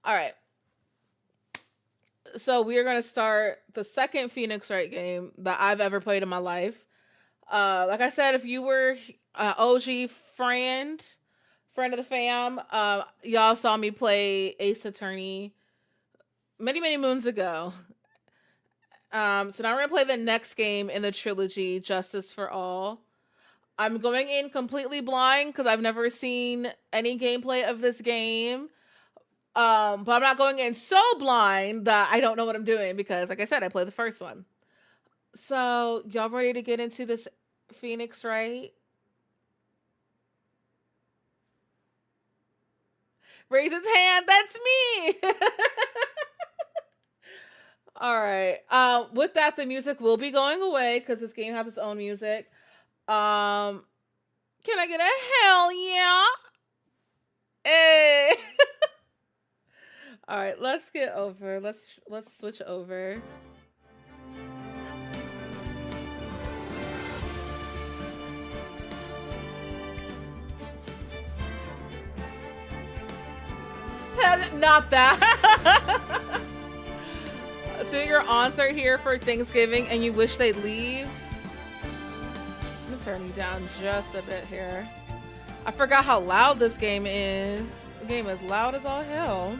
All right. So we are going to start the second Phoenix Wright game that I've ever played in my life. Like I said, if you were OG friend of the fam, y'all saw me play Ace Attorney many moons ago. So now we're gonna play the next game in the trilogy, Justice for All. I'm going in completely blind because I've never seen any gameplay of this game. But I'm not going in so blind that I don't know what I'm doing because, like I said, I played the first one. So y'all ready to get into this Phoenix Wright? Raise his hand. That's me. All right. With that, the music will be going away because this game has its own music. Can I get a hell yeah? Hey. All right, let's get over. Let's switch over. Not that. So your aunts are here for Thanksgiving and you wish they'd leave? I'm gonna turn you down just a bit here. I forgot how loud this game is. The game is loud as all hell.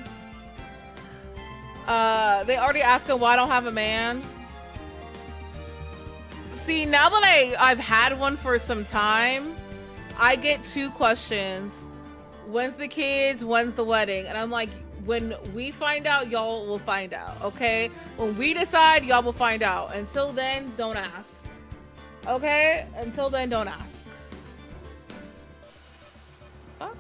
They already asking why I don't have a man. See, now that I've had one for some time, I get two questions. When's the kids? When's the wedding? And I'm like, when we find out, y'all will find out, okay? When we decide, y'all will find out. Until then, don't ask. Okay? Until then, don't ask. Fuck.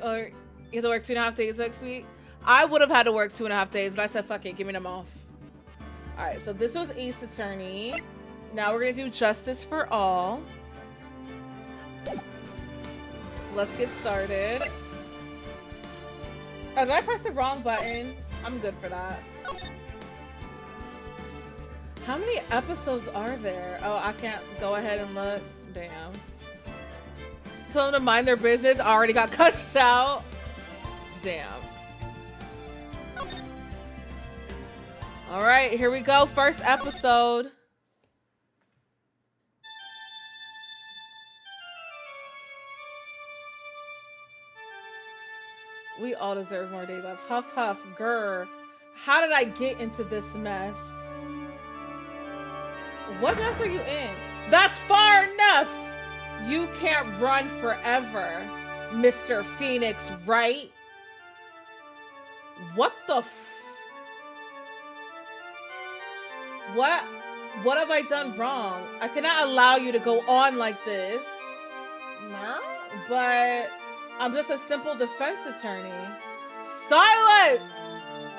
Or you have to work 2.5 days next week? I would have had to work 2.5 days, but I said, fuck it, give me them off. Alright, so this was Ace Attorney. Now we're gonna do Justice for All. Let's get started. Oh, did I press the wrong button? I'm good for that. How many episodes are there? Oh, I can't go ahead and look. Damn. Tell them to mind their business. I already got cussed out. Damn. All right, here we go. First episode. We all deserve more days off. Huff, huff, grr. How did I get into this mess? What mess are you in? That's far enough! You can't run forever, Mr. Phoenix Wright. What the What have I done wrong? I cannot allow you to go on like this. No, but I'm just a simple defense attorney. Silence!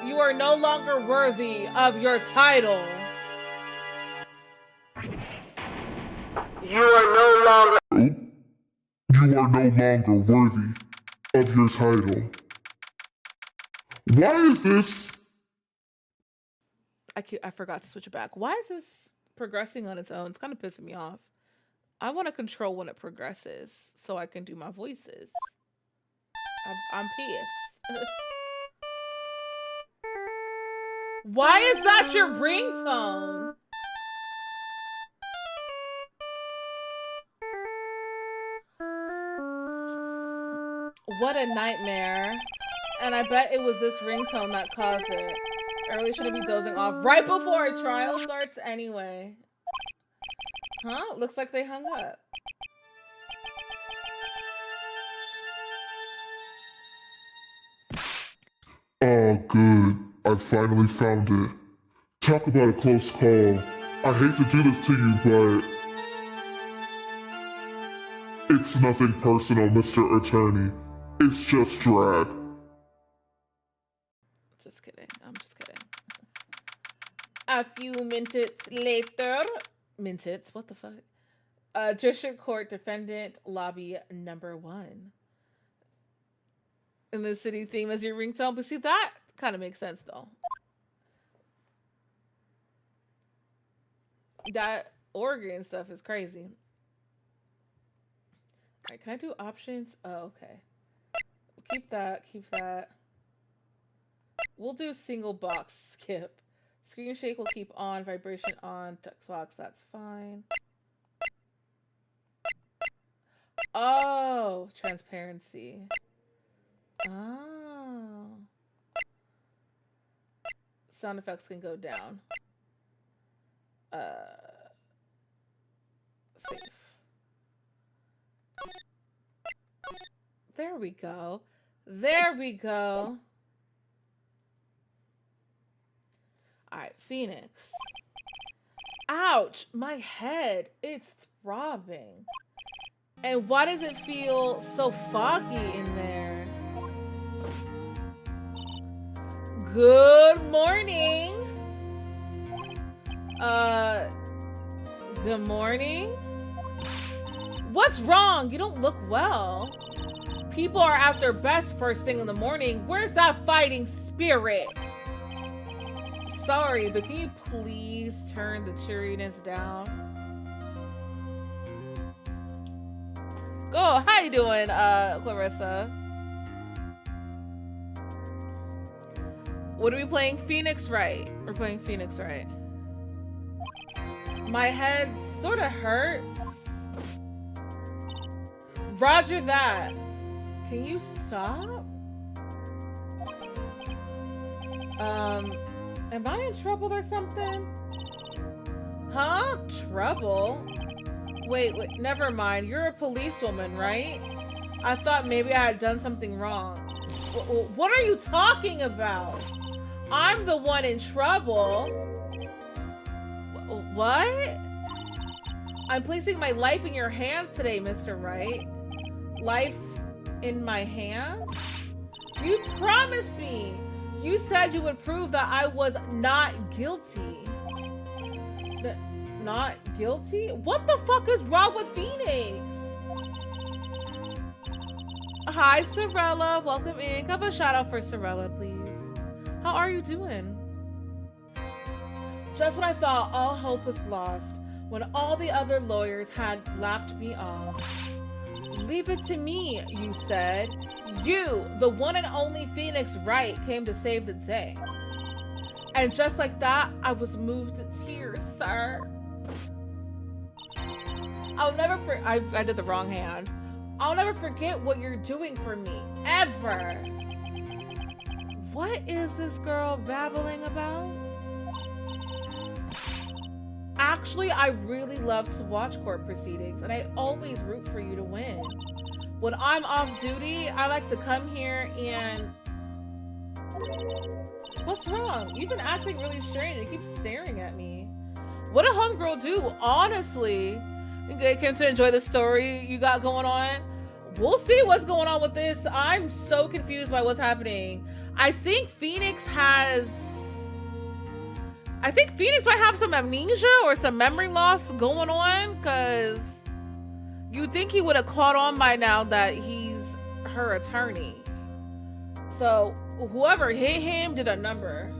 You are no longer worthy of your title. You are no longer worthy of your title. Why is this? I forgot to switch it back. Why is this progressing on its own? It's kind of pissing me off. I want to control when it progresses so I can do my voices. I'm pissed. Why is that your ringtone? What a nightmare. And I bet it was this ringtone that caused it. I really shouldn't be dozing off right before a trial starts anyway. Huh? Looks like they hung up. Oh, good. I finally found it. Talk about a close call. I hate to do this to you, but it's nothing personal, Mr. Attorney. It's just drag. Just kidding. I'm just kidding. A few minutes later. Minutes? What the fuck? District Court Defendant Lobby number 1. And the city theme as your ringtone. But see, that kind of makes sense, though. That organ stuff is crazy. All right, can I do options? Oh, okay. Keep that. Keep that. We'll do single box skip. Screen shake will keep on. Vibration on. Text box, that's fine. Oh, transparency. Oh. Sound effects can go down. Safe. There we go. There we go. Alright, Phoenix. Ouch! My head. It's throbbing. And why does it feel so foggy in there? Good morning. Good morning? What's wrong? You don't look well. People are at their best first thing in the morning. Where's that fighting spirit? Sorry, but can you please turn the cheeriness down? Go, how you doing, Clarissa? What are we playing? Phoenix Wright. We're playing Phoenix Wright. My head sort of hurts. Roger that. Can you stop? Am I in trouble or something? Huh? Trouble? Wait, never mind. You're a policewoman, right? I thought maybe I had done something wrong. What are you talking about? I'm the one in trouble. What? I'm placing my life in your hands today, Mr. Wright. Life in my hands? You promised me. You said you would prove that I was not guilty. Not guilty? What the fuck is wrong with Phoenix? Hi, Sorella. Welcome in. Have a shout out for Sorella, please. How are you doing? Just when I thought all hope was lost, when all the other lawyers had laughed me off. Leave it to me, you said. You, the one and only Phoenix Wright, came to save the day. And just like that, I was moved to tears, sir. I'll never I did the wrong hand. I'll never forget what you're doing for me, ever. What is this girl babbling about? Actually, I really love to watch court proceedings, and I always root for you to win. When I'm off duty, I like to come here and... What's wrong? You've been acting really strange. You keep staring at me. What did homegirl do? Honestly, you came to enjoy the story you got going on. We'll see what's going on with this. I'm so confused by what's happening. I think Phoenix might have some amnesia or some memory loss going on, because you'd think he would have caught on by now that he's her attorney. So whoever hit him did a number.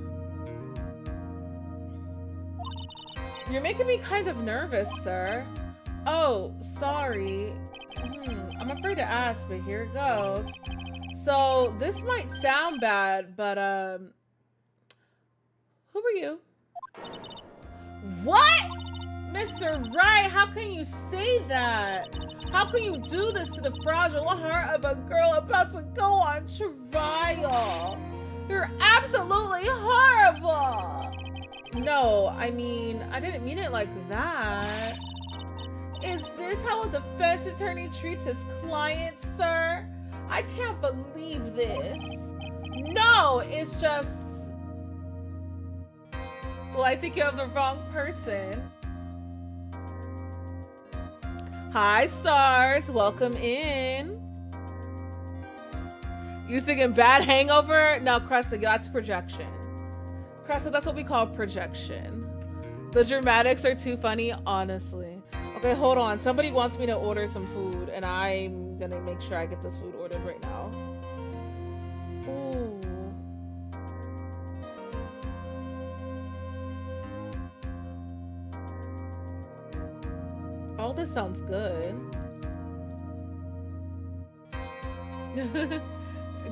You're making me kind of nervous, sir. Oh, sorry. I'm afraid to ask, but here it goes. So this might sound bad, but who are you? What? Mr. Wright, how can you say that? How can you do this to the fragile heart of a girl about to go on trial? You're absolutely horrible. No, I mean, I didn't mean it like that. Is this how a defense attorney treats his client, sir? I can't believe this. No, it's just... Well, I think you have the wrong person. Hi, stars. Welcome in. You thinking bad hangover? No, Cressa, that's projection. Cressa, that's what we call projection. The dramatics are too funny, honestly. Okay, hold on. Somebody wants me to order some food, and I'm gonna make sure I get this food ordered right now. Ooh. All this sounds good.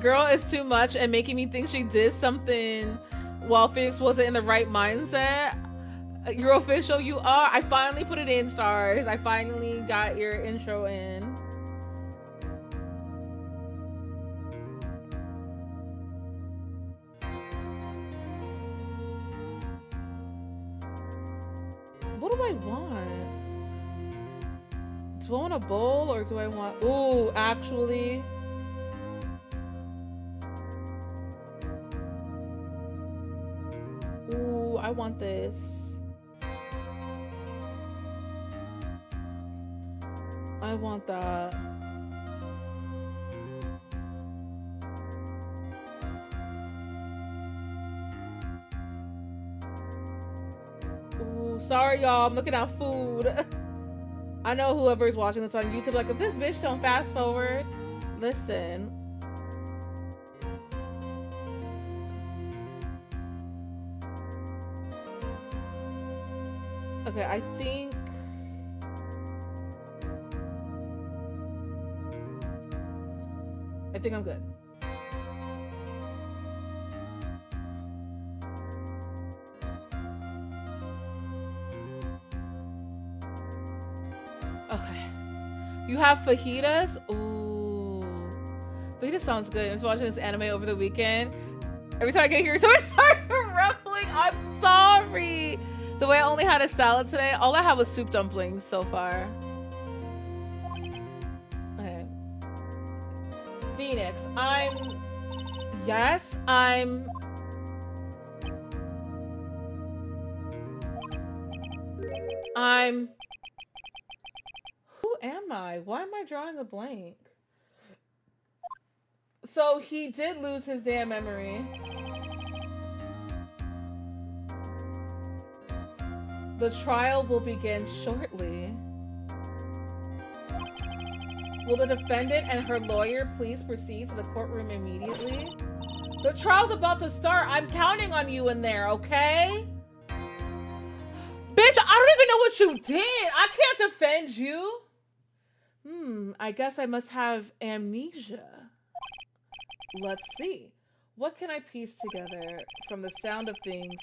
Girl is too much and making me think she did something while Phoenix wasn't in the right mindset. You're official, you are. I finally put it in, stars. I finally got your intro in. What do I want? Do I want a bowl or do I want... Ooh, actually... Ooh, I want this. I want that. Ooh, sorry y'all, I'm looking at food. I know whoever's watching this on YouTube, like, if this bitch don't fast forward, listen. Okay, I think I'm good. Okay. You have fajitas? Ooh. Fajita sounds good. I was watching this anime over the weekend. Every time I get here, so it starts ruffling. I'm sorry. The way I only had a salad today, all I have was soup dumplings so far. Okay. Phoenix, yes, who am I? Why am I drawing a blank? So he did lose his damn memory. The trial will begin shortly. Will the defendant and her lawyer please proceed to the courtroom immediately? The trial's about to start. I'm counting on you in there, okay? Bitch, I don't even know what you did. I can't defend you. I guess I must have amnesia. Let's see. What can I piece together from the sound of things?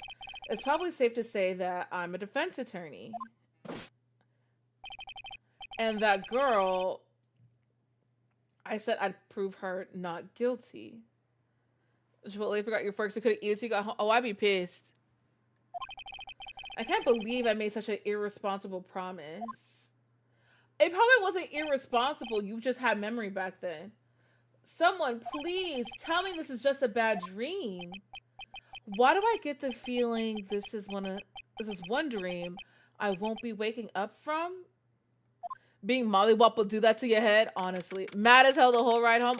It's probably safe to say that I'm a defense attorney. And that girl, I said I'd prove her not guilty. Chipotle forgot your forks. You could have eaten till you got home. Oh, I'd be pissed. I can't believe I made such an irresponsible promise. It probably wasn't irresponsible. You just had memory back then. Someone, please tell me this is just a bad dream. Why do I get the feeling this is one dream I won't be waking up from? Being mollywop will do that to your head, honestly. Mad as hell the whole ride home,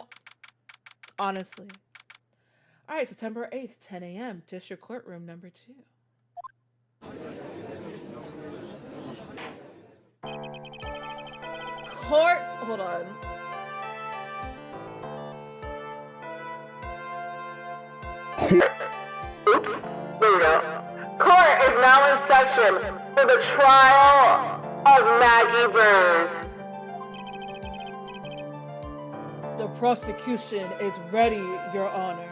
honestly. All right, September 8th, 10 a.m., District Courtroom number 2. Courts, hold on. Oops, there we go. Court is now in session for the trial of Maggie Bird. The prosecution is ready, Your Honor.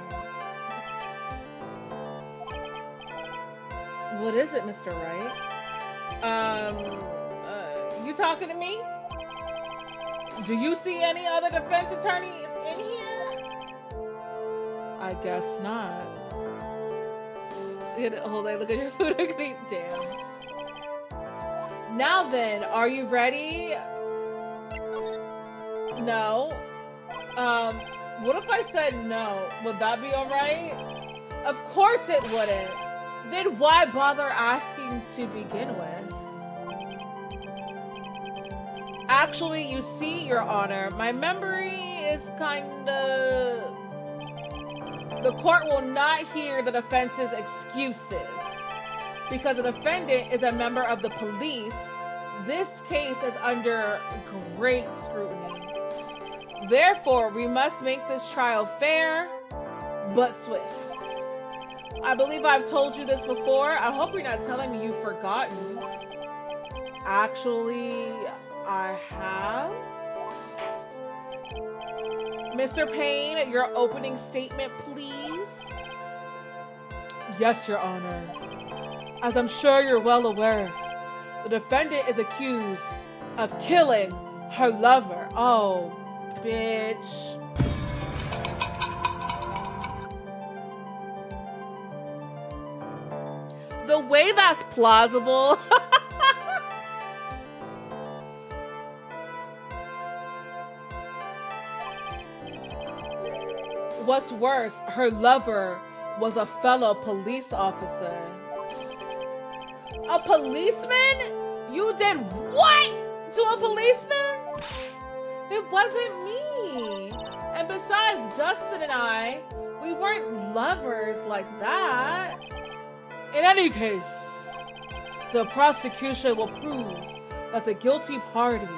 What is it, Mr. Wright? You talking to me? Do you see any other defense attorneys in here? I guess not. Hold on, look at your food. Damn. Now then, are you ready? No. What if I said no? Would that be alright? Of course it wouldn't. Then why bother asking to begin with? Actually, you see, Your Honor, my memory is kinda... The court will not hear the defense's excuses. Because the defendant is a member of the police, this case is under great scrutiny. Therefore, we must make this trial fair, but swift. I believe I've told you this before. I hope you're not telling me you've forgotten. Actually, I have. Mr. Payne, your opening statement, please. Yes, Your Honor. As I'm sure you're well aware, the defendant is accused of killing her lover. Oh, bitch. The way that's plausible. What's worse, her lover was a fellow police officer. A policeman? You did what to a policeman? It wasn't me. And besides, Dustin and I, we weren't lovers like that. In any case, the prosecution will prove that the guilty party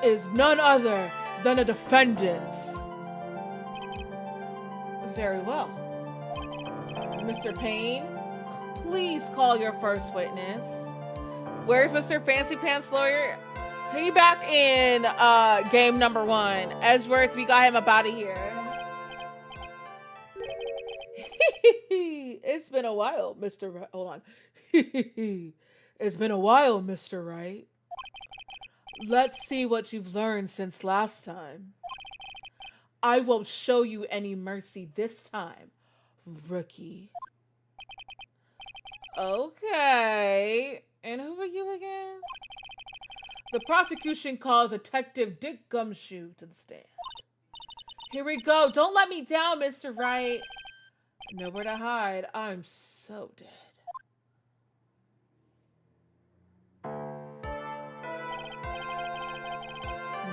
is none other than a defendant. Very well. Mr. Payne, please call your first witness. Where's Mr. Fancy Pants Lawyer? He back in game number 1. Edgeworth, we got him up out of here. It's been a while, Mr. Wright. Hold on. It's been a while, Mr. Wright. Let's see what you've learned since last time. I won't show you any mercy this time, rookie. Okay. And who are you again? The prosecution calls Detective Dick Gumshoe to the stand. Here we go. Don't let me down, Mr. Wright. Nowhere to hide. I'm so dead.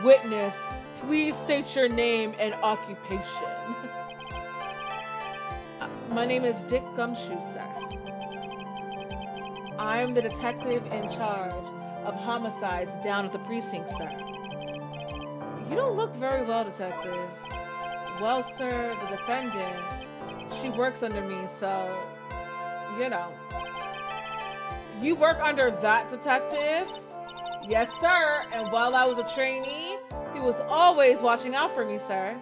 Witness, please state your name and occupation. My name is Dick Gumshoe, sir. I'm the detective in charge of homicides down at the precinct, sir. You don't look very well, detective. Well, sir, the defendant, she works under me, so, you know. You work under that detective? Yes, sir. And while I was a trainee, he was always watching out for me, sir.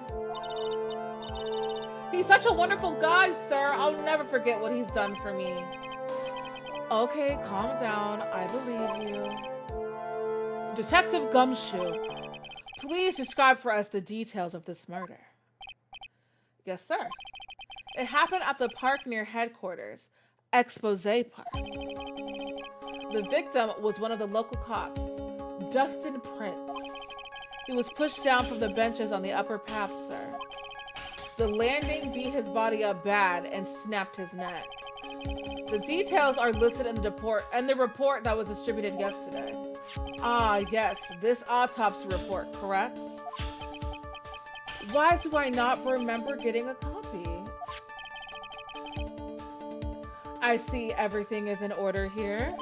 He's such a wonderful guy, sir. I'll never forget what he's done for me. Okay, calm down. I believe you. Detective Gumshoe, please describe for us the details of this murder. Yes, sir. It happened at the park near headquarters, Expose Park. The victim was one of the local cops, Dustin Prince. He was pushed down from the benches on the upper path, sir. The landing beat his body up bad and snapped his neck. The details are listed in the report that was distributed yesterday. Ah, yes, this autopsy report, correct? Why do I not remember getting a copy? I see everything is in order here.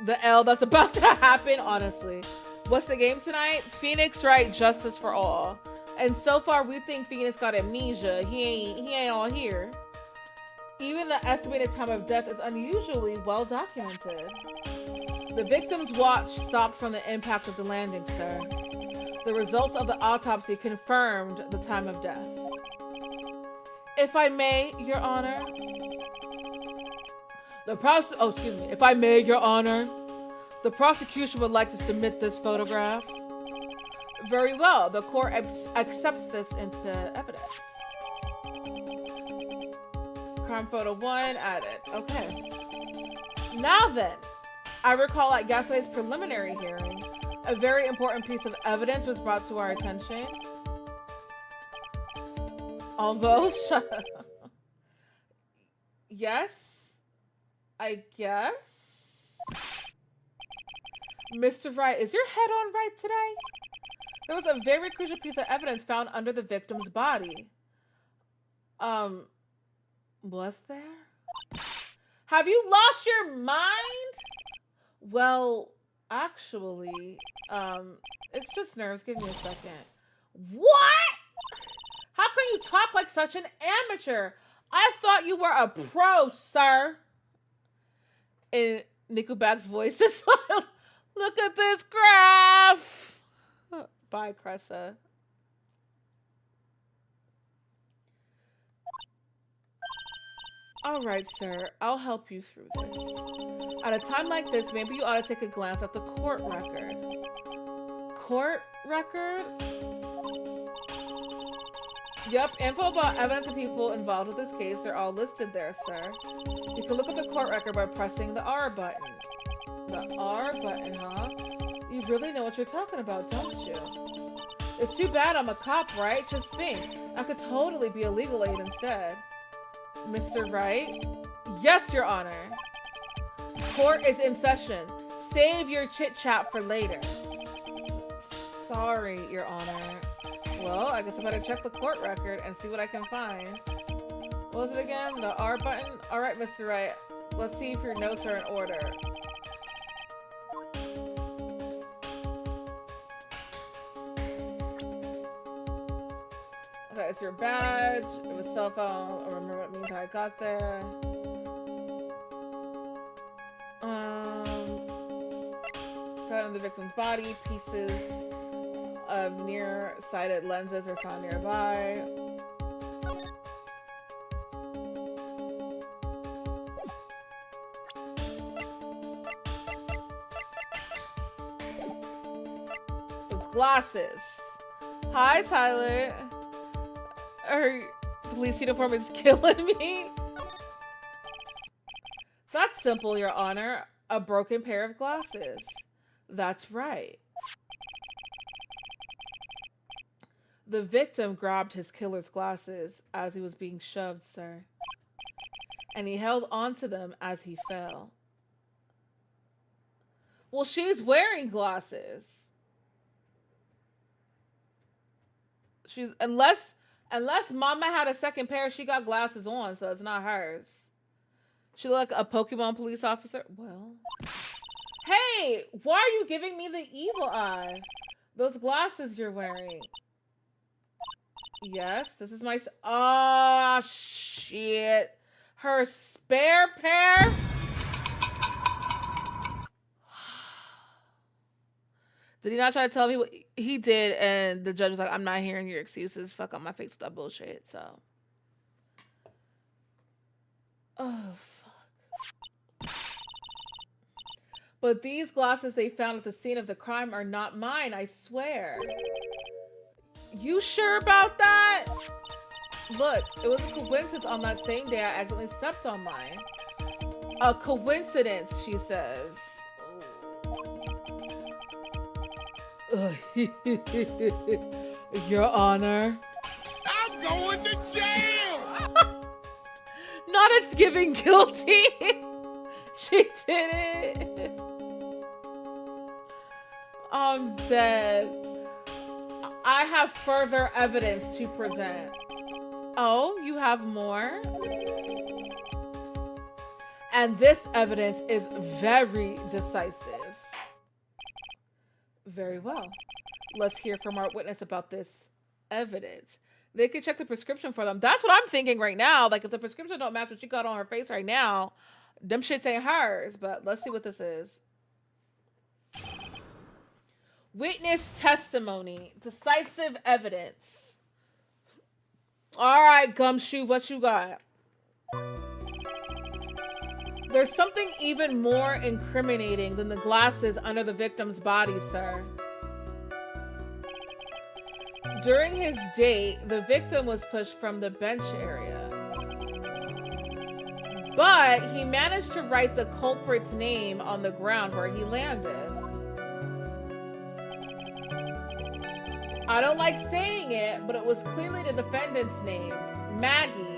The L that's about to happen, honestly. What's the game tonight? Phoenix Wright, Justice for All. And so far, we think Phoenix got amnesia. He ain't all here. Even the estimated time of death is unusually well documented. The victim's watch stopped from the impact of the landing, sir. The results of the autopsy confirmed the time of death. If I may, Your Honor. If I may, Your Honor. The prosecution would like to submit this photograph. Very well. The court accepts this into evidence. Crime photo 1 added. Okay. Now then, I recall at yesterday's preliminary hearing, a very important piece of evidence was brought to our attention. Almost. Yes, I guess. Mr. Wright, is your head on right today? There was a very crucial piece of evidence found under the victim's body. Was there? Have you lost your mind? Well, actually, it's just nerves. Give me a second. What? How can you talk like such an amateur? I thought you were a pro, sir. In Nickelback's voice, look at this graph. Bye, Cressa. All right, sir. I'll help you through this. At a time like this, maybe you ought to take a glance at the court record. Court record? Yep, info about evidence and people involved with this case are all listed there, sir. You can look at the court record by pressing the R button. The R button, huh? You really know what you're talking about, don't you? It's too bad I'm a cop, right? Just think. I could totally be a legal aid instead. Mr. Wright? Yes, Your Honor. Court is in session. Save your chit-chat for later. Sorry, Your Honor. Well, I guess I better check the court record and see what I can find. What was it again? The R button? Alright, Mr. Wright. Let's see if your notes are in order. Okay, it's your badge. It was cell phone. I remember what it means how I got there. Found in the victim's body. Pieces of near-sighted lenses were found nearby. Those glasses. Hi, Tyler. Her police uniform is killing me. That's simple, Your Honor. A broken pair of glasses. That's right. The victim grabbed his killer's glasses as he was being shoved, sir. And he held onto them as he fell. Well, she's wearing glasses. Unless Mama had a second pair, she got glasses on, so it's not hers. She looked like a Pokemon police officer. Well. Hey, why are you giving me the evil eye? Those glasses you're wearing. Yes, this is my... Oh, shit. Her spare pair? Did he not try to tell me what he did? And the judge was like, I'm not hearing your excuses. Fuck on my face with that bullshit. So. Oh, fuck. But these glasses they found at the scene of the crime are not mine, I swear. You sure about that? Look, it was a coincidence on that same day I accidentally stepped on mine. A coincidence, she says. Your Honor. I'm going to jail! Not it's giving guilty. She did it. I'm dead. I have further evidence to present. Oh, you have more? And this evidence is very decisive. Very well. Let's hear from our witness about this evidence. They could check the prescription for them. That's what I'm thinking right now. Like, if the prescription don't match what she got on her face right now, them shits ain't hers. But let's see what this is. Witness testimony. Decisive evidence. All right, Gumshoe, what you got? There's something even more incriminating than the glasses under the victim's body, sir. During his date, the victim was pushed from the bench area. But he managed to write the culprit's name on the ground where he landed. I don't like saying it, but it was clearly the defendant's name, Maggie.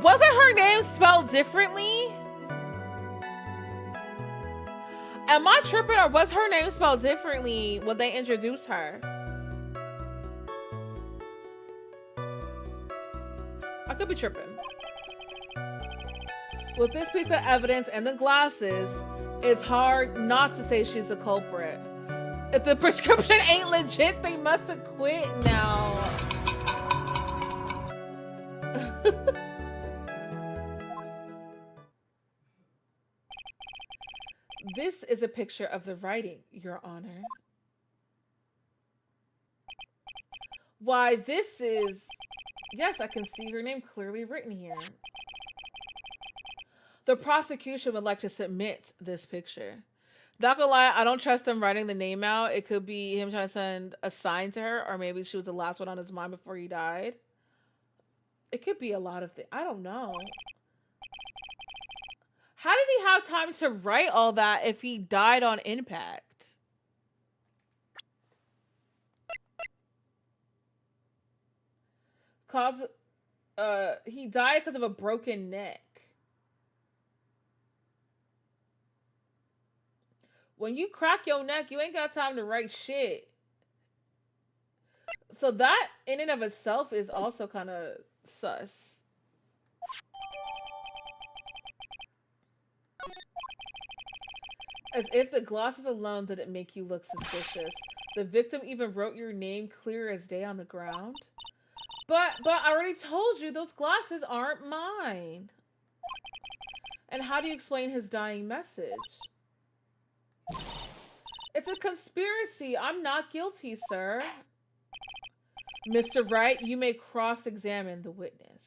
Wasn't her name spelled differently? Am I tripping, or was her name spelled differently when they introduced her? I could be tripping. With this piece of evidence and the glasses, it's hard not to say she's the culprit. If the prescription ain't legit, they must have quit now. This is a picture of the writing, Your Honor. Why, this is... Yes, I can see her name clearly written here. The prosecution would like to submit this picture. Not gonna lie, I don't trust them writing the name out. It could be him trying to send a sign to her, or maybe she was the last one on his mind before he died. It could be a lot of things. I don't know. How did he have time to write all that if he died on impact? He died because of a broken neck. When you crack your neck, you ain't got time to write shit. So that in and of itself is also kind of sus. As if the glasses alone didn't make you look suspicious. The victim even wrote your name clear as day on the ground. But I already told you those glasses aren't mine. And how do you explain his dying message? It's a conspiracy. I'm not guilty, sir. Mr. Wright, you may cross-examine the witness.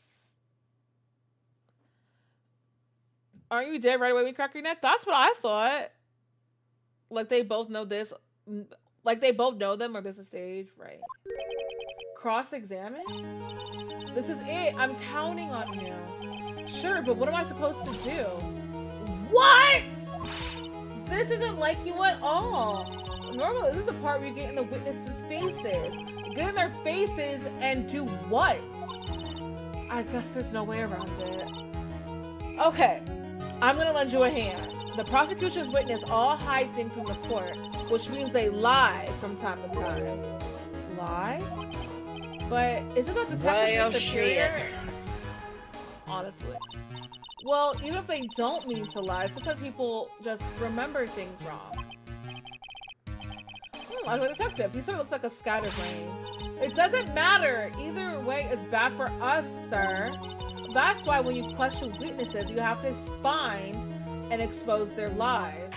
Aren't you dead right away when you crack your neck? That's what I thought. Like they both know this. Like they both know them or this is stage. Right. Cross-examine? This is it. I'm counting on you. Sure, but what am I supposed to do? What? This isn't like you at all. Normally, this is the part where you get in the witnesses' faces. Get in their faces and do what? I guess there's no way around it. Okay, I'm gonna lend you a hand. The prosecution's witness all hide things from the court, which means they lie from time to time. Lie? But isn't that detective superior? Honestly. Well, even if they don't mean to lie, sometimes people just remember things wrong. Like a detective, he sort of looks like a scatterbrain. It doesn't matter. Either way is bad for us, sir. That's why when you question witnesses, you have to find and expose their lies.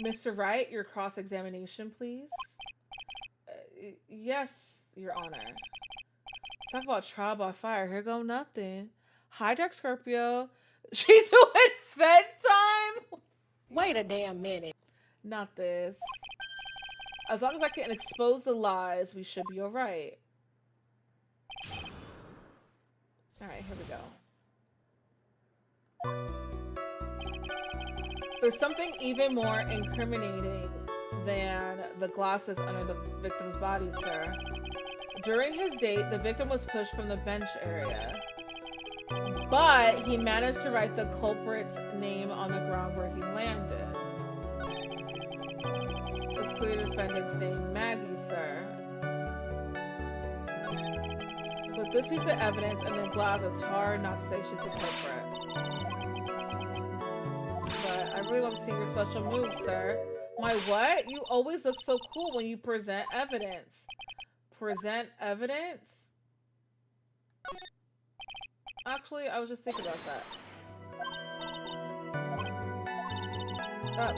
Mr. Wright, your cross-examination, please. Yes, Your Honor. Talk about trial by fire. Here go nothing. Hi, Dark Scorpio. She's doing set time. Wait a damn minute. Not this. As long as I can expose the lies, we should be alright. Alright, here we go. There's something even more incriminating than the glasses under the victim's body, sir. During his date, the victim was pushed from the bench area. But he managed to write the culprit's name on the ground where he landed. It's clear the defendant's name, Maggie, sir. With this piece of evidence and the glass, it's hard not to say she's a culprit. But I really want to see your special move, sir. My what? You always look so cool when you present evidence. Present evidence? Actually, I was just thinking about that.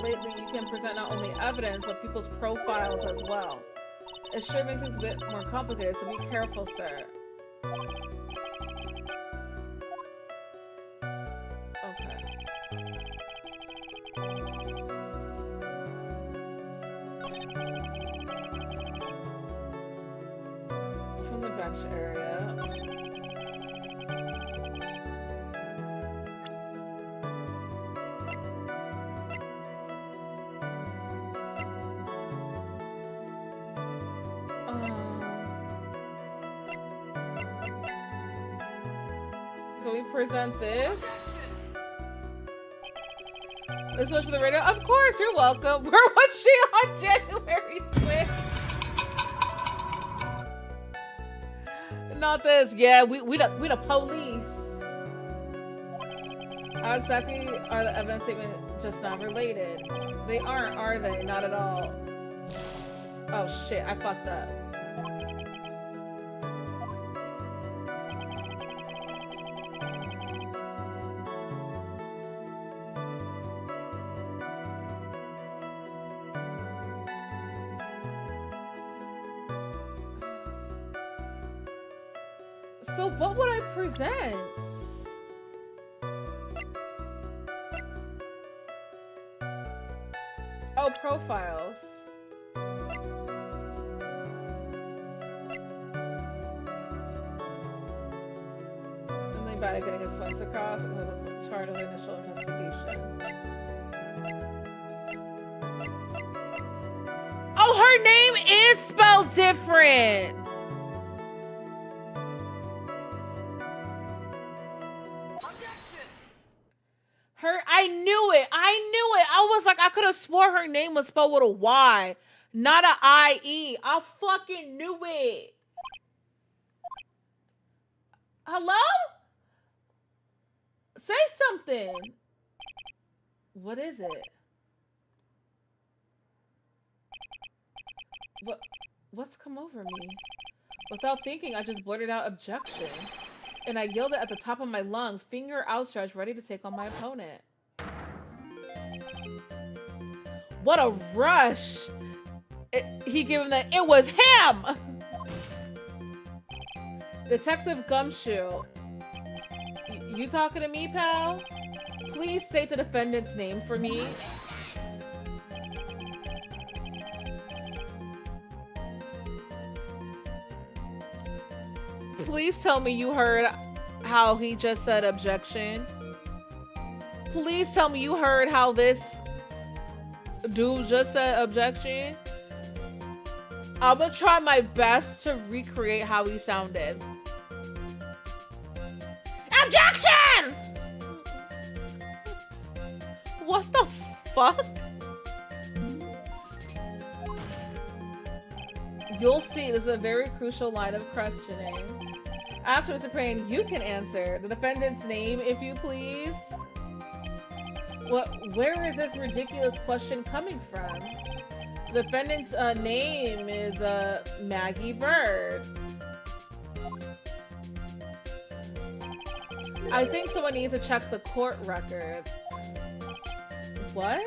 Lately, you can present not only evidence, but people's profiles as well. It sure makes things a bit more complicated, so be careful, sir. Okay. From the bench area. Can we present this? This was for the radio? Of course, you're welcome. Where was she on January 6th? Not this. Yeah, we the police. How exactly are the evidence statements just not related? They aren't, are they? Not at all. Oh shit, I fucked up. So what would I present? Oh, profiles. Only bad at getting his points across and the chart of initial investigation. Oh, her name is spelled different. I knew it. I was like, I could have swore her name was spelled with a Y, not a I-E. I fucking knew it. Hello? Say something. What is it? What's come over me? Without thinking, I just blurted out objection. And I yelled it at the top of my lungs, finger outstretched, ready to take on my opponent. What a rush! He gave him that. It was him! Detective Gumshoe. You talking to me, pal? Please state the defendant's name for me. Please tell me you heard how he just said objection. Please tell me you heard how this dude just said objection. I'm gonna try my best to recreate how he sounded. Objection! What the fuck? You'll see, this is a very crucial line of questioning. After Mr. Payne, you can answer. The defendant's name, if you please. Where is this ridiculous question coming from? The defendant's name is Maggie Bird. I think someone needs to check the court record. What?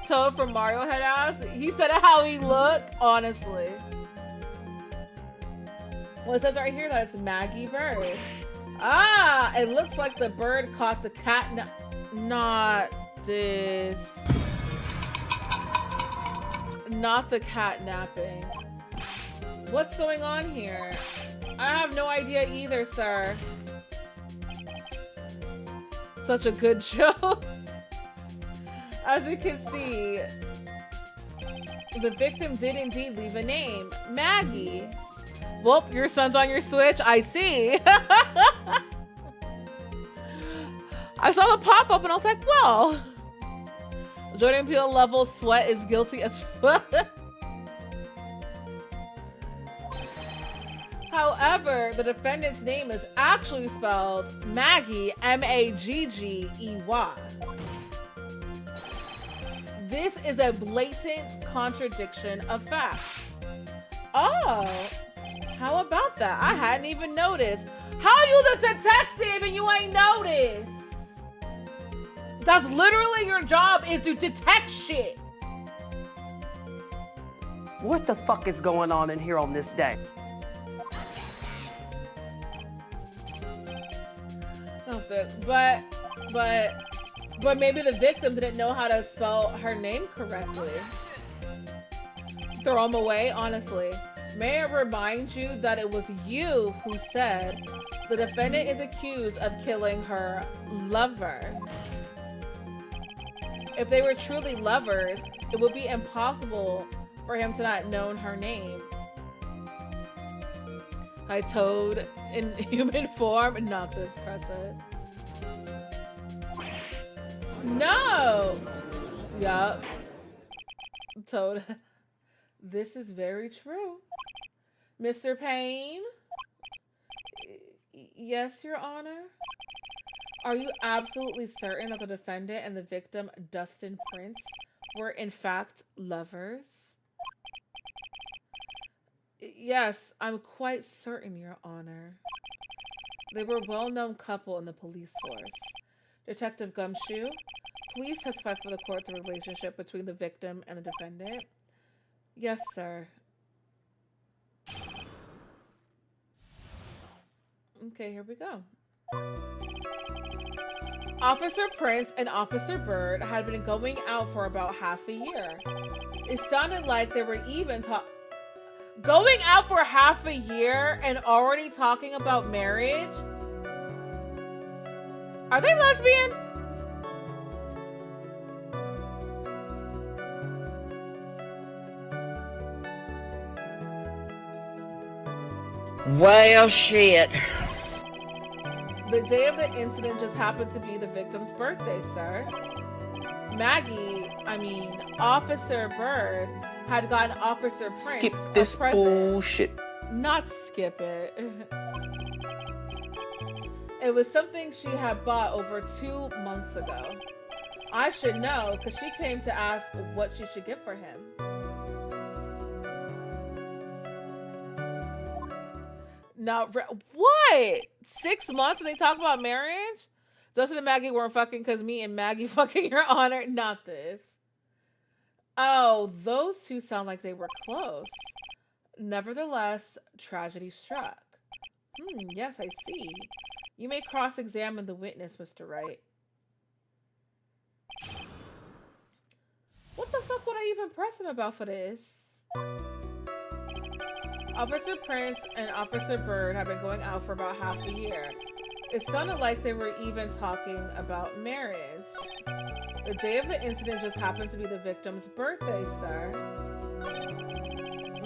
So from Mario had asked, he said how he looked, honestly. Well, it says right here that it's Maggie Bird. Ah, it looks like the bird caught the cat. Not this. Not the cat napping. What's going on here? I have no idea either, sir. Such a good joke. As you can see, the victim did indeed leave a name, Maggie. Well, your son's on your Switch, I see. I saw the pop-up and I was like, well, Jordan Peele level sweat is guilty as fuck. However, the defendant's name is actually spelled Maggie, M-A-G-G-E-Y. This is a blatant contradiction of facts. Oh, how about that? I hadn't even noticed. How you the detective and you ain't noticed? That's literally your job, is to detect shit. What the fuck is going on in here on this day? Nothing. But maybe the victim didn't know how to spell her name correctly. Throw him away, honestly. May I remind you that it was you who said the defendant is accused of killing her lover. If they were truly lovers, it would be impossible for him to not know her name. I Toad in human form, not this Crescent. No! Yup. Toad. This is very true. Mr. Payne? Yes, Your Honor? Are you absolutely certain that the defendant and the victim, Dustin Prince, were in fact lovers? Yes, I'm quite certain, Your Honor. They were a well-known couple in the police force. Detective Gumshoe, please testify for the court the relationship between the victim and the defendant. Yes, sir. Okay, here we go. Officer Prince and Officer Bird had been going out for about half a year. It sounded like they were even going out for half a year and already talking about marriage? Are they lesbian? Well, shit. The day of the incident just happened to be the victim's birthday, sir. Officer Bird had gotten Officer Prince Skip a this present. bullshit. Not skip it. It was something she had bought over 2 months ago. I should know, because she came to ask what she should get for him. Now, what? 6 months and they talk about marriage? Dustin and Maggie weren't fucking because me and Maggie fucking, Your Honor. Not this. Oh, those two sound like they were close. Nevertheless, tragedy struck. Yes, I see. You may cross-examine the witness, Mr. Wright. What the fuck would I even press him about for this? Officer Prince and Officer Bird have been going out for about half a year. It sounded like they were even talking about marriage. The day of the incident just happened to be the victim's birthday, sir.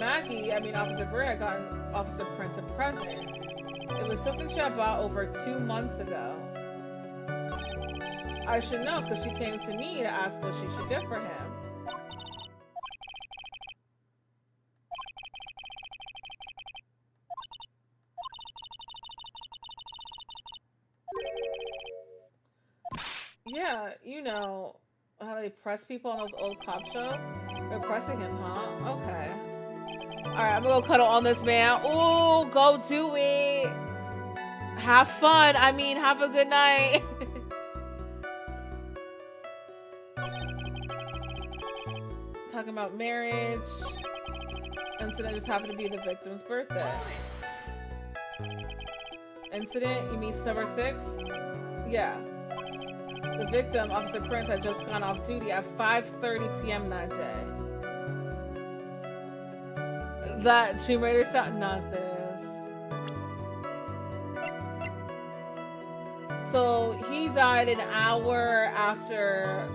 Officer Bird had gotten Officer Prince a present. It was something she had bought over 2 months ago. I should know because she came to me to ask what she should get for him. Yeah, you know how they press people on those old cop shows? They're pressing him, huh? Okay. Alright, I'm gonna go cuddle on this man. Ooh, go do it. Have fun. Have a good night. Talking about marriage. Incident just happened to be the victim's birthday. Incident? You mean September 6th? Yeah. The victim, Officer Prince, had just gone off duty at 5:30 p.m. that day. That Tomb Raider sound, not this. So he died an hour after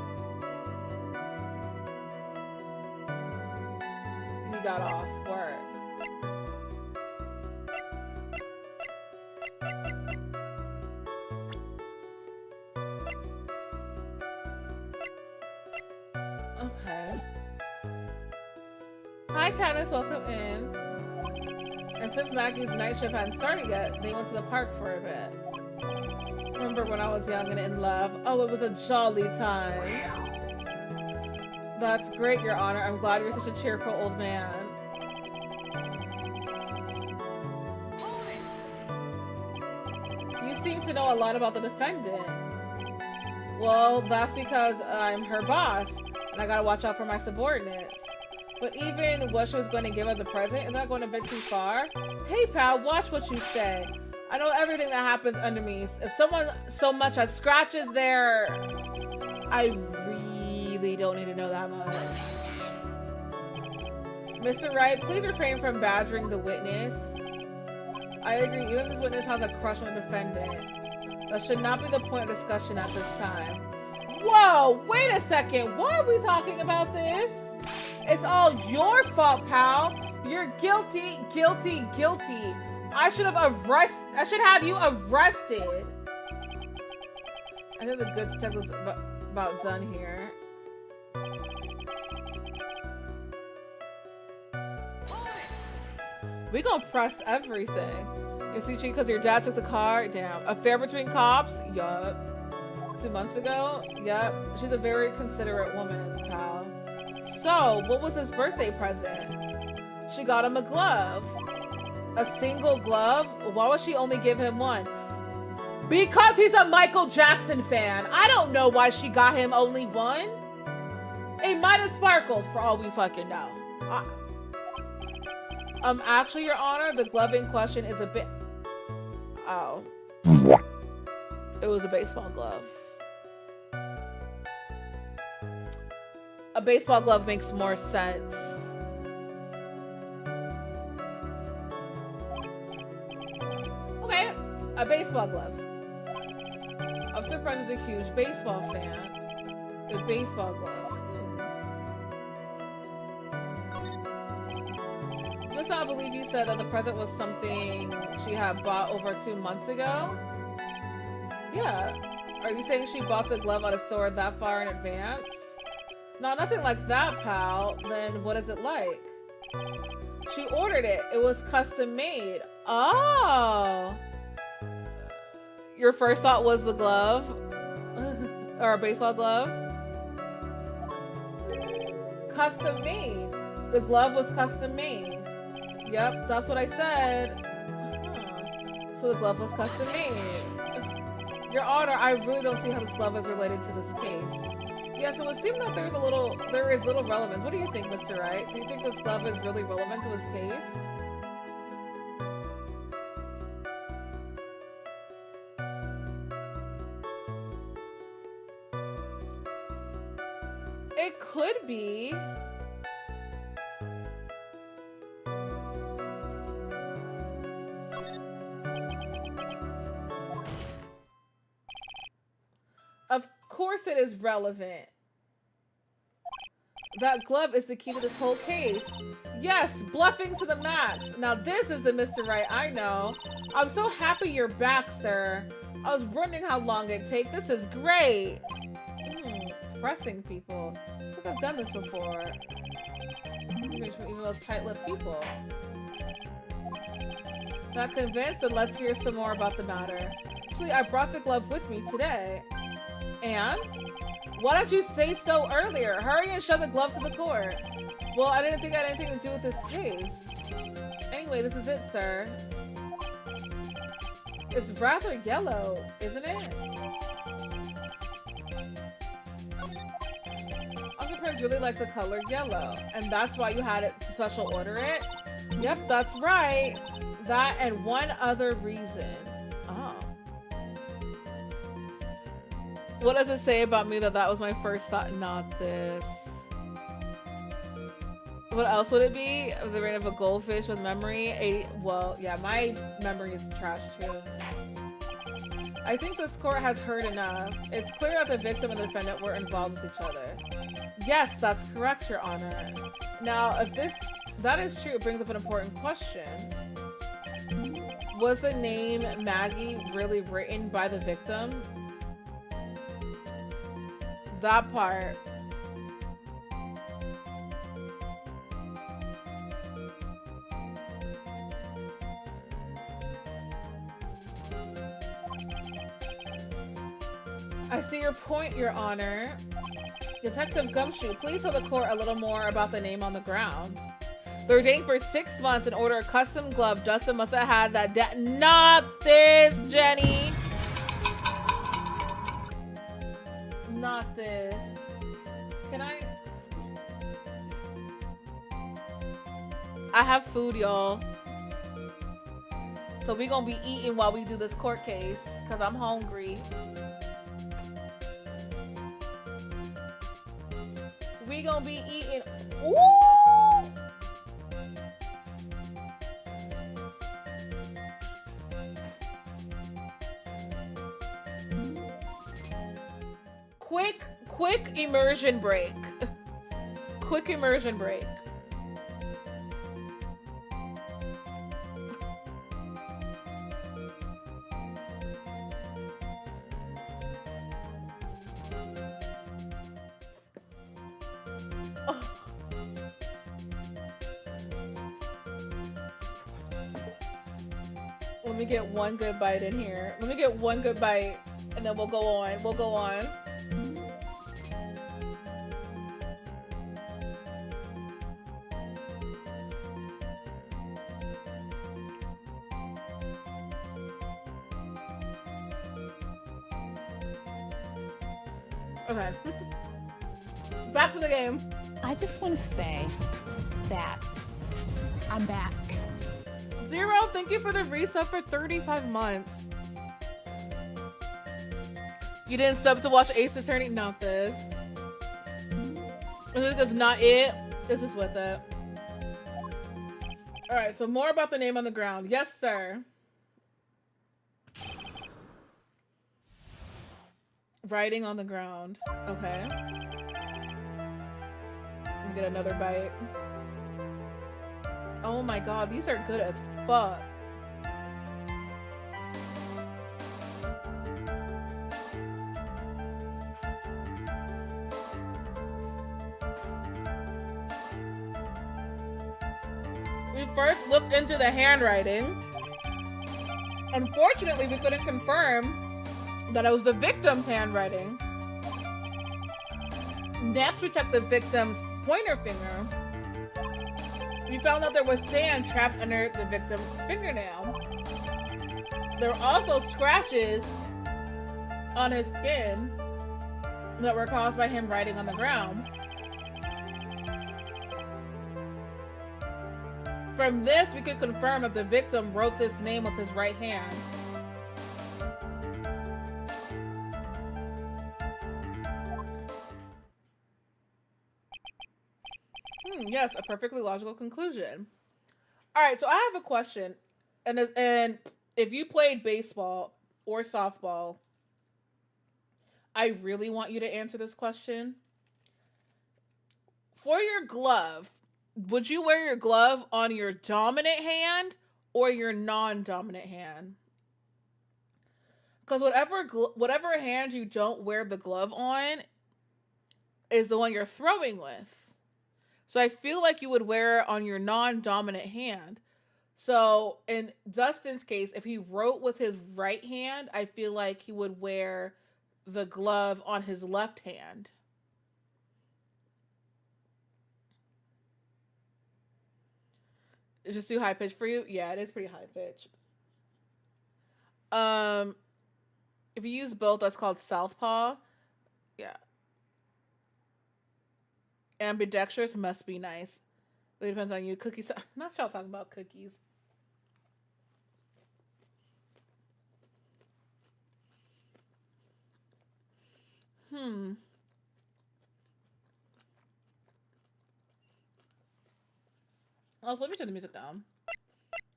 he got off work. Okay. Hi, Candace. Welcome in. And since Maggie's night shift hadn't started yet, they went to the park for a bit. Remember when I was young and in love? Oh, it was a jolly time. That's great, Your Honor. I'm glad you're such a cheerful old man. You seem to know a lot about the defendant. Well, that's because I'm her boss, and I gotta watch out for my subordinates. But even what she was going to give as a present, is that going a bit too far? Hey, pal, watch what you say. I know everything that happens under me. If someone so much as scratches their... I really don't need to know that much. Mr. Wright, please refrain from badgering the witness. I agree, even if this witness has a crush on the defendant. That should not be the point of discussion at this time. Whoa, wait a second. Why are we talking about this? It's all your fault, pal. You're guilty, guilty, guilty. I should have you arrested. I think the good detective's about done here. We gonna press everything. You see, because your dad took the car? Damn. Affair between cops? Yup. 2 months ago? Yup. She's a very considerate woman, pal. So, what was his birthday present? She got him a glove. A single glove? Why would she only give him one? Because he's a Michael Jackson fan. I don't know why she got him only one. It might have sparkled for all we fucking know. Actually, Your Honor, the glove in question is a bit... Oh. It was a baseball glove. A baseball glove makes more sense. Okay, a baseball glove. Officer Friend is a huge baseball fan. A baseball glove. Let's not believe you said that the present was something she had bought over 2 months ago. Yeah. Are you saying she bought the glove at a store that far in advance? No, nothing like that, pal. Then what is it like? She ordered it. It was custom made. Oh. Your first thought was the glove? Or a baseball glove? Custom made. The glove was custom made. Yep, that's what I said. So the glove was custom made. Your Honor, I really don't see how this glove is related to this case. Yeah, so it seems that there is little relevance. What do you think, Mr. Wright? Do you think this glove is really relevant to this case? It could be. Of course it is relevant. That glove is the key to this whole case. Yes, bluffing to the max. Now this is the Mr. Wright I know. I'm so happy you're back, sir. I was wondering how long it'd take. This is great. Pressing people. I think I've done this before. Even those tight-lipped people. Not convinced? Then let's hear some more about the matter. Actually, I brought the glove with me today. And? Why didn't you say so earlier? Hurry and show the glove to the court. Well, I didn't think I had anything to do with this case. Anyway, this is it, sir. It's rather yellow, isn't it? Officers really like the color yellow, and that's why you had it to special order it? Yep, that's right. That and one other reason. Oh. What does it say about me that was my first thought? Not this. What else would it be? The brain of a goldfish with memory? 80. Well, yeah, my memory is trash too. I think this court has heard enough. It's clear that the victim and the defendant were involved with each other. Yes, that's correct, Your Honor. Now, if that is true, it brings up an important question. Was the name Maggie really written by the victim? That part. I see your point, Your Honor. Detective Gumshoe, please tell the court a little more about the name on the ground. They were dating for 6 months and ordered a custom glove. Dustin must have had that Not this, Jenny! Not this. Can I have food, y'all. So we gonna be eating while we do this court case, because I'm hungry. We gonna be eating. Ooh! Quick immersion break. Quick immersion break. Let me get one good bite in here. Let me get one good bite, and then we'll go on. We'll go on. Okay. Back to the game. I just want to say that I'm back. Zero, thank you for the resub for 35 months. You didn't sub to watch Ace Attorney? Not this. This is not it. This is with it. Alright, so more about the name on the ground. Yes, sir. Writing on the ground. Okay. Let me get another bite. Oh my god, these are good as fuck. We first looked into the handwriting. Unfortunately, we couldn't confirm that it was the victim's handwriting. Next, we checked the victim's pointer finger. We found out there was sand trapped under the victim's fingernail. There were also scratches on his skin that were caused by him writing on the ground. From this, we could confirm that the victim wrote this name with his right hand. Yes, a perfectly logical conclusion. All right, so I have a question. And if you played baseball or softball, I really want you to answer this question. For your glove, would you wear your glove on your dominant hand or your non-dominant hand? Because whatever hand you don't wear the glove on is the one you're throwing with. So I feel like you would wear it on your non-dominant hand. So in Dustin's case, if he wrote with his right hand, I feel like he would wear the glove on his left hand. Is just too high pitched for you? Yeah, it is pretty high pitched. If you use both, that's called southpaw. Yeah. Ambidextrous must be nice. It depends on you. Cookies. Not y'all talking about cookies. Oh, so let me turn the music down.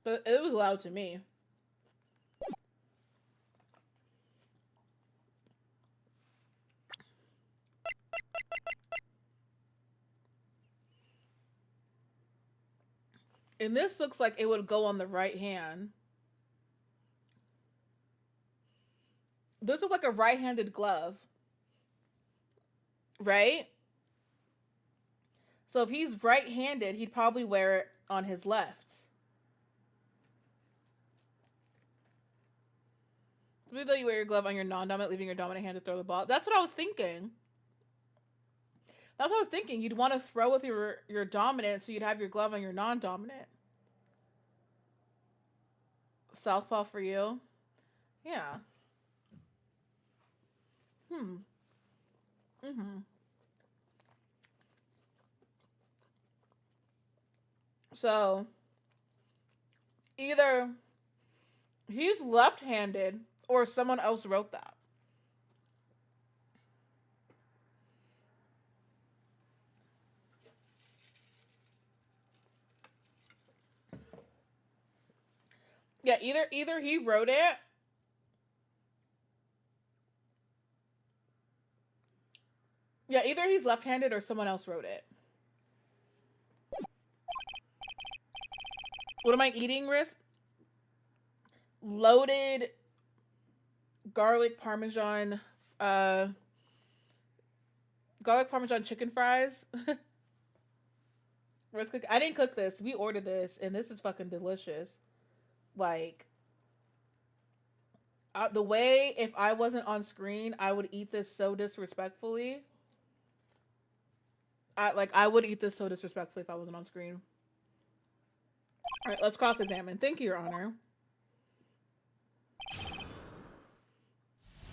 But it was loud to me. And this looks like it would go on the right hand. This looks like a right-handed glove. Right? So if he's right-handed, he'd probably wear it on his left. Maybe though you wear your glove on your non-dominant, leaving your dominant hand to throw the ball. That's what I was thinking. That's what I was thinking. You'd want to throw with your dominant, so you'd have your glove on your non-dominant. Southpaw for you? Yeah. So, either he's left-handed or someone else wrote that. Yeah, either he wrote it. Yeah, either he's left-handed or someone else wrote it. What am I eating, Riz? Loaded garlic parmesan chicken fries. I didn't cook this. We ordered this, and this is fucking delicious. Like, the way if I wasn't on screen, I would eat this so disrespectfully. I would eat this so disrespectfully if I wasn't on screen. All right, let's cross-examine. Thank you, Your Honor.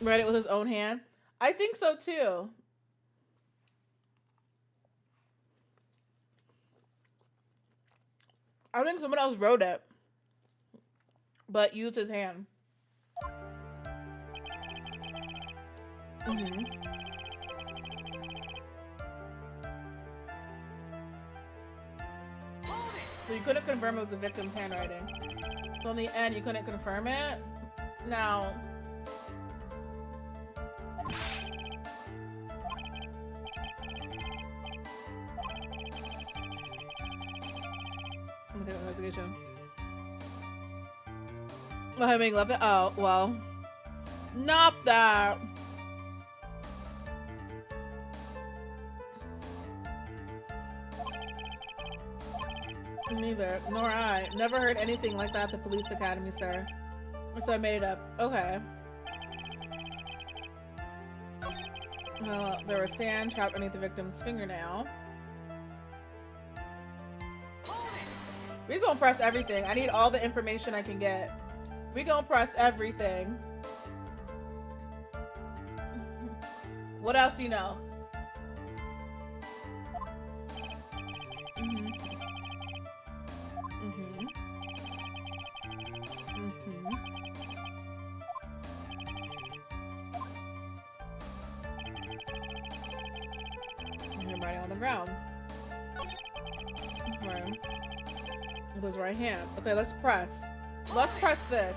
Read it with his own hand? I think so, too. I think someone else wrote it. but use his hand. Mm-hmm. So you couldn't confirm it was the victim's handwriting. So in the end, you couldn't confirm it. Now, I'm gonna take an investigation. Well, having left it. Oh, well, not that. Neither, nor I. Never heard anything like that at the police academy, sir. So I made it up. Okay. Well, there was sand trapped beneath the victim's fingernail. We just gonna press everything. I need all the information I can get. We gonna press everything. What else do you know? Mm-hmm. You're writing on the ground. Right. With his right hand. Okay, let's press. Let's press this.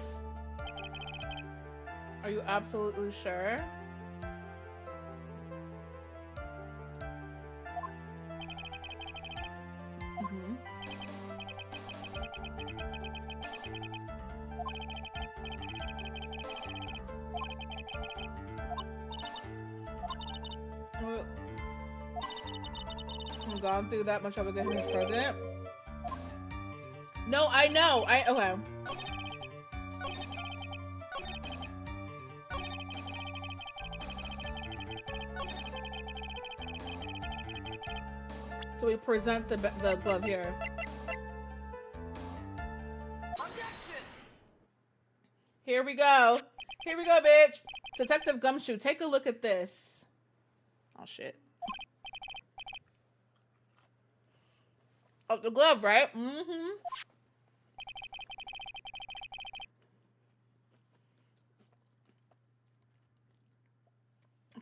Are you absolutely sure? Mm-hmm. I've gone through that much trouble getting his present. No, I know. Okay. So we present the glove here. Objection! Here we go. Here we go, bitch. Detective Gumshoe, take a look at this. Oh, shit. Oh, the glove, right? Mm-hmm.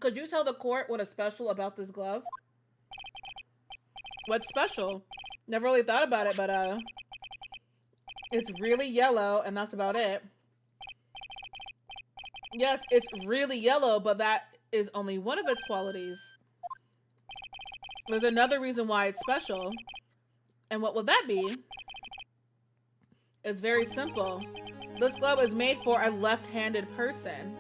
Could you tell the court what is special about this glove? What's special? Never really thought about it, but it's really yellow, and that's about it. Yes, it's really yellow, but that is only one of its qualities. There's another reason why it's special. And what would that be? It's very simple. This glove is made for a left-handed person.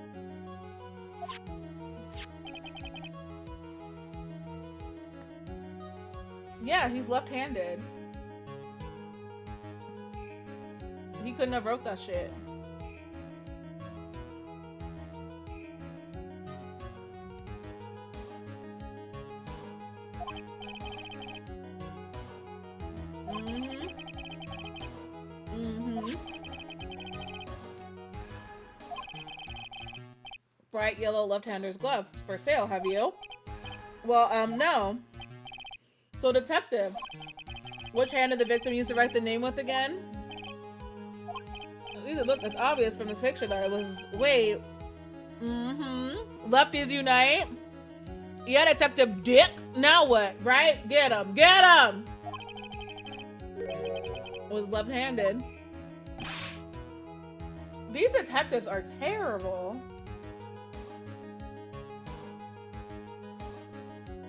Yeah, he's left-handed. He couldn't have wrote that shit. Bright yellow left-hander's glove for sale, have you? Well, no. So, detective, which hand did the victim use to write the name with again? Look, it's obvious from this picture that it was, wait. Lefties unite. Yeah, Detective Dick. Now what, right? Get him, get him! Was left-handed. These detectives are terrible.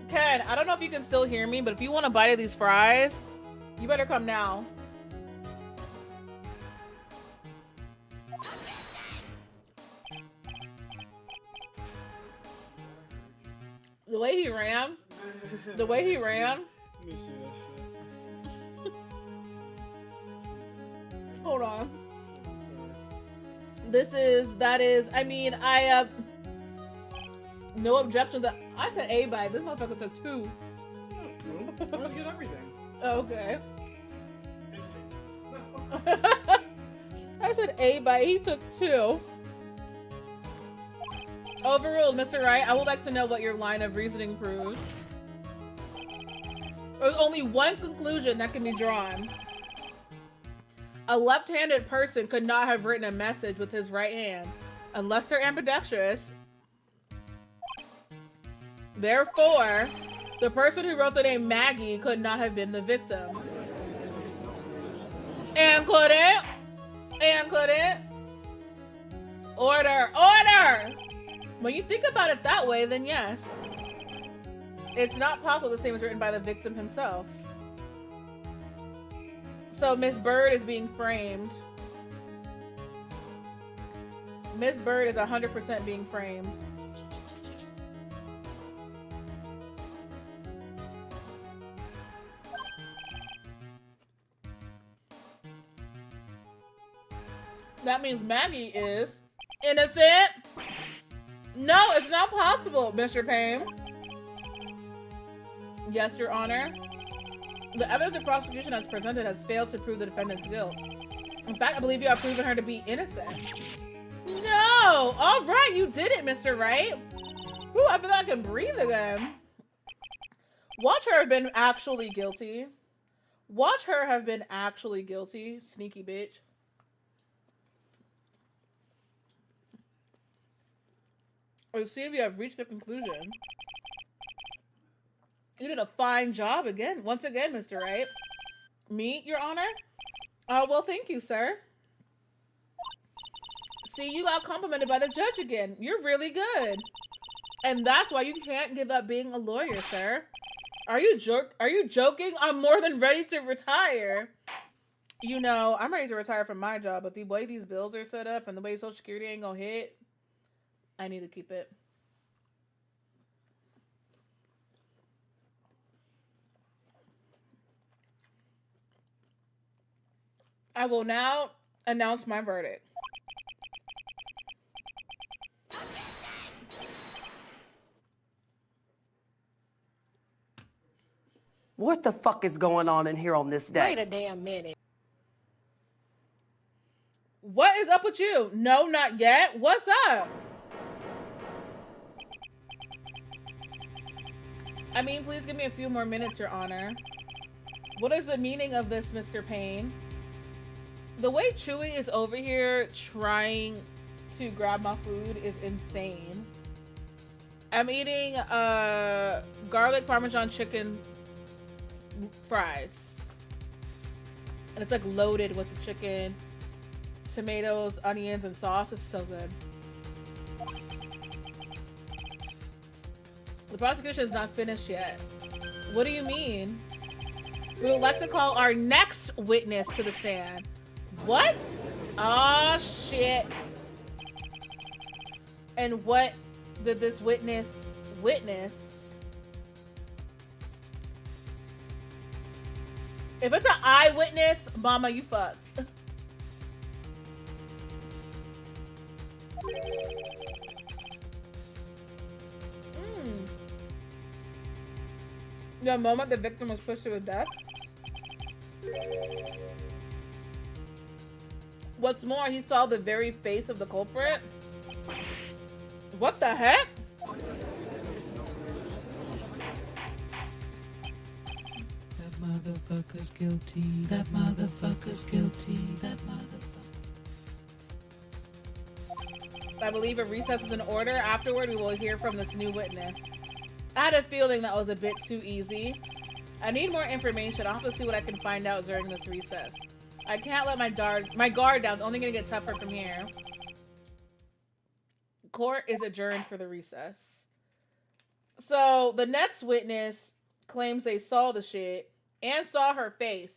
Ken, I don't know if you can still hear me, but if you want a bite of these fries, you better come now. The way he ran. The way he ran. Let me see that shit. Hold on. Sorry. That is, I mean, no objection that I said A bite. This motherfucker took 2. I don't get everything. Okay. It's I said A bite. He took 2. Overruled, Mr. Wright. I would like to know what your line of reasoning proves. There's only one conclusion that can be drawn. A left-handed person could not have written a message with his right hand unless they're ambidextrous. Therefore, the person who wrote the name Maggie could not have been the victim. And couldn't. And couldn't. Order. Order! When you think about it that way, then yes. It's not possible the same was written by the victim himself. So Miss Bird is being framed. Miss Bird is 100% being framed. That means Maggie is innocent. No, it's not possible, Mr. Payne. Yes, Your Honor. The evidence the prosecution has presented has failed to prove the defendant's guilt. In fact, I believe you have proven her to be innocent. No! All right, you did it, Mr. Wright. Ooh, I feel like I can breathe again. Watch her have been actually guilty. Watch her have been actually guilty. Sneaky bitch. Or see if you have reached the conclusion. You did a fine job again. Once again, Mr. Wright. Me, Your Honor? Oh, well, thank you, sir. See, you got complimented by the judge again. You're really good. And that's why you can't give up being a lawyer, sir. Are you joking? I'm more than ready to retire. You know, I'm ready to retire from my job, but the way these bills are set up and the way Social Security ain't gonna hit, I need to keep it. I will now announce my verdict. What the fuck is going on in here on this day? Wait a damn minute. What is up with you? No, not yet. What's up? I mean, please give me a few more minutes, Your Honor. What is the meaning of this, Mr. Payne? The way Chewy is over here trying to grab my food is insane. I'm eating garlic parmesan chicken fries. And it's like loaded with the chicken, tomatoes, onions, and sauce. It's so good. The prosecution is not finished yet. What do you mean? We would like to call our next witness to the stand. What? Oh, shit. And what did this witness witness? If it's an eyewitness, mama, you fucked. The moment the victim was pushed to his death. What's more, he saw the very face of the culprit. What the heck? That motherfucker's guilty. That motherfucker's guilty. That motherfucker. I believe a recess is in order. Afterward, we will hear from this new witness. I had a feeling that was a bit too easy. I need more information. I'll have to see what I can find out during this recess. I can't let my guard down. It's only gonna get tougher from here. Court is adjourned for the recess. So the next witness claims they saw the shit and saw her face.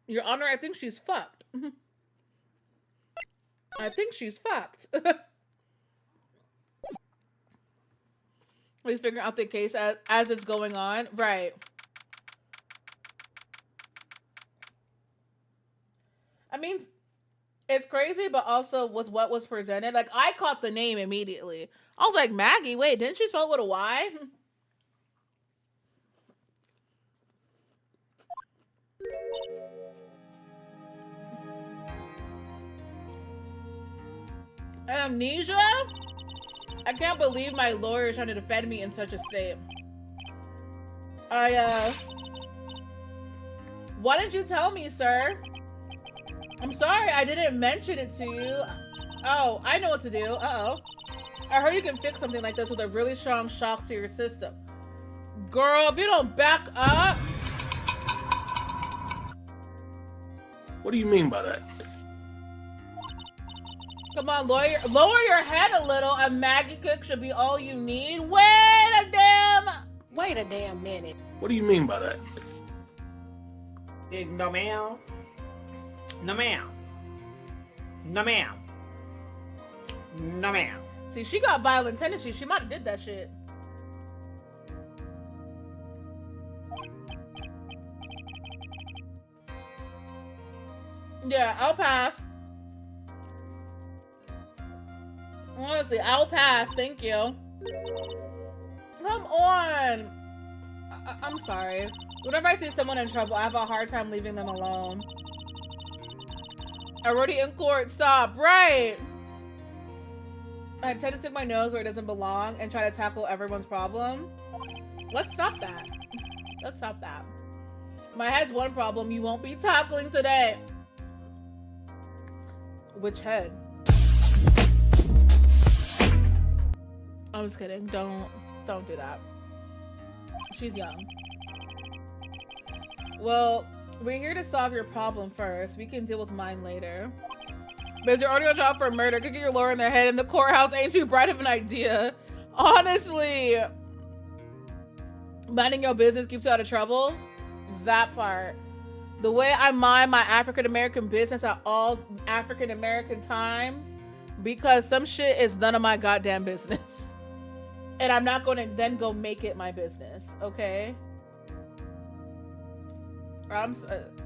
Your Honor, I think she's fucked. I think she's fucked. He's figuring out the case as it's going on. Right. I mean, it's crazy, but also with what was presented. Like, I caught the name immediately. I was like, Maggie, wait, didn't she spell it with a Y? Amnesia? I can't believe my lawyer is trying to defend me in such a state. Why didn't you tell me, sir? I'm sorry, I didn't mention it to you. Oh, I know what to do. Uh-oh. I heard you can fix something like this with a really strong shock to your system. Girl, if you don't back up... What do you mean by that? Come on, lawyer. Lower your head a little. A Maggie cook should be all you need. Wait a damn minute. What do you mean by that? No ma'am. No ma'am. No ma'am. No ma'am. See, she got violent tendencies. She might have did that shit. Yeah, I'll pass. Honestly, I'll pass. Thank you. Come on. I'm sorry. Whenever I see someone in trouble, I have a hard time leaving them alone. Already in court. Stop. Right. I tend to stick my nose where it doesn't belong and try to tackle everyone's problem. Let's stop that. Let's stop that. My head's one problem you won't be tackling today. Which head? I'm just kidding. Don't do that. She's young. Well, we're here to solve your problem first. We can deal with mine later. But you're already on trial for murder. Kicking your lawyer in the head in the courthouse ain't too bright of an idea. Honestly. Minding your business keeps you out of trouble. That part. The way I mind my African-American business at all African-American times, because some shit is none of my goddamn business. And I'm not going to then go make it my business, okay?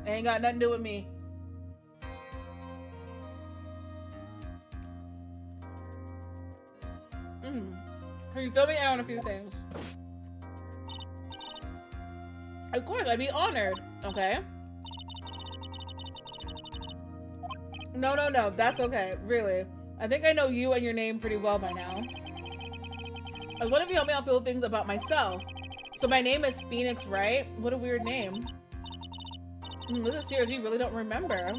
Ain't got nothing to do with me. Can you fill me in on a few things? Of course, I'd be honored, okay? No, that's okay, really. I think I know you and your name pretty well by now. I was wondering if you help me out feel things about myself. So my name is Phoenix, right? What a weird name. This is serious, you really don't remember.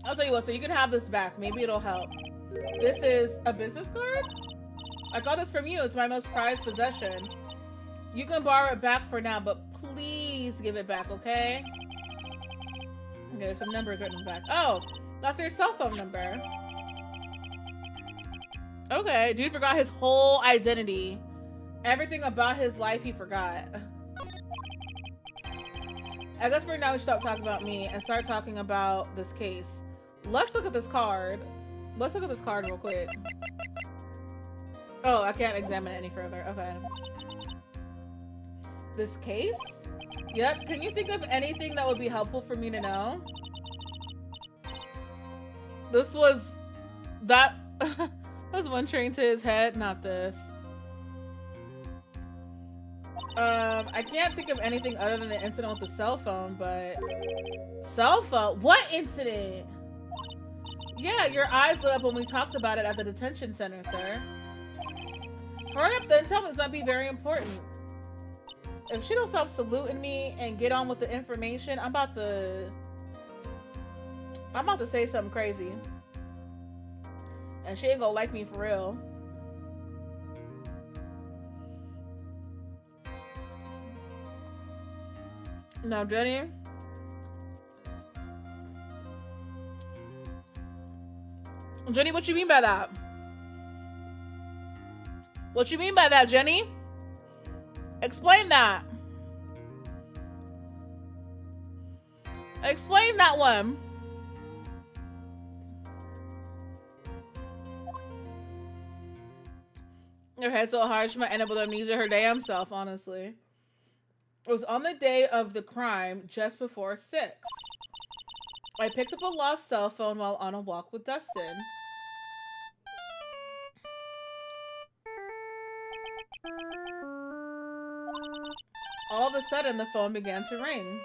I'll tell you what, so you can have this back. Maybe it'll help. This is a business card? I got this from you. It's my most prized possession. You can borrow it back for now, but please give it back, okay? Okay, there's some numbers written in the back. Oh, that's your cell phone number. Okay, dude forgot his whole identity. Everything about his life he forgot. I guess for now we should stop talking about me and start talking about this case. Let's look at this card. Let's look at this card real quick. Oh, I can't examine it any further. Okay. This case? Yep. Can you think of anything that would be helpful for me to know? This was... That... That's one train to his head. Not this. I can't think of anything other than the incident with the cell phone, but... Cell phone? What incident? Yeah, your eyes lit up when we talked about it at the detention center, sir. Hurry up then, tell me, this might be very important. If she don't stop saluting me and get on with the information, I'm about to say something crazy. And she ain't gonna like me for real. Now, Jenny. Jenny, what you mean by that? What you mean by that, Jenny? Explain that. Explain that one. Her head so hard she might end up with amnesia her damn self, honestly. It was on the day of the crime, just before 6. I picked up a lost cell phone while on a walk with Dustin. All of a sudden, the phone began to ring.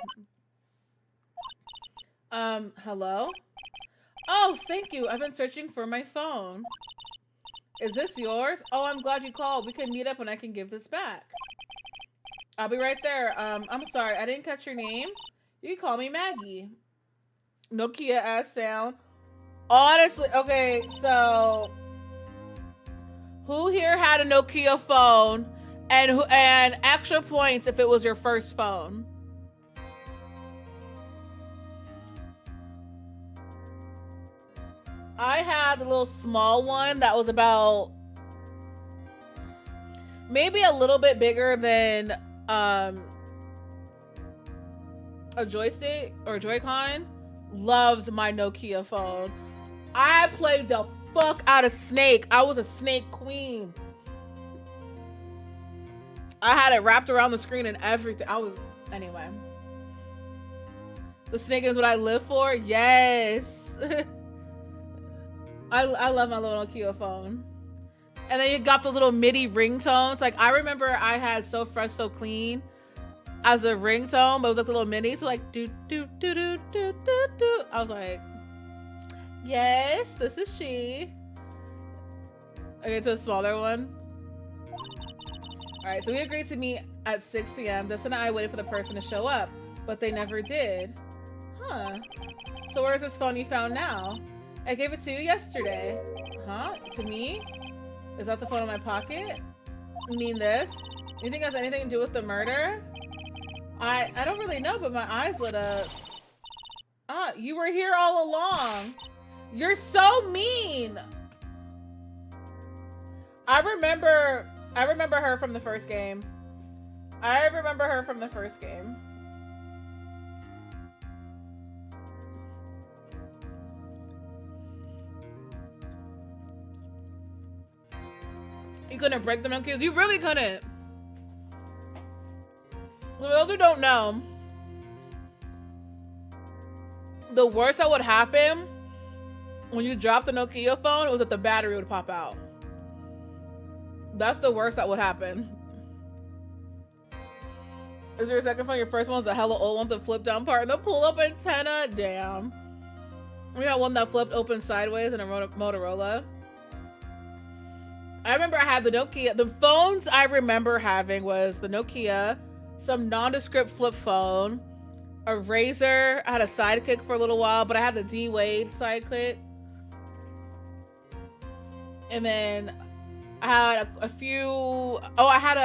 Hello? Oh, thank you. I've been searching for my phone. Is this yours? Oh, I'm glad you called. We can meet up and I can give this back. I'll be right there. I'm sorry, I didn't catch your name. You can call me Maggie. Nokia ass sound. Honestly, okay, so who here had a Nokia phone and extra points if it was your first phone? I had the little small one that was about maybe a little bit bigger than a joystick or Joy-Con. Loved my Nokia phone. I played the fuck out of Snake. I was a Snake queen. I had it wrapped around the screen and everything. Anyway. The Snake is what I live for. Yes. I love my little Nokia phone. And then you got the little MIDI ringtones. Like, I remember I had So Fresh, So Clean as a ringtone, but it was like the little MIDI. So like, do, do, do, do, do, do, do. I was like, yes, this is she. Okay, to a smaller one. All right, so we agreed to meet at 6 p.m. This and I waited for the person to show up, but they never did. Huh. So where's this phone you found now? I gave it to you yesterday. Huh? To me? Is that the phone in my pocket? You mean this? You think it has anything to do with the murder? I don't really know, but my eyes lit up. Ah, you were here all along. You're so mean. I remember her from the first game. You couldn't break them Nokias? You really couldn't. For those who don't know, the worst that would happen when you dropped the Nokia phone was that the battery would pop out. That's the worst that would happen. Is your second phone your first one's the hella old one, the flip down part and the pull up antenna? Damn. We got one that flipped open sideways in a Motorola. I remember I had the Nokia. The phones I remember having was the Nokia, some nondescript flip phone, a Razr. I had a Sidekick for a little while, but I had the D Wade Sidekick. And then I had a few. Oh, I had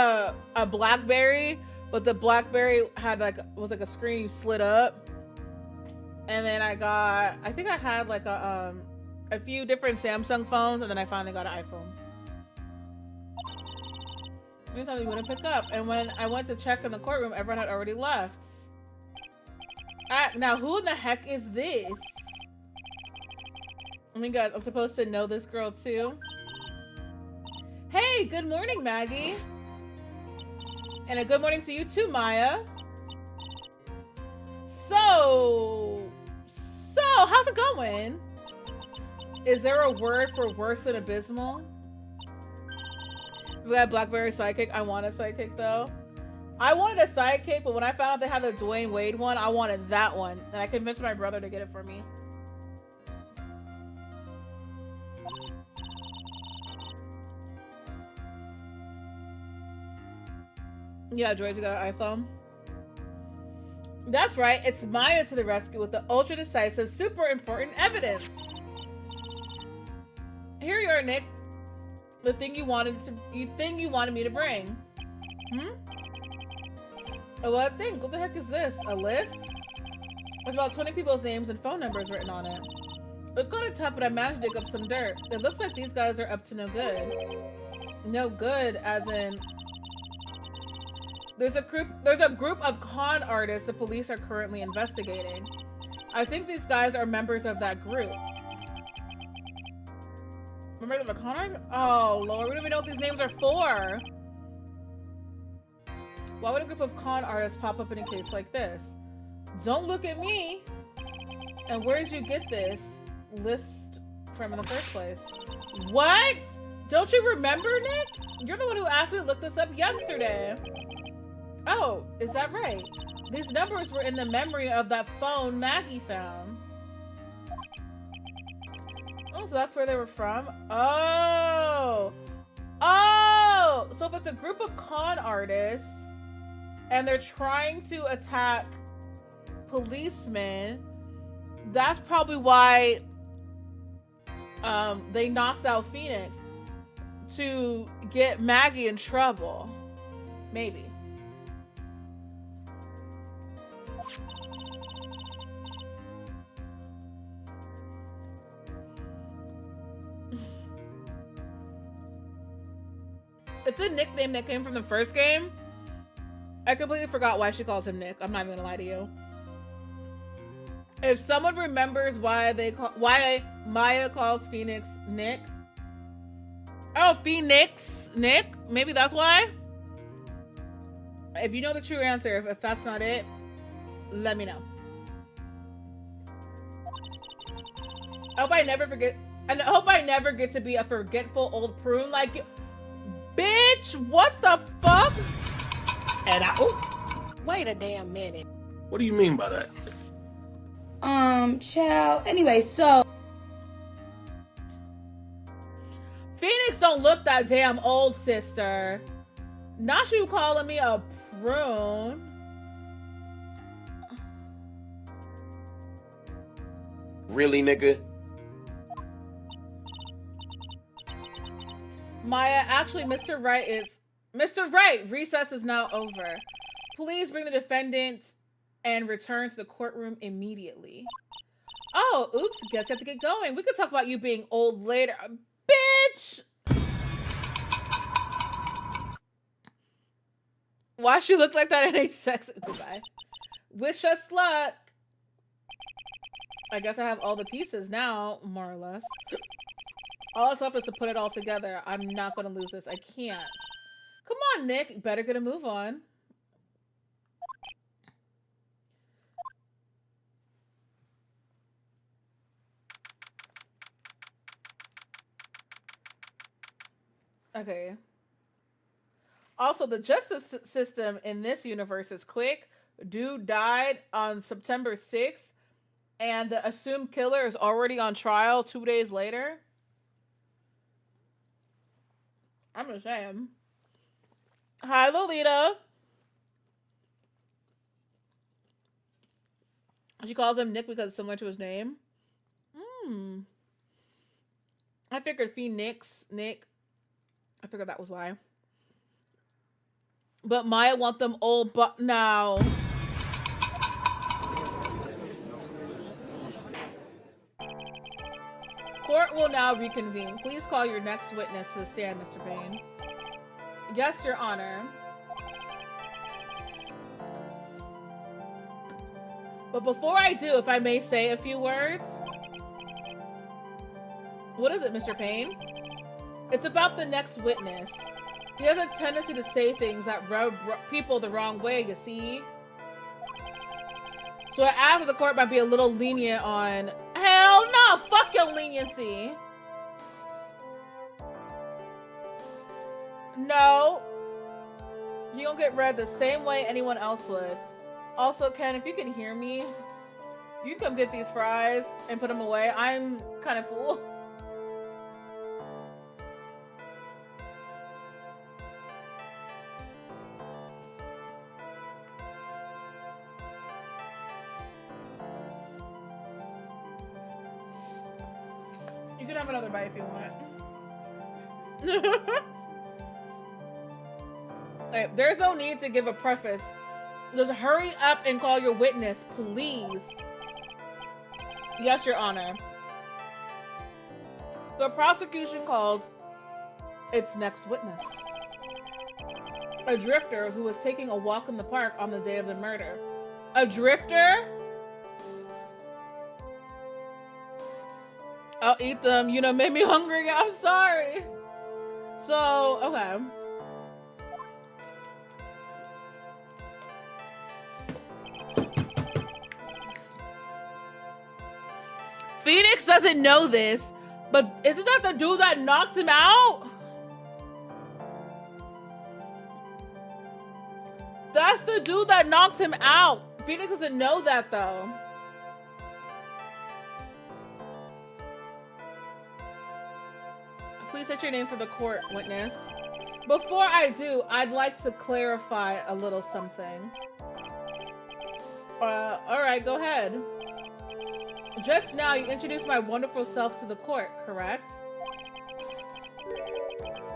a BlackBerry, but the BlackBerry had was like a screen you slid up. And then I think I had like a few different Samsung phones, and then I finally got an iPhone. Anytime you wouldn't pick up, and when I went to check in the courtroom, everyone had already left. Now who in the heck is this? Oh my god, I'm supposed to know this girl too. Hey, good morning, Maggie. And a good morning to you too, Maya. So how's it going? Is there a word for worse than abysmal? We got a BlackBerry Sidekick. I want a Sidekick though. I wanted a Sidekick, but when I found out they had the Dwayne Wade one, I wanted that one. And I convinced my brother to get it for me. Yeah, George, you got an iPhone? That's right, it's Maya to the rescue with the ultra decisive, super important evidence. Here you are, Nick. The thing you wanted me to bring. Oh, what thing? What the heck is this? A list? There's about 20 people's names and phone numbers written on it. It's kind of tough, but I managed to dig up some dirt. It looks like these guys are up to no good. No good, as in... There's a group of con artists the police are currently investigating. I think these guys are members of that group. Members of the con artists? Oh lord, we don't even know what these names are for. Why would a group of con artists pop up in a case like this? Don't look at me! And where did you get this list from in the first place? What? Don't you remember, Nick? You're the one who asked me to look this up yesterday. Oh, is that right? These numbers were in the memory of that phone Maggie found. Oh, so that's where they were from? Oh! Oh! So if it's a group of con artists and they're trying to attack policemen, that's probably why they knocked out Phoenix, to get Maggie in trouble. Maybe. It's a nickname that came from the first game. I completely forgot why she calls him Nick. I'm not even gonna lie to you. If someone remembers why Maya calls Phoenix Nick. Oh, Phoenix Nick? Maybe that's why? If you know the true answer, if that's not it, let me know. I hope I never forget, and I hope I never get to be a forgetful old prune like you. Bitch, what the fuck? And I Wait a damn minute. What do you mean by that? Child. Anyway, so Phoenix don't look that damn old, sister. Not you calling me a prune. Really, nigga? Maya, actually, Mr. Wright, recess is now over. Please bring the defendant and return to the courtroom immediately. Oh, oops, guess you have to get going. We could talk about you being old later. Bitch! Why she look like that? It ain't sexy. Goodbye. Wish us luck. I guess I have all the pieces now, more or less. All that's left is to put it all together. I'm not going to lose this. I can't. Come on, Nick. Better get a move on. Okay. Also, the justice system in this universe is quick. Dude died on September 6th, and the assumed killer is already on trial 2 days later. I'm just saying. Hi, Lolita. She calls him Nick because it's similar to his name. I figured Phoenix, Nick. I figured that was why. But Maya want them old but now. Court will now reconvene. Please call your next witness to the stand, Mr. Payne. Yes, Your Honor. But before I do, if I may say a few words. What is it, Mr. Payne? It's about the next witness. He has a tendency to say things that rub people the wrong way, you see? So I asked if the court might be a little lenient on... Hell no! Fuck your leniency! No. You gonna get read the same way anyone else would. Also, Ken, if you can hear me, you can come get these fries and put them away. I'm kind of full. You can have another bite if you want. Okay, there's no need to give a preface. Just hurry up and call your witness, please. Yes, Your Honor. The prosecution calls its next witness. A drifter who was taking a walk in the park on the day of the murder. A drifter? I'll eat them. You know, made me hungry. I'm sorry. So, okay. Phoenix doesn't know this, but isn't that the dude that knocked him out? That's the dude that knocked him out. Phoenix doesn't know that, though. please state your name for the court, witness. Before I do, I'd like to clarify a little something. Alright, go ahead. Just now, you introduced my wonderful self to the court, correct?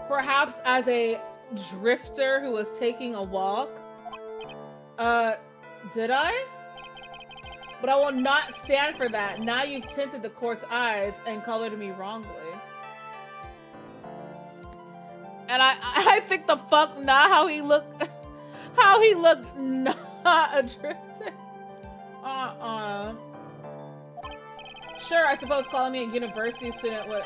Perhaps as a drifter who was taking a walk? Did I? But I will not stand for that. Now you've tinted the court's eyes and colored me wrongly. And I think the fuck not how he looked not a drifter. Sure, I suppose calling me a university student would...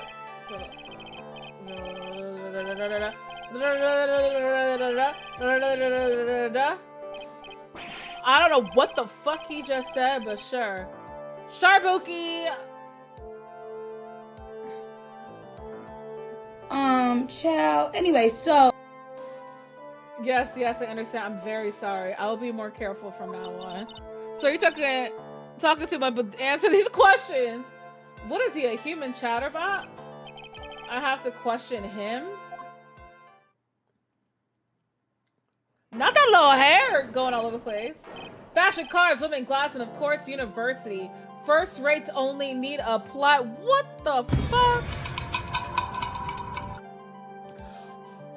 I don't know what the fuck he just said, but sure. Sharbuki! Child. Anyway, so... Yes, I understand. I'm very sorry. I'll be more careful from now on. So you're talking to him, but answer these questions. What is he, a human chatterbox? I have to question him? Not that little hair going all over the place. Fashion cars, women, glass, and of course, university. First rates only need apply. What the fuck?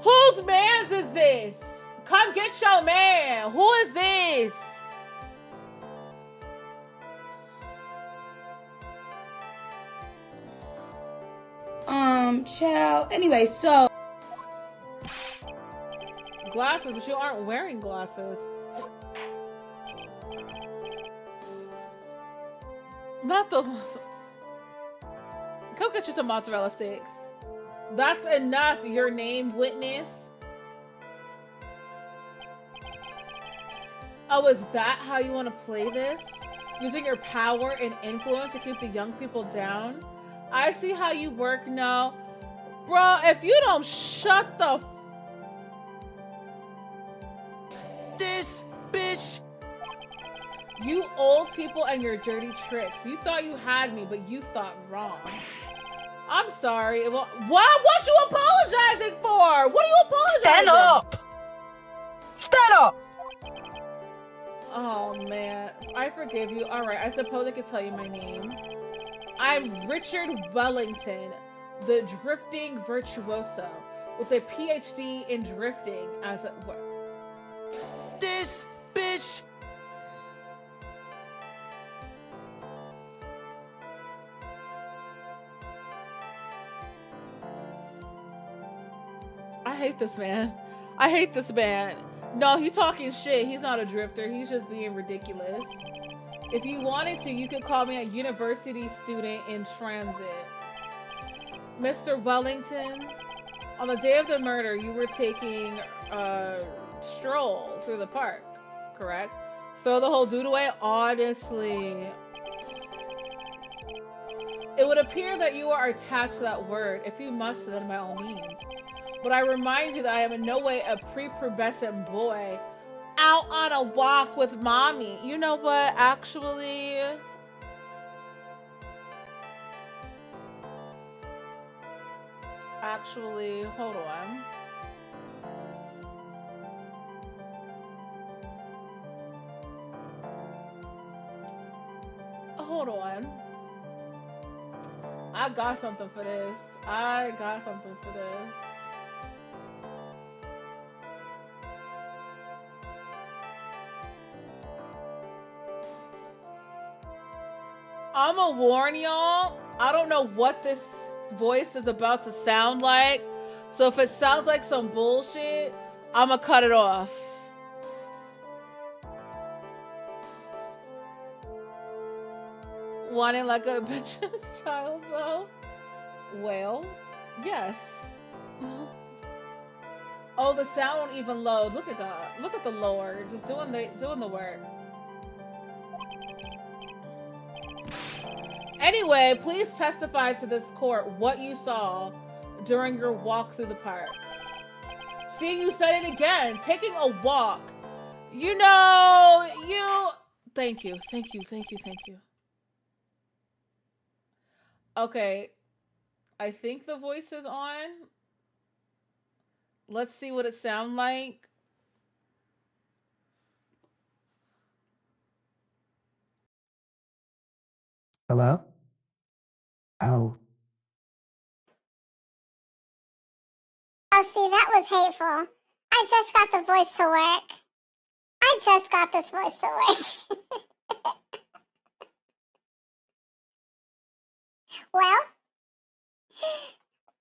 Whose mans is this? Come get your man. Who is this? Child. Anyway, so... Glasses, but you aren't wearing glasses. Not those ones. Go get you some mozzarella sticks. That's enough, your name, witness. Oh, is that how you want to play this? Using your power and influence to keep the young people down? I see how you work now. Bro, if you don't shut the... This bitch! You old people and your dirty tricks. You thought you had me, but you thought wrong. I'm sorry. Well, what you apologizing for? What are you apologizing? Stand up! Stand up! Oh, man. I forgive you. All right, I suppose I could tell you my name. I'm Richard Wellington, the drifting virtuoso, with a PhD in drifting as a... What? This bitch! I hate this man. I hate this man. No, he talking shit. He's not a drifter. He's just being ridiculous. If you wanted to, you could call me a university student in transit. Mr. Wellington, on the day of the murder, you were taking a stroll through the park, correct? Throw the whole dude away? Honestly. It would appear that you are attached to that word. If you must, then by all means. But I remind you that I am in no way a prepubescent boy out on a walk with mommy. You know what? Actually, hold on. Hold on. I got something for this. I'ma warn y'all, I don't know what this voice is about to sound like. So if it sounds like some bullshit, I'ma cut it off. Wanting like a bitch's child though? Well, yes. Oh, the sound won't even load. Look at God. Look at the Lord. Just doing the work. Anyway, please testify to this court what you saw during your walk through the park. See, you said it again. Taking a walk. You know, Thank you. Okay. I think the voice is on. Let's see what it sounds like. Hello? Oh. Oh, see, that was hateful. I just got the voice to work. I just got this voice to work. Well,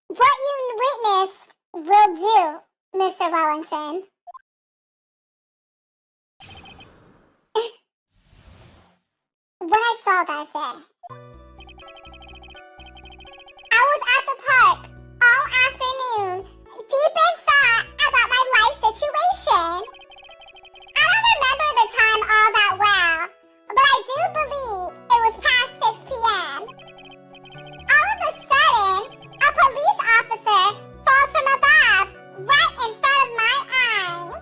what you witnessed will do, Mr. Wellington. What I saw that day. I was at the park all afternoon, deep in thought about my life situation. I don't remember the time all that well, but I do believe it was past 6 p.m. All of a sudden, a police officer falls from above, right in front of my eyes.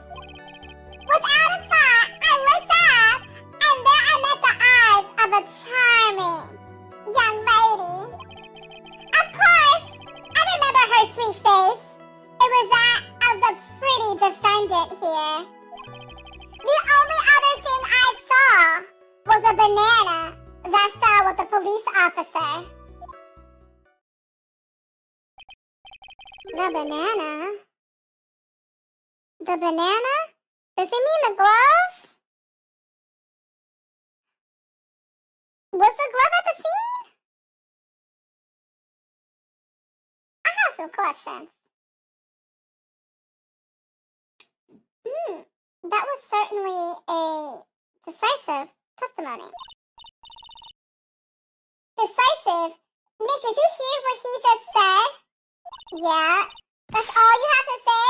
Without a thought, I looked up, and there I met the eyes of a charming young lady. Of course, I remember her sweet face. It was that of the pretty defendant here. The only other thing I saw was a banana that fell with the police officer. The banana? The banana? Does he mean the glove? Was the glove at the scene? I have some questions. That was certainly a decisive testimony. Decisive? Nick, did you hear what he just said? Yeah, that's all you have to say?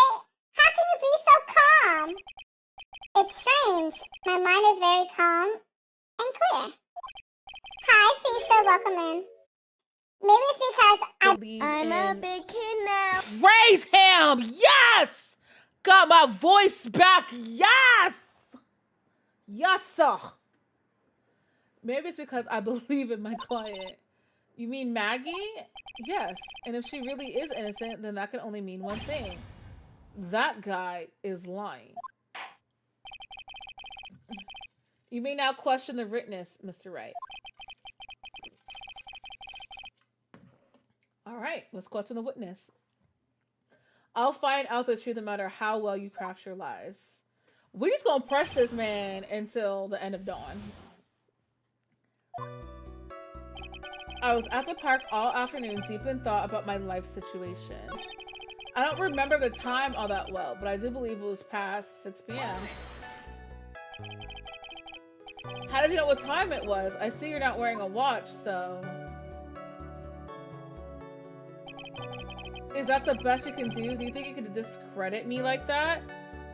How can you be so calm? It's strange. My mind is very calm and clear. Hi, Fisha, welcome in. Maybe it's because I'm a big kid now. Raise him! Yes! Got my voice back! Yes! Yes, sir! Maybe it's because I believe in my client. You mean Maggie? Yes. And if she really is innocent, then that can only mean one thing. That guy is lying. You may now question the witness, Mr. Wright. All right, let's question the witness. I'll find out the truth no matter how well you craft your lies. We're just gonna press this man until the end of dawn. I was at the park all afternoon, deep in thought about my life situation. I don't remember the time all that well, but I do believe it was past 6 p.m. How did you know what time it was? I see you're not wearing a watch, so... Is that the best you can do? Do you think you could discredit me like that?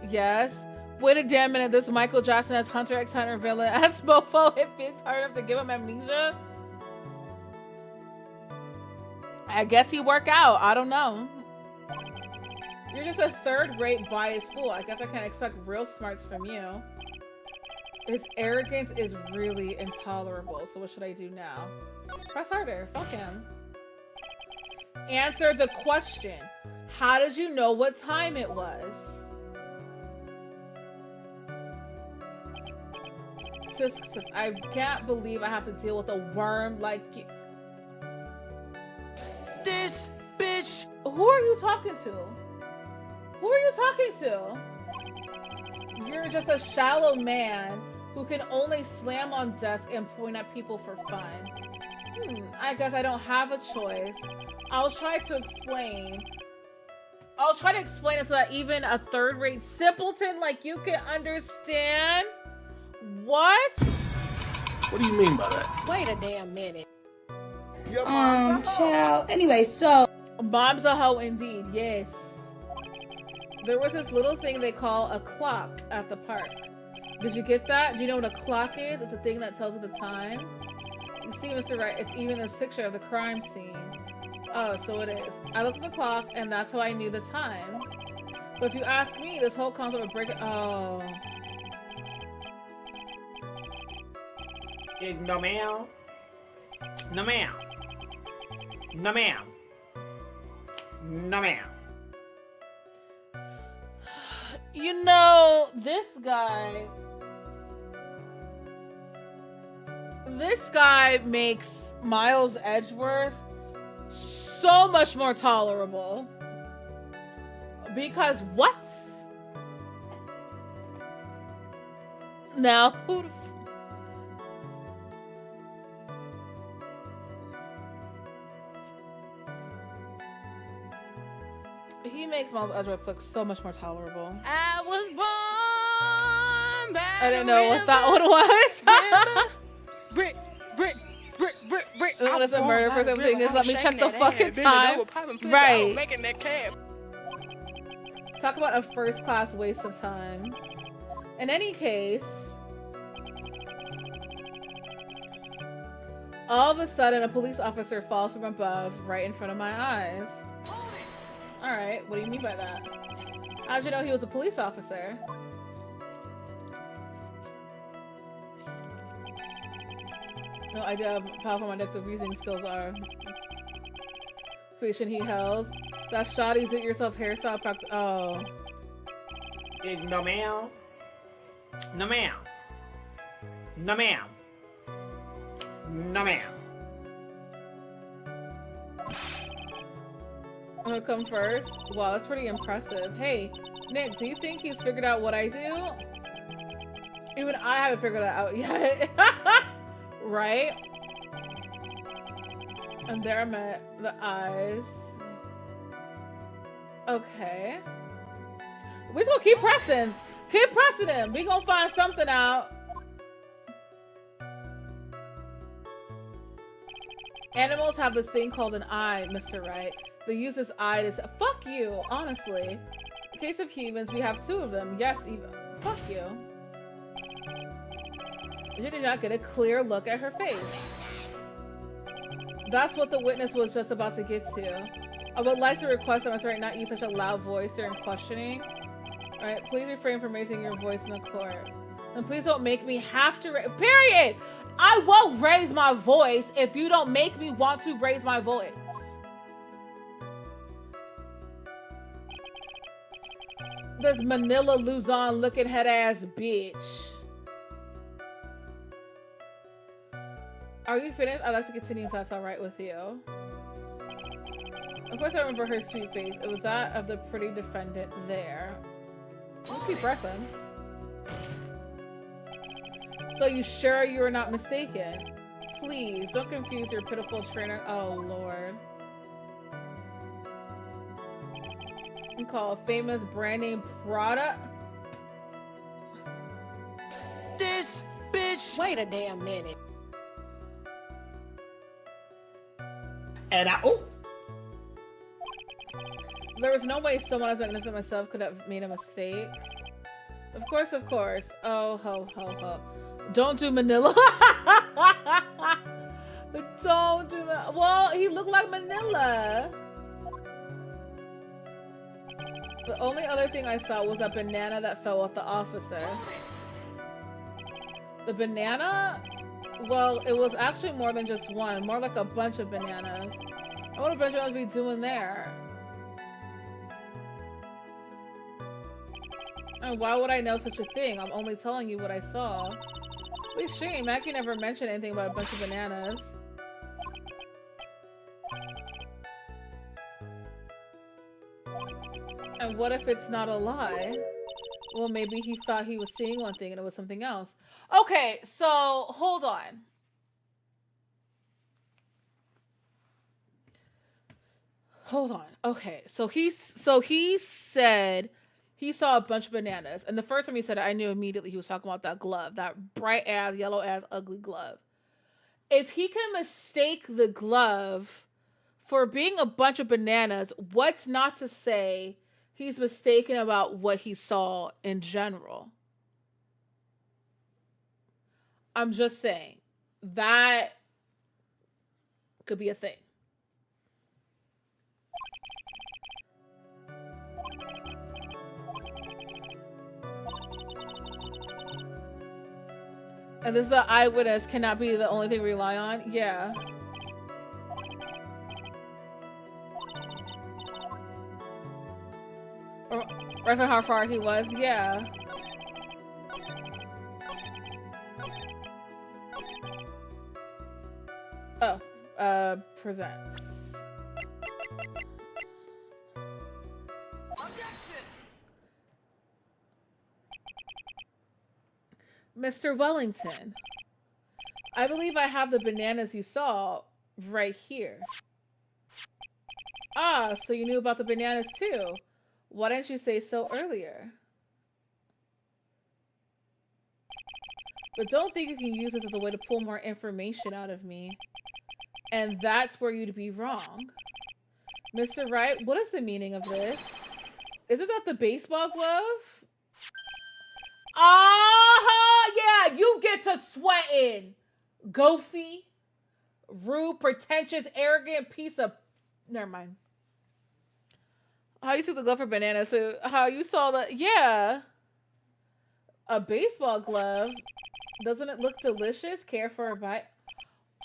Yes. Wait a damn minute, this Michael Jackson as Hunter x Hunter villain as Mofo hit Fitz hard enough to give him amnesia? I guess he work out. I don't know. You're just a third-rate biased fool. I guess I can't expect real smarts from you. His arrogance is really intolerable. So what should I do now? Press harder. Fuck him. Answer the question. How did you know what time it was? Sis, I can't believe I have to deal with a worm like you. This bitch. Who are you talking to? Who are you talking to? You're just a shallow man who can only slam on desk and point at people for fun. I guess I don't have a choice. I'll try to explain it so that even a third-rate simpleton like you can understand. What? What do you mean by that? Wait a damn minute. Child. Anyway, so. Mom's a hoe indeed, yes. There was this little thing they call a clock at the park. Did you get that? Do you know what a clock is? It's a thing that tells you the time. You see, Mr. Wright, it's even this picture of the crime scene. Oh, so it is. I looked at the clock, and that's how I knew the time. But if you ask me, this whole concept of breaking... Oh. No, ma'am. No, ma'am. No, ma'am. No, ma'am. You know, this guy makes Miles Edgeworth so much more tolerable. Because what? Now, who the he makes Miles Edgeworth look so much more tolerable. I was born by I didn't know what that one was. Brick. What is a murder for something? Is let me check the fucking time. Right. Making that cab. Talk about a first class waste of time. In any case, all of a sudden a police officer falls from above right in front of my eyes. Alright, what do you mean by that? How'd you know he was a police officer? No idea how powerful my addictive reasoning skills are. Creation he held. That shoddy do-it-yourself hairstyle practice. Oh. No, ma'am. No, ma'am. No, ma'am. No, ma'am. I'm gonna come first. Wow, that's pretty impressive. Hey, Nick, do you think he's figured out what I do? Even I haven't figured that out yet. Right? And there I met the eyes. Okay. We just gonna keep pressing. Keep pressing him. We gonna find something out. Animals have this thing called an eye, Mr. Wright. They use this eye to fuck you, honestly. In case of humans, we have 2 of them. Yes, even. Fuck you. You did not get a clear look at her face. That's what the witness was just about to get to. I would like to request that Mr. Wright not use such a loud voice during questioning. Alright, please refrain from raising your voice in the court. And please don't make me have to period! I won't raise my voice if you don't make me want to raise my voice. This Manila Luzon looking head ass bitch. Are you finished? I'd like to continue if that's alright with you. Of course I remember her sweet face. It was that of the pretty defendant there. We'll keep pressing. So you sure you are not mistaken? Please, don't confuse your pitiful trainer. Oh, Lord. You call a famous brand name product? This bitch. Wait a damn minute. And There was no way someone as magnificent as myself could have made a mistake. Of course, of course. Oh, ho, ho, ho. Don't do Manila. Don't do that. Well, he looked like Manila. The only other thing I saw was a banana that fell off the officer. The banana? Well, it was actually more than just one. More like a bunch of bananas. What would a bunch of us be doing there? And why would I know such a thing? I'm only telling you what I saw. Wait, shame. Mackie never mentioned anything about a bunch of bananas. And what if it's not a lie? Well, maybe he thought he was seeing one thing and it was something else. Okay, so hold on. Hold on. Okay, so he said he saw a bunch of bananas, and the first time he said it, I knew immediately he was talking about that glove, that bright ass, yellow ass, ugly glove. If he can mistake the glove for being a bunch of bananas, what's not to say he's mistaken about what he saw in general? I'm just saying that could be a thing. And this is an eyewitness cannot be the only thing we rely on. Yeah. Right from how far he was, yeah. Oh, presents. Objection! Mr. Wellington, I believe I have the bananas you saw right here. Ah, so you knew about the bananas too. Why didn't you say so earlier? But don't think you can use this as a way to pull more information out of me. And that's where you'd be wrong. Mr. Wright, what is the meaning of this? Isn't that the baseball glove? Yeah, you get to sweating. Goofy, rude, pretentious, arrogant piece of... Never mind. How you took the glove for bananas, so how you saw the... Yeah. A baseball glove. Doesn't it look delicious? Care for a bite?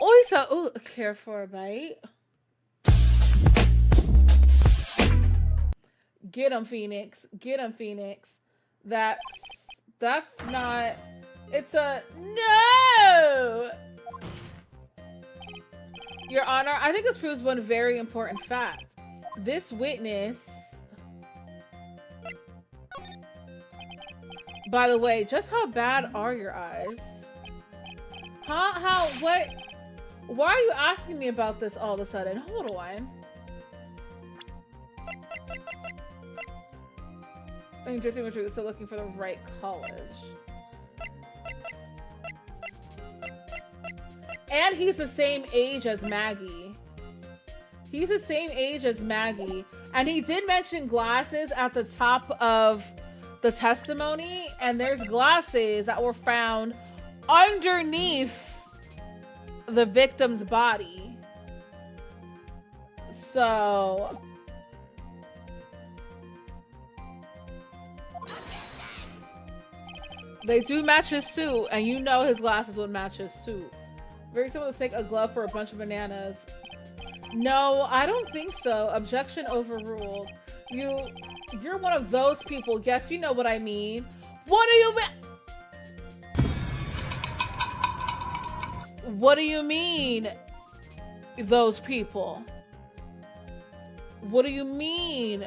Oh, so care for a bite. Get him, Phoenix. Get him, Phoenix. That's not... It's a... No! Your Honor, I think this proves one very important fact. This witness... By the way, just how bad are your eyes? Huh? How? What? Why are you asking me about this all of a sudden? Hold on. I'm drifting with you, so looking for the right college. And he's the same age as Maggie. He's the same age as Maggie. And he did mention glasses at the top of the testimony, and there's glasses that were found underneath the victim's body. So they do match his suit, and you know his glasses would match his suit. Very simple to take a glove for a bunch of bananas. No, I don't think so. Objection overruled. You're one of those people. Yes, you know what I mean. What do you mean? What do you mean, those people? What do you mean,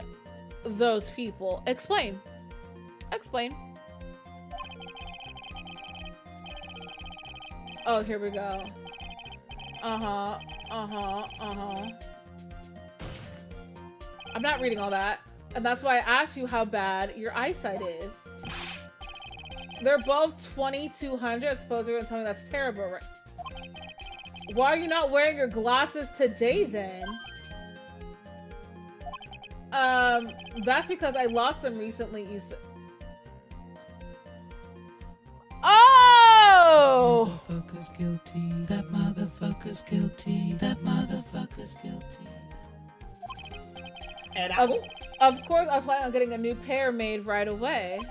those people? Explain. Explain. Oh, here we go. I'm not reading all that. And that's why I asked you how bad your eyesight is. They're both 2200. I suppose you're gonna tell me that's terrible, right? Why are you not wearing your glasses today then? That's because I lost them recently, you said. Oh! Motherfucker's guilty. That motherfucker's guilty. That motherfucker's guilty. And of course, I was planning on getting a new pair made right away.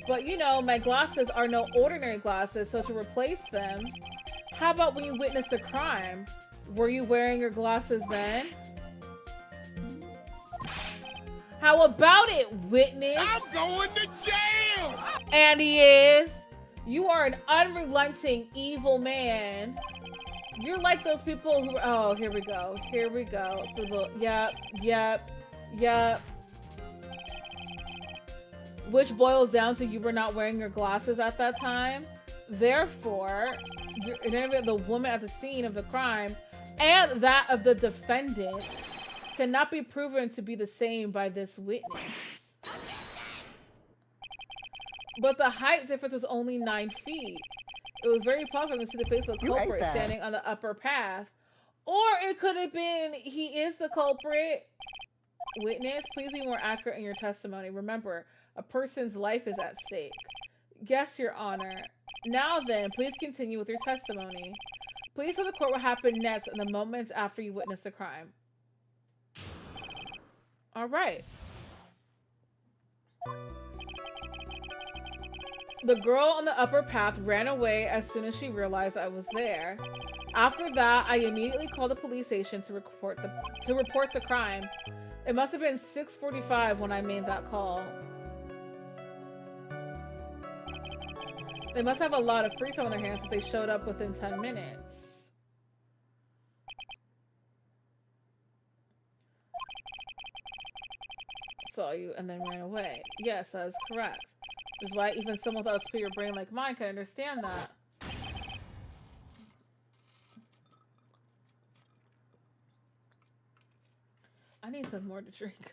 But you know, my glasses are no ordinary glasses, so to replace them, how about when you witnessed the crime? Were you wearing your glasses then? How about it, witness? I'm going to jail! And he is. You are an unrelenting, evil man. You're like those people who... Oh, here we go. Here we go. Yep. Which boils down to you were not wearing your glasses at that time. Therefore, you're interviewing the woman at the scene of the crime and that of the defendant cannot be proven to be the same by this witness. But the height difference was only 9 feet. It was very possible to see the face of the culprit standing on the upper path. Or it could have been he is the culprit. Witness, please be more accurate in your testimony. Remember, a person's life is at stake. Yes, Your Honor. Now then, please continue with your testimony. Please tell the court what happened next in the moments after you witnessed the crime. All right. The girl on the upper path ran away as soon as she realized I was there. After that, I immediately called the police station to report the crime. It must have been 6:45 when I made that call. They must have a lot of free time on their hands if they showed up within 10 minutes. Saw you and then ran away. Yes, that is correct. Which is why even someone without a superior brain like mine can understand that. I need some more to drink.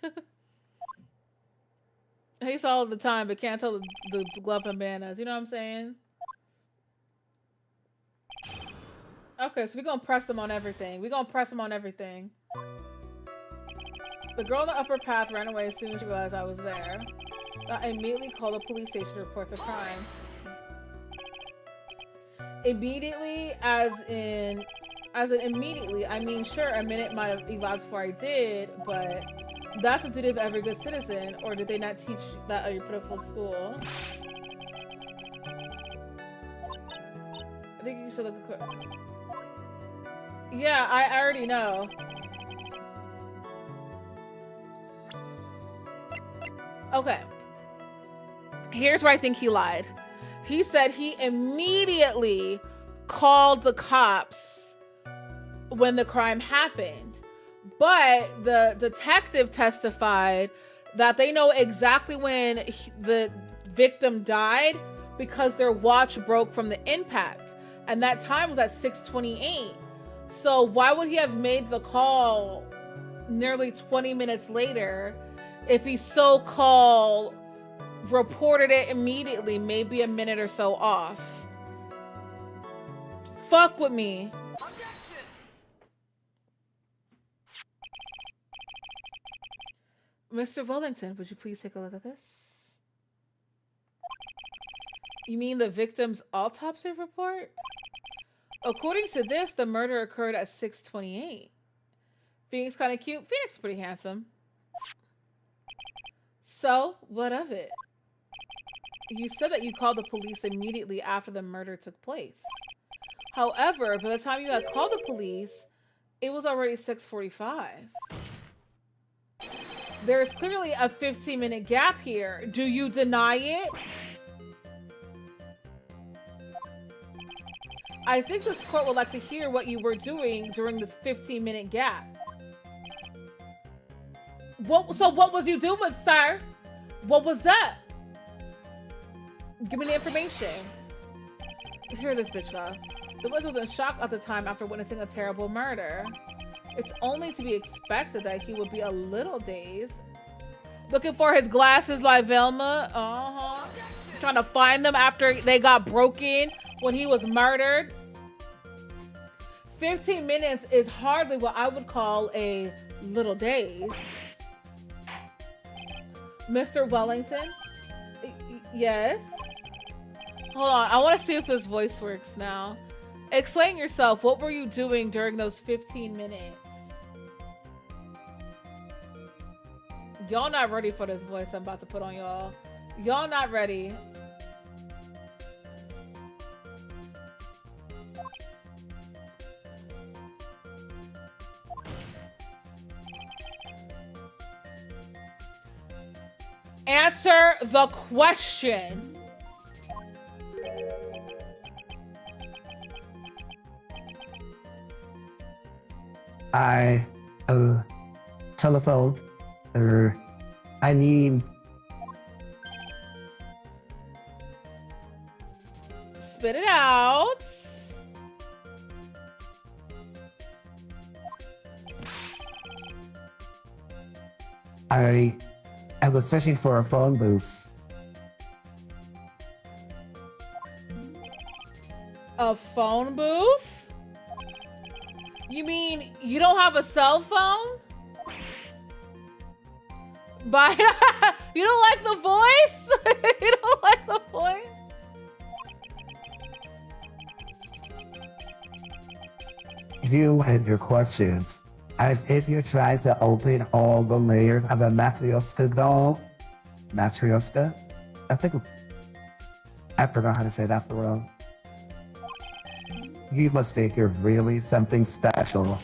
I use all the time, but can't tell the glove and bananas. You know what I'm saying? Okay, so we're gonna press them on everything. We're gonna press them on everything. The girl in the upper path ran away as soon as she realized I was there. I immediately called the police station to report the crime. Immediately, as in immediately, I mean, sure, a minute might have elapsed before I did, but that's the duty of every good citizen, or did they not teach that at your pitiful school? I think you should look at... Yeah, I already know. Okay. Here's where I think he lied. He said he immediately called the cops when the crime happened. But the detective testified that they know exactly when the victim died because their watch broke from the impact. And that time was at 6:28. So why would he have made the call nearly 20 minutes later if he so-called reported it immediately, maybe a minute or so off? Fuck with me. Mr. Wellington, would you please take a look at this? You mean the victim's autopsy report? According to this, the murder occurred at 6:28. Phoenix kind of cute. Phoenix pretty handsome. So, what of it? You said that you called the police immediately after the murder took place. However, by the time you had called the police, it was already 6:45. There is clearly a 15-minute gap here. Do you deny it? I think this court would like to hear what you were doing during this 15-minute gap. So what was you doing, sir? What was that? Give me the information. Hear this bitch go. The witness was in shock at the time after witnessing a terrible murder. It's only to be expected that he would be a little dazed. Looking for his glasses like Velma. Trying to find them after they got broken when he was murdered. 15 minutes is hardly what I would call a little daze. Mr. Wellington? Yes? Hold on, I want to see if this voice works now. Explain yourself. What were you doing during those 15 minutes? Y'all not ready for this voice I'm about to put on y'all. Y'all not ready. Answer the question. I telephoned, I mean, spit it out. I was searching for a phone booth. A phone booth? You mean you don't have a cell phone? But you don't like the voice? You don't like the voice? You and your questions, as if you're trying to open all the layers of a Matryoshka doll. Matryoshka? I forgot how to say that for real. You must think you're really something special.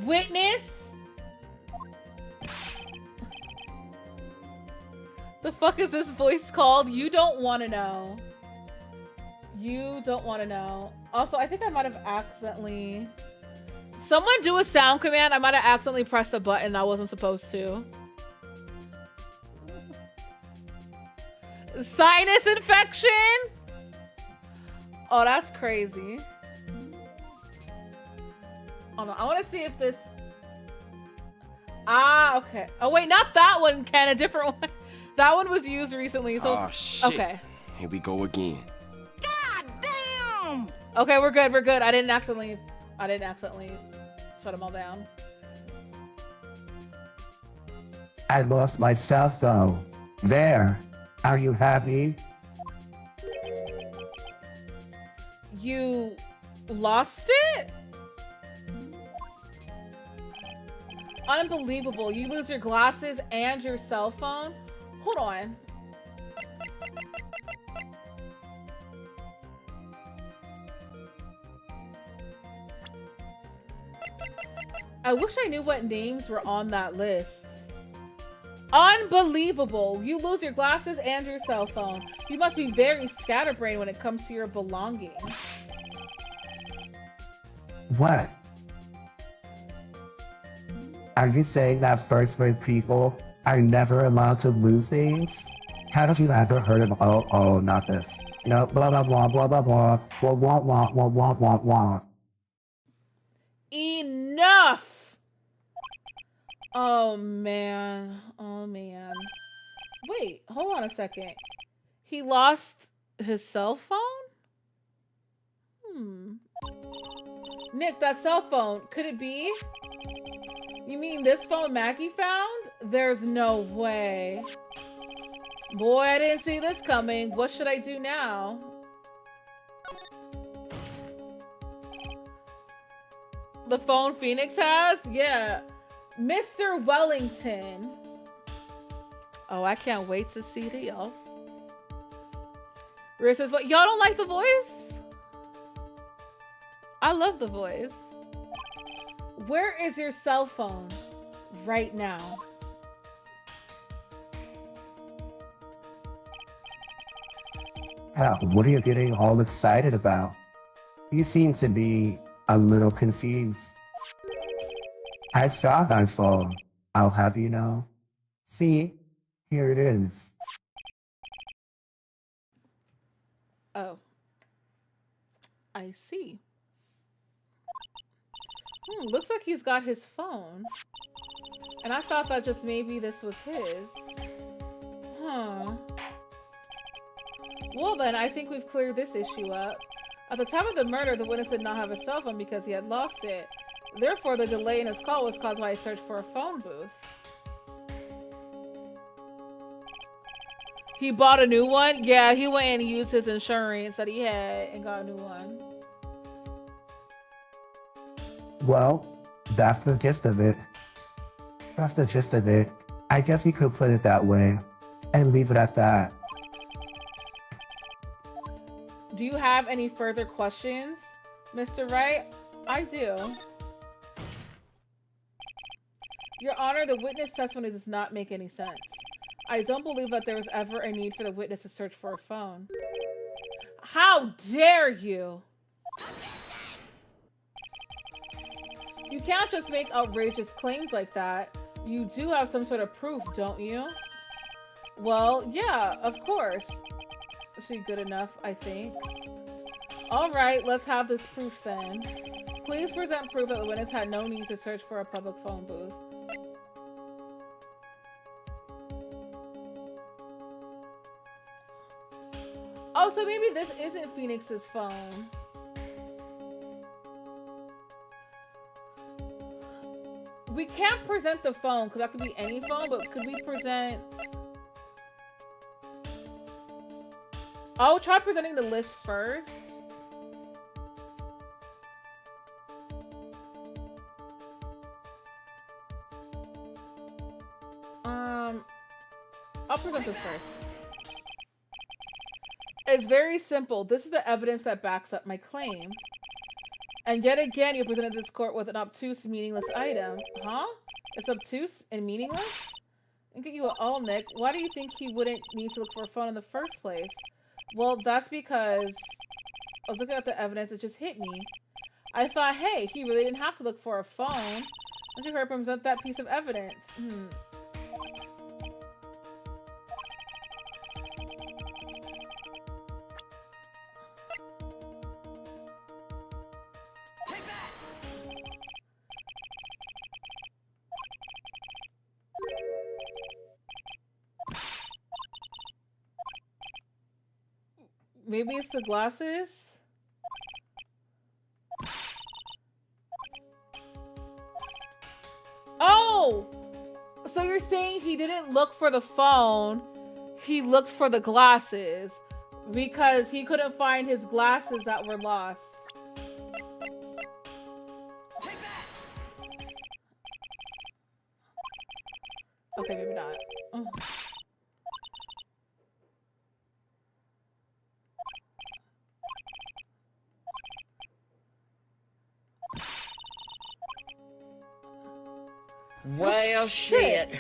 Witness? The fuck is this voice called? You don't want to know. You don't want to know. Also, I think I might have accidentally... Someone do a sound command. I might have accidentally pressed a button I wasn't supposed to. Sinus infection? Oh, that's crazy. Hold on. I want to see if this... Ah, okay. Oh, wait, not that one, Ken. A different one. That one was used recently, so Oh, shit. okay. Here we go again. God damn! Okay, we're good. We're good. I didn't accidentally shut them all down. I lost my cell phone. There. Are you happy? You lost it? Unbelievable. You lose your glasses and your cell phone? Hold on. I wish I knew what names were on that list. Unbelievable. You lose your glasses and your cell phone. You must be very scatterbrained when it comes to your belongings. What? Are you saying that first-grade people are never allowed to lose things? Haven't you ever heard of, oh, not this. You know, blah, blah, blah, blah, blah, blah, blah, blah, blah, blah, blah, blah, blah. Enough! Oh, man. Oh, man. Wait, hold on a second. He lost his cell phone? Nick, that cell phone, could it be? You mean this phone Maggie found? There's no way. Boy, I didn't see this coming. What should I do now? The phone Phoenix has? Yeah. Mr. Wellington. Oh, I can't wait to see the y'all. Rhea says, what? Y'all don't like the voice? I love the voice. Where is your cell phone right now? What are you getting all excited about? You seem to be a little confused. I saw that phone. I'll have you know. See, here it is. Oh. I see. Looks like he's got his phone. And I thought that just maybe this was his. Huh. Well then, I think we've cleared this issue up. At the time of the murder, the witness did not have a cell phone because he had lost it. Therefore, the delay in his call was caused by a search for a phone booth. He bought a new one? Yeah, he went and used his insurance that he had and got a new one. Well, that's the gist of it. That's the gist of it. I guess you could put it that way and leave it at that. Do you have any further questions, Mr. Wright? I do. Your Honor, the witness testimony does not make any sense. I don't believe that there was ever a need for the witness to search for a phone. How dare you! You can't just make outrageous claims like that. You do have some sort of proof, don't you? Well, yeah, of course. Is she good enough, I think? Alright, let's have this proof then. Please present proof that the witness had no need to search for a public phone booth. Oh, so maybe this isn't Phoenix's phone. We can't present the phone, because that could be any phone, but could we present... I'll try presenting the list first. I'll present this first. It's very simple. This is the evidence that backs up my claim. And yet again, you presented this court with an obtuse, meaningless item. Huh? It's obtuse and meaningless? And get you a Nick. Why do you think he wouldn't need to look for a phone in the first place? Well, that's because I was looking at the evidence. It just hit me. I thought, hey, he really didn't have to look for a phone. Let her present that piece of evidence. Maybe it's the glasses? Oh! So you're saying he didn't look for the phone, he looked for the glasses because he couldn't find his glasses that were lost. Okay, maybe not. Oh. Well, shit.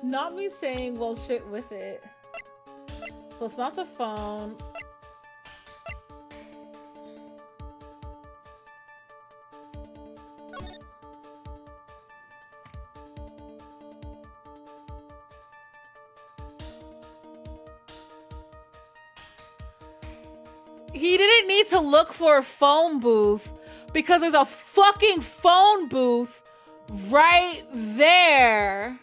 Not me saying, well, shit with it. So it's not the phone. He didn't need to look for a phone booth because there's a fucking phone booth right there.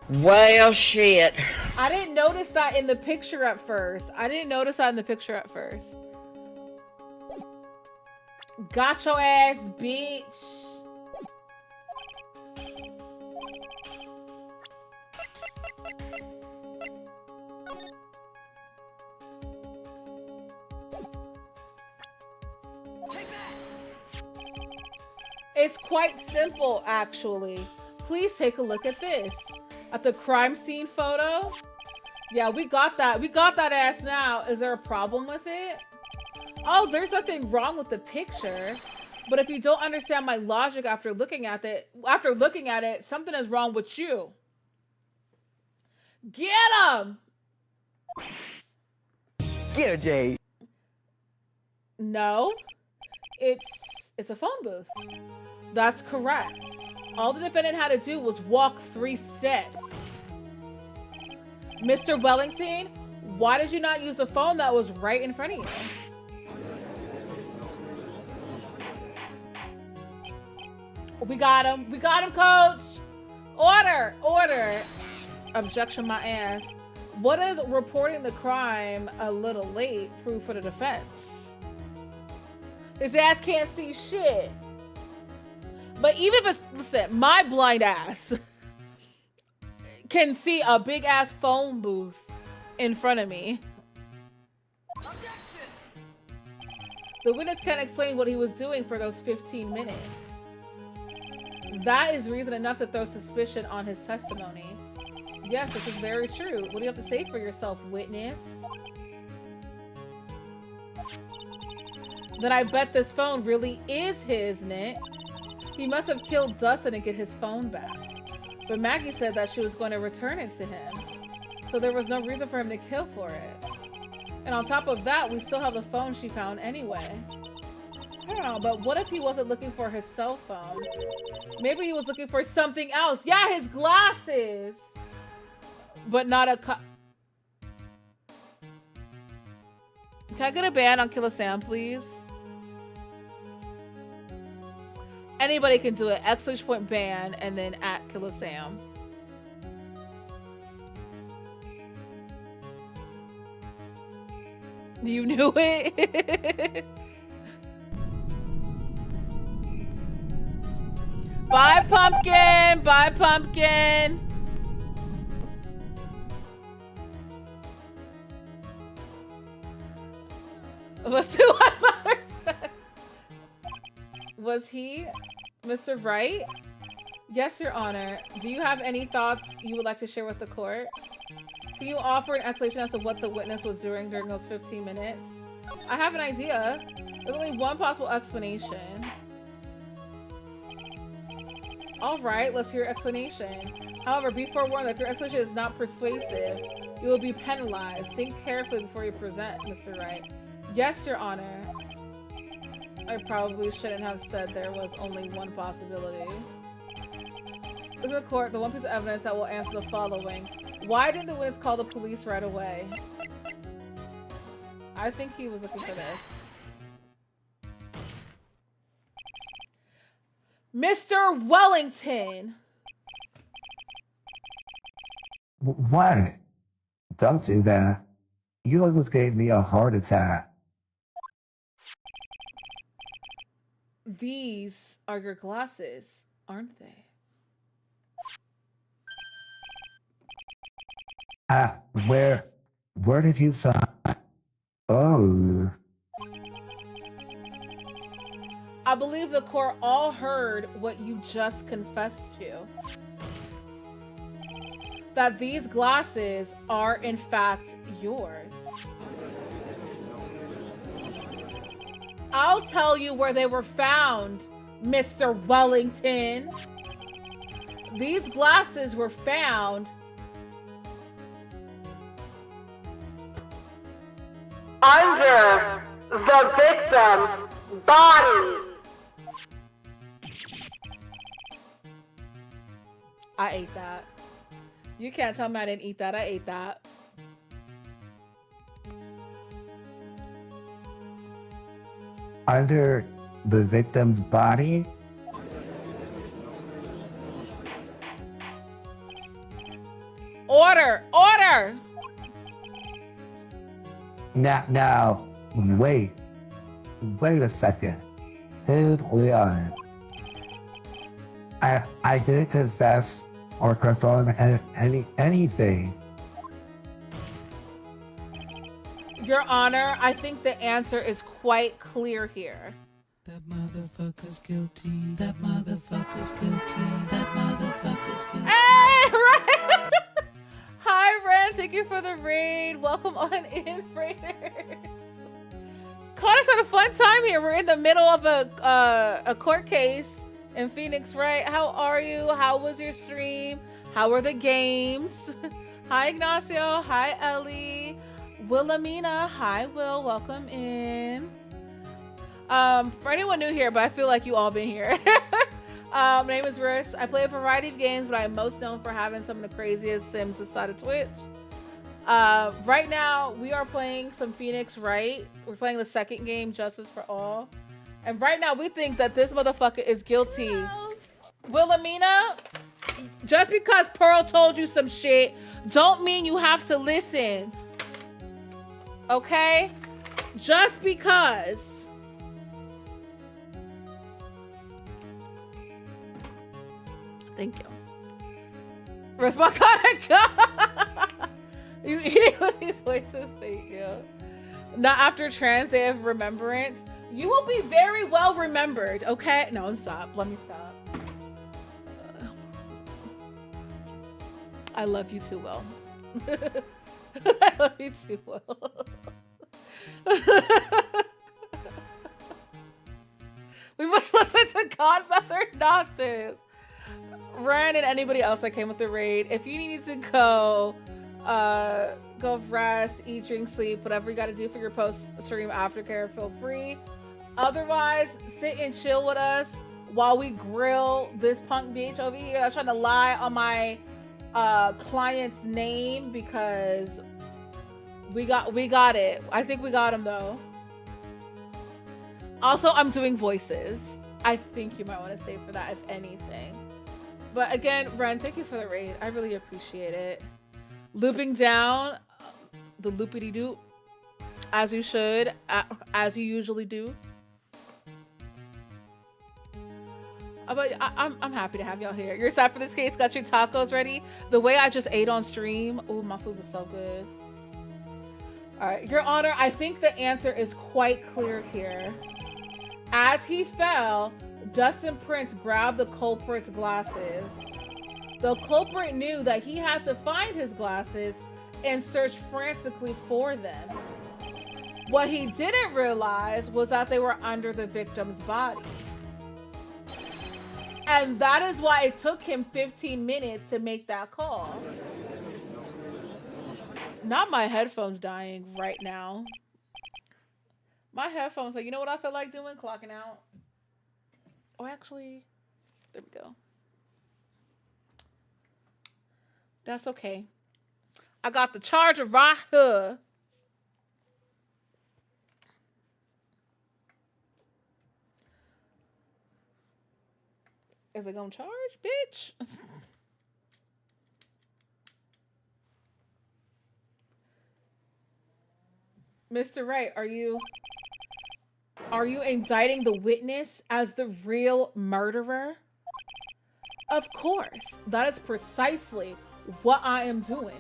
Well, shit. I didn't notice that in the picture at first. Got your ass, bitch. It's quite simple, actually. Please take a look at this. At the crime scene photo. Yeah, we got that. We got that ass now. Is there a problem with it? Oh, there's nothing wrong with the picture. But if you don't understand my logic after looking at it, something is wrong with you. Get him! Get her, Jade. No. It's a phone booth. That's correct. All the defendant had to do was walk 3 steps. Mr. Wellington, why did you not use the phone that was right in front of you? We got him. We got him, coach. Order. Order. Objection my ass. What is reporting the crime a little late proof for the defense? His ass can't see shit. But even if it's, listen, my blind ass can see a big ass phone booth in front of me. Objection! The witness can't explain what he was doing for those 15 minutes. That is reason enough to throw suspicion on his testimony. Yes, this is very true. What do you have to say for yourself, witness? Then I bet this phone really is his, Nick. He must have killed Dustin to get his phone back. But Maggie said that she was going to return it to him. So there was no reason for him to kill for it. And on top of that, we still have the phone she found anyway. I don't know, but what if he wasn't looking for his cell phone? Maybe he was looking for something else. Yeah, his glasses! But not a Can I get a ban on Killer Sam, please? Anybody can do it. !point ban and then at Killer Sam. You knew it? Bye, pumpkin! Bye, pumpkin! Let's do what mother said. Was he Mr. Wright? Yes, Your Honor. Do you have any thoughts you would like to share with the court? Can you offer an explanation as to what the witness was doing during those 15 minutes? I have an idea. There's only one possible explanation. All right, let's hear your explanation. However, be forewarned that if your explanation is not persuasive, you will be penalized. Think carefully before you present, Mr. Wright. Yes, Your Honor. I probably shouldn't have said there was only one possibility. In the court, the one piece of evidence that will answer the following. Why didn't the witness call the police right away? I think he was looking for this. Mr. Wellington! What? Don't do that. You almost gave me a heart attack. These are your glasses, aren't they? Where did you find? Oh. I believe the court all heard what you just confessed to. That these glasses are in fact yours. I'll tell you where they were found, Mr. Wellington. These glasses were found under the victim's body. I ate that. You can't tell me I didn't eat that. I ate that. Under the victim's body? Order! Order! Now, wait a second. Hold on. I didn't confess or perform anything. Your Honor, I think the answer is quite clear here. That motherfucker's guilty. That motherfucker's guilty. That motherfucker's guilty. Hey, Ren! Hi, Ren. Thank you for the raid. Welcome on in, Raiders. Caught us at a fun time here. We're in the middle of a court case in Phoenix, right? How are you? How was your stream? How were the games? Hi, Ignacio. Hi, Ellie. Wilhelmina. Hi, Will. Welcome in. For anyone new here, but I feel like you all been here. My name is Riss. I play a variety of games, but I'm most known for having some of the craziest sims inside of Twitch. Right now, we are playing some Phoenix Wright. We're playing the second game, Justice for All. And right now, we think that this motherfucker is guilty. Wilhelmina, just because Pearl told you some shit, don't mean you have to listen. Okay? Just because. Thank you. Respect. You eating with these voices? Thank you. Not after Trans Day of Remembrance. You will be very well remembered, okay? No, stop. Let me stop. I love you too well. I love you too well. We must listen to Godmother Noctis. Ren and anybody else that came with the raid. If you need to go rest, eat, drink, sleep, whatever you got to do for your post-stream aftercare, feel free. Otherwise, sit and chill with us while we grill this punk bitch over here. I'm trying to lie on my client's name because we got it. I think we got him though. Also, I'm doing voices. I think you might want to stay for that if anything. But again, Ren, thank you for the raid. I really appreciate it. Looping down the loopity-doop, as you should, as you usually do. But I'm happy to have y'all here. You're excited for this case? Got your tacos ready? The way I just ate on stream, oh, my food was so good. All right, Your Honor, I think the answer is quite clear here. As he fell, Dustin Prince grabbed the culprit's glasses. The culprit knew that he had to find his glasses and search frantically for them. What he didn't realize was that they were under the victim's body. And that is why it took him 15 minutes to make that call. Not my headphones dying right now. My headphones, like, you know what I feel like doing? Clocking out. Oh, actually, there we go. That's okay. I got the charger right here. Is it gonna charge, bitch? Mr. Wright, are you indicting the witness as the real murderer? Of course. That is precisely what I am doing.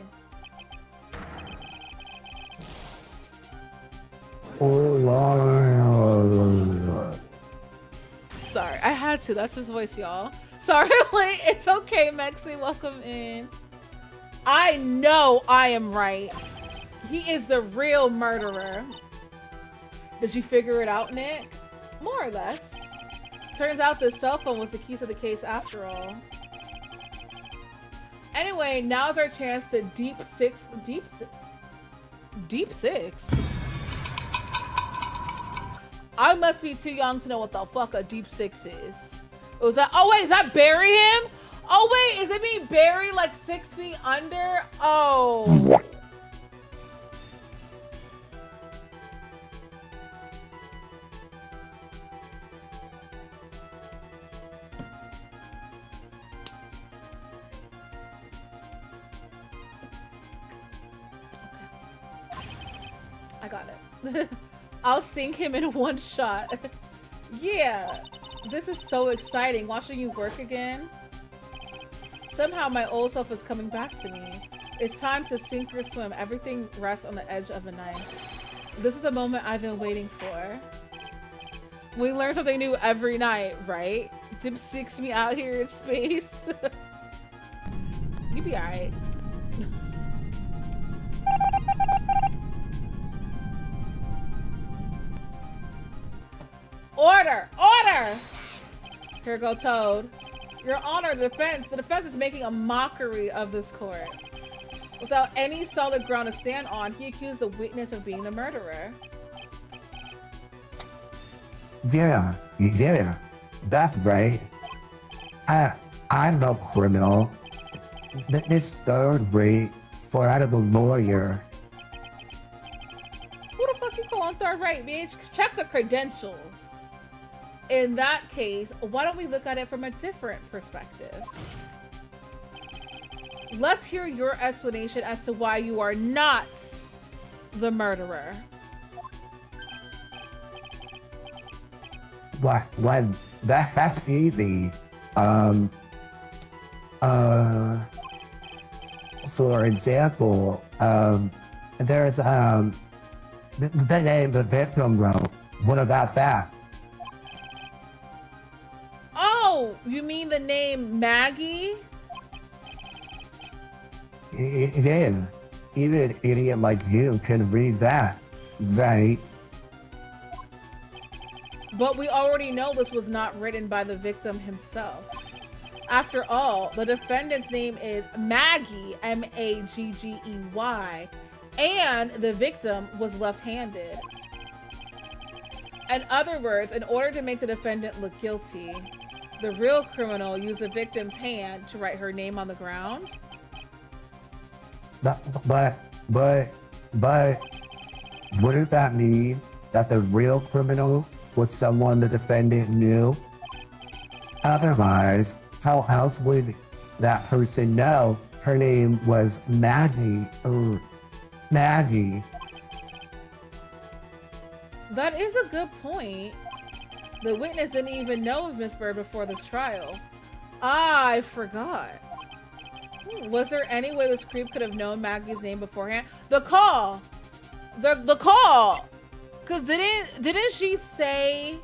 Sorry, I had to. That's his voice, y'all. Sorry, late. It's okay, Mexi. Welcome in. I know I am right. He is the real murderer. Did you figure it out, Nick? More or less. Turns out the cell phone was the key to the case after all. Anyway, now's our chance to deep six. I must be too young to know what the fuck a deep six is. Was that? Oh wait, is that bury him? Oh wait, is it being buried like 6 feet under? Oh. I got it. I'll sink him in one shot. Yeah, this is so exciting. Watching you work again. Somehow my old self is coming back to me. It's time to sink or swim. Everything rests on the edge of a knife. This is the moment I've been waiting for. We learn something new every night, right? Dip six me out here in space. You be alright. Order! Order! Here go Toad. Your Honor, the defense is making a mockery of this court. Without any solid ground to stand on, he accused the witness of being the murderer. Yeah, that's right. I'm no criminal. This third rate for out of the lawyer. Who the fuck you calling third rate, bitch? Check the credentials. In that case, why don't we look at it from a different perspective? Let's hear your explanation as to why you are not the murderer. What? That's easy. For example, there's the name the victim wrote. What about that? Oh, you mean the name Maggie? Yeah, even an idiot like you can read that, right? But we already know this was not written by the victim himself. After all, the defendant's name is Maggie, M-A-G-G-E-Y, and the victim was left-handed. In other words, in order to make the defendant look guilty, the real criminal used the victim's hand to write her name on the ground. But wouldn't that mean that the real criminal was someone the defendant knew? Otherwise, how else would that person know her name was Maggie or Maggie? That is a good point. The witness didn't even know of Miss Bird before this trial. Ah, I forgot. Was there any way this creep could have known Maggie's name beforehand? The call! The call! Cause didn't she say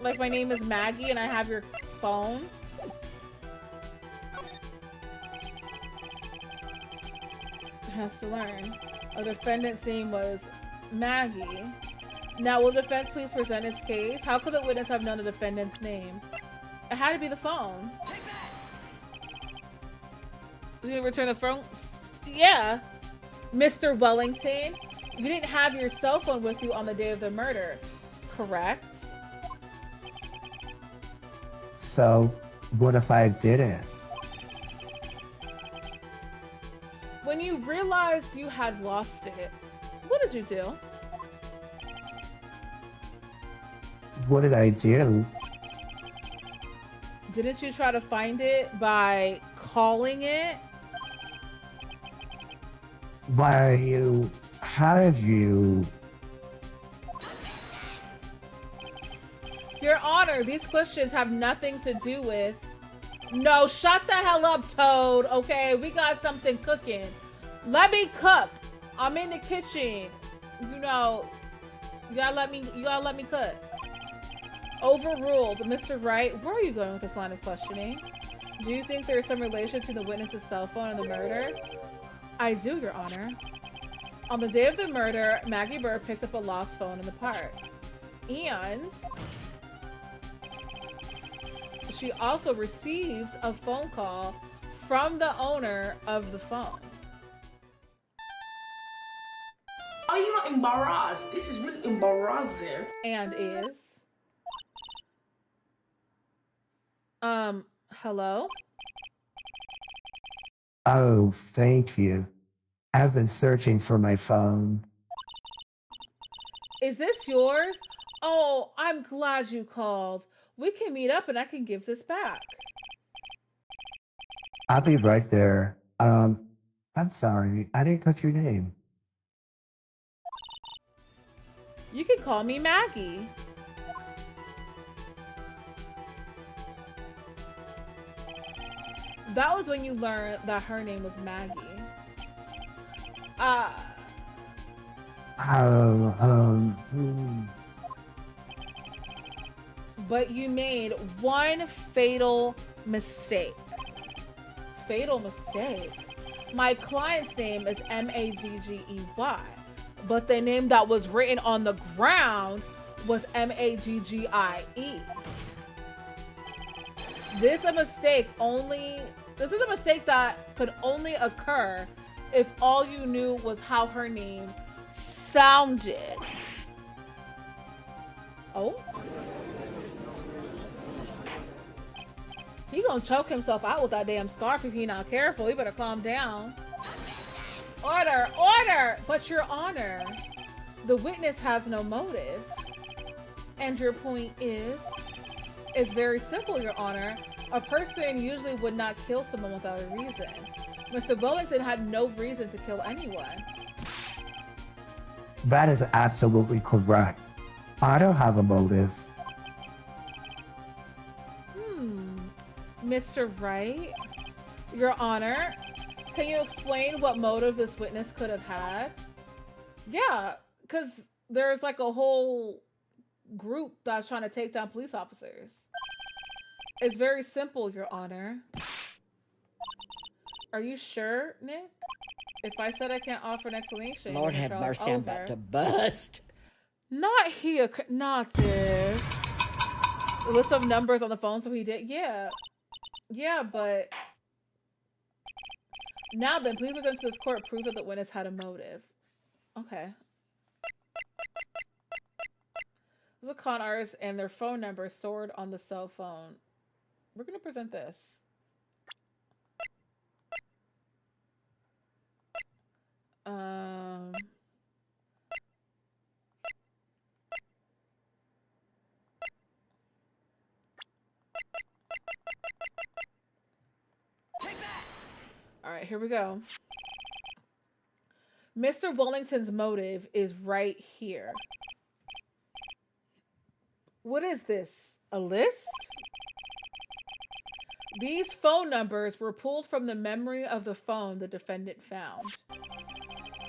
like my name is Maggie and I have your phone? Has to learn. The defendant's name was Maggie. Now, will the defense please present its case? How could the witness have known the defendant's name? It had to be the phone. You didn't return the phone? Yeah. Mr. Wellington, you didn't have your cell phone with you on the day of the murder, correct? So, what if I didn't? When you realized you had lost it, what did you do? What did I do? Didn't you try to find it by calling it? How did you? Your Honor, these questions have nothing to do with... No, shut the hell up, Toad, okay? We got something cooking. Let me cook. I'm in the kitchen. You know, you gotta let me cook. Overruled. Mr. Wright, where are you going with this line of questioning? Do you think there is some relation to the witness's cell phone and the murder? I do, Your Honor. On the day of the murder, Maggie Burr picked up a lost phone in the park. And she also received a phone call from the owner of the phone. Are you not embarrassed? This is really embarrassing. And is... hello? Oh, thank you. I've been searching for my phone. Is this yours? Oh, I'm glad you called. We can meet up and I can give this back. I'll be right there. I'm sorry, I didn't catch your name. You can call me Maggie. That was when you learned that her name was Maggie. But you made one fatal mistake. Fatal mistake? My client's name is M-A-G-G-E-Y, but the name that was written on the ground was M-A-G-G-I-E. This is a mistake that could only occur if all you knew was how her name sounded. Oh? He gonna choke himself out with that damn scarf if he not careful. He better calm down. Order! Order! But Your Honor, the witness has no motive. And your point is? It's very simple, Your Honor. A person usually would not kill someone without a reason. Mr. Wellington had no reason to kill anyone. That is absolutely correct. I don't have a motive. Mr. Wright? Your Honor, can you explain what motive this witness could have had? Yeah, because there's like a whole group that's trying to take down police officers. It's very simple, Your Honor. Are you sure, Nick? If I said I can't offer an explanation... Lord have mercy, I'm about to bust. Not here, not this. The list of numbers on the phone, so he did... Yeah. Yeah, but... Now then, please present to this court proof that the witness had a motive. Okay. The con artists and their phone number stored on the cell phone. We're going to present this. All right, here we go. Mr. Wellington's motive is right here. What is this? A list? These phone numbers were pulled from the memory of the phone the defendant found.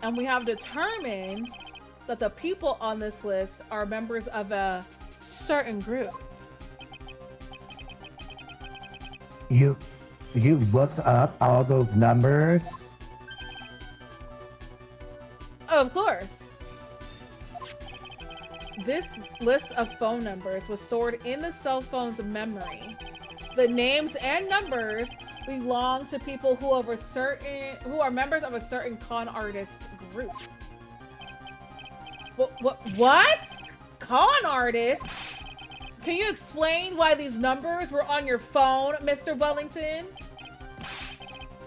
And we have determined that the people on this list are members of a certain group. You looked up all those numbers? Of course. This list of phone numbers was stored in the cell phone's memory. The names and numbers belong to people who are members of a certain con artist group. What? Con artist? Can you explain why these numbers were on your phone, Mr. Wellington?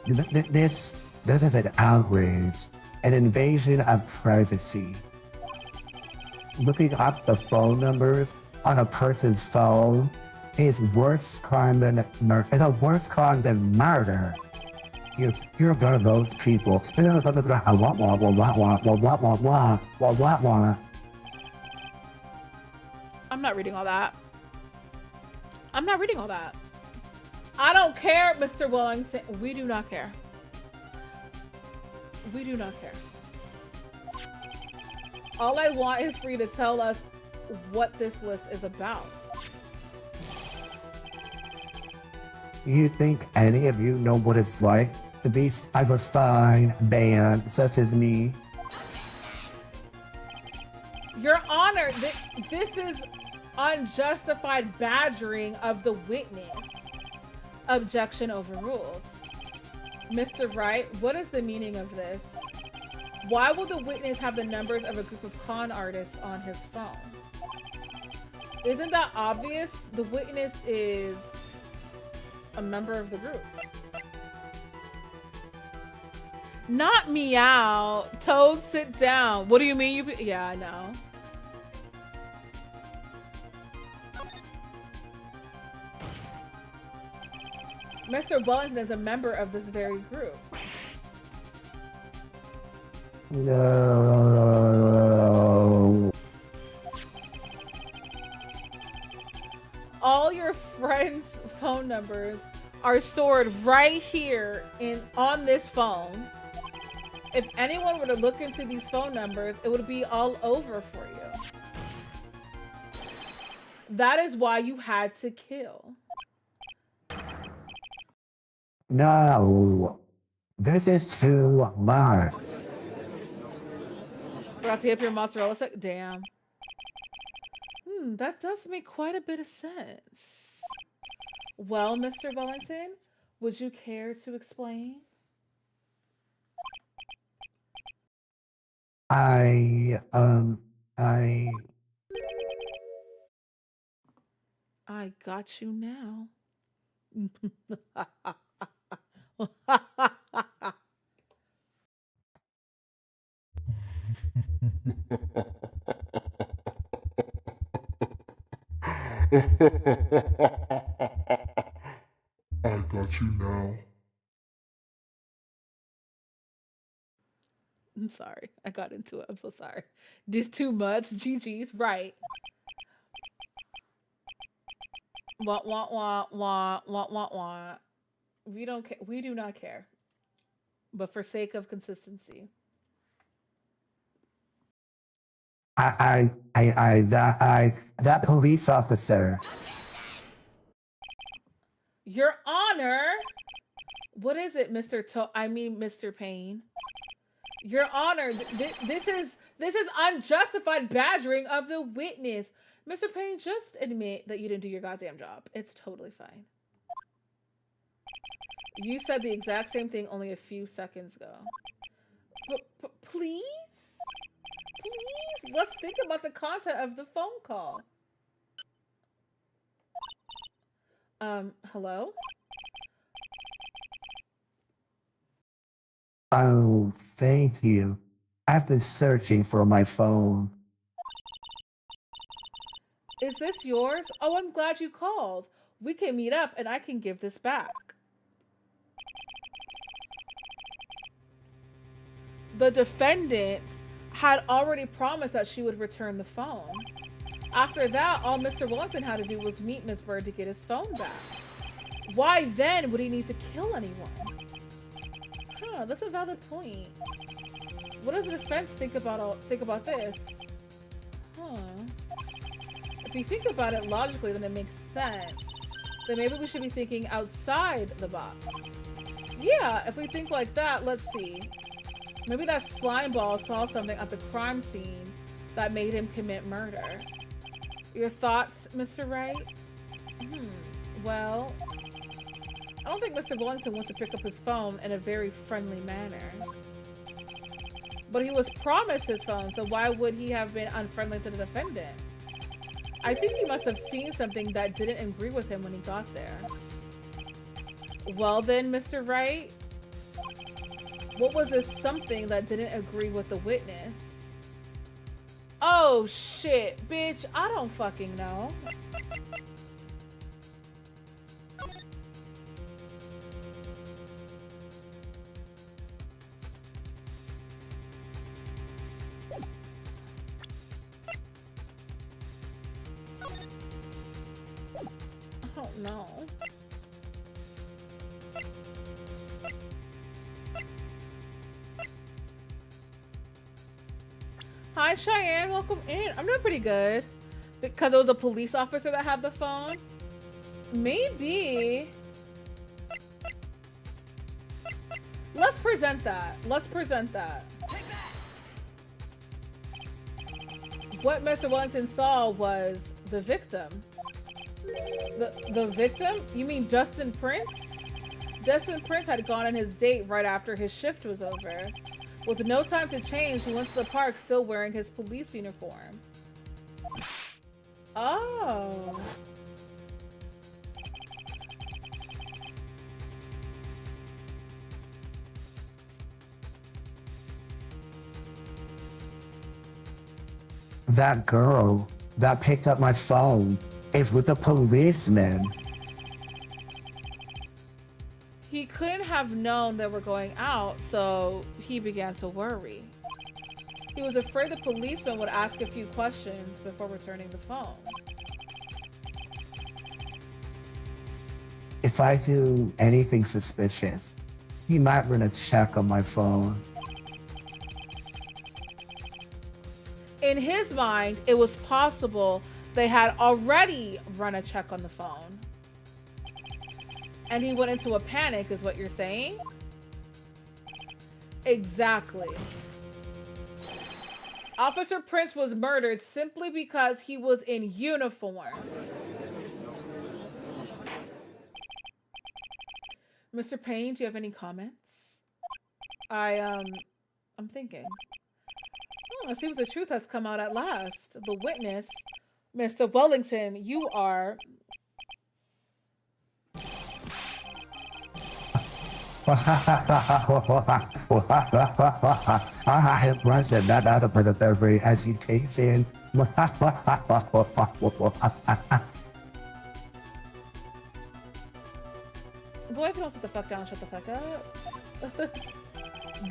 This is an outrage, an invasion of privacy. Looking up the phone numbers on a person's phone is worse crime than a worse crime than murder. You're one of those people. I'm not reading all that. I'm not reading all that. I don't care, Mr. Wellington. We do not care. We do not care. All I want is for you to tell us what this list is about. You think any of you know what it's like to be cyber-spying banned such as me? Your Honor, this is unjustified badgering of the witness. Objection overruled. Mr. Wright, what is the meaning of this? Why will the witness have the numbers of a group of con artists on his phone? Isn't that obvious? The witness is a member of the group. Not meow. Toad, sit down. What do you mean you... Yeah, I know. Mr. Wellington is a member of this very group. No. All your friends' phone numbers are stored right here on this phone. If anyone were to look into these phone numbers, it would be all over for you. That is why you had to kill. No. This is too much. Forgot to hit up your mozzarella stick? Damn. That does make quite a bit of sense. Well, Mr. Wellington, would you care to explain? I got you now. I got you now. I'm sorry. I got into it. I'm so sorry. This too much. GG's right. Wah, wah, wah, wah, wah, wah, wah. We don't care. We do not care. But for sake of consistency. That police officer. Your Honor. What is it, Mr. Payne? Your Honor, this is unjustified badgering of the witness. Mr. Payne, just admit that you didn't do your goddamn job. It's totally fine. You said the exact same thing only a few seconds ago. Please? Please? Let's think about the content of the phone call. Hello? Oh, thank you. I've been searching for my phone. Is this yours? Oh, I'm glad you called. We can meet up and I can give this back. The defendant had already promised that she would return the phone. After that, all Mr. Wellington had to do was meet Miss Bird to get his phone back. Why then would he need to kill anyone? Huh, that's a valid point. What does the defense think about this? Huh. If you think about it logically, then it makes sense. Then maybe we should be thinking outside the box. Yeah, if we think like that, let's see. Maybe that slime ball saw something at the crime scene that made him commit murder. Your thoughts, Mr. Wright? Well, I don't think Mr. Wellington wants to pick up his phone in a very friendly manner. But he was promised his phone, so why would he have been unfriendly to the defendant? I think he must have seen something that didn't agree with him when he got there. Well then, Mr. Wright, what was this something that didn't agree with the witness? Oh shit, bitch, I don't fucking know. I don't know. Hi Cheyenne, welcome in. I'm doing pretty good. Because it was a police officer that had the phone? Maybe. Let's present that. Let's present that. What Mr. Wellington saw was the victim. The victim? You mean Justin Prince? Justin Prince had gone on his date right after his shift was over. With no time to change, he went to the park still wearing his police uniform. Oh. That girl that picked up my phone is with a policeman. He couldn't have known they were going out, so he began to worry. He was afraid the policeman would ask a few questions before returning the phone. If I do anything suspicious, he might run a check on my phone. In his mind, it was possible they had already run a check on the phone. And he went into a panic, is what you're saying? Exactly. Officer Prince was murdered simply because he was in uniform. Mr. Payne, do you have any comments? I'm thinking. It seems the truth has come out at last. The witness, Mr. Wellington, you are... I have rusted that out of the every education. Boy, if you don't sit the fuck down, shut the fuck up.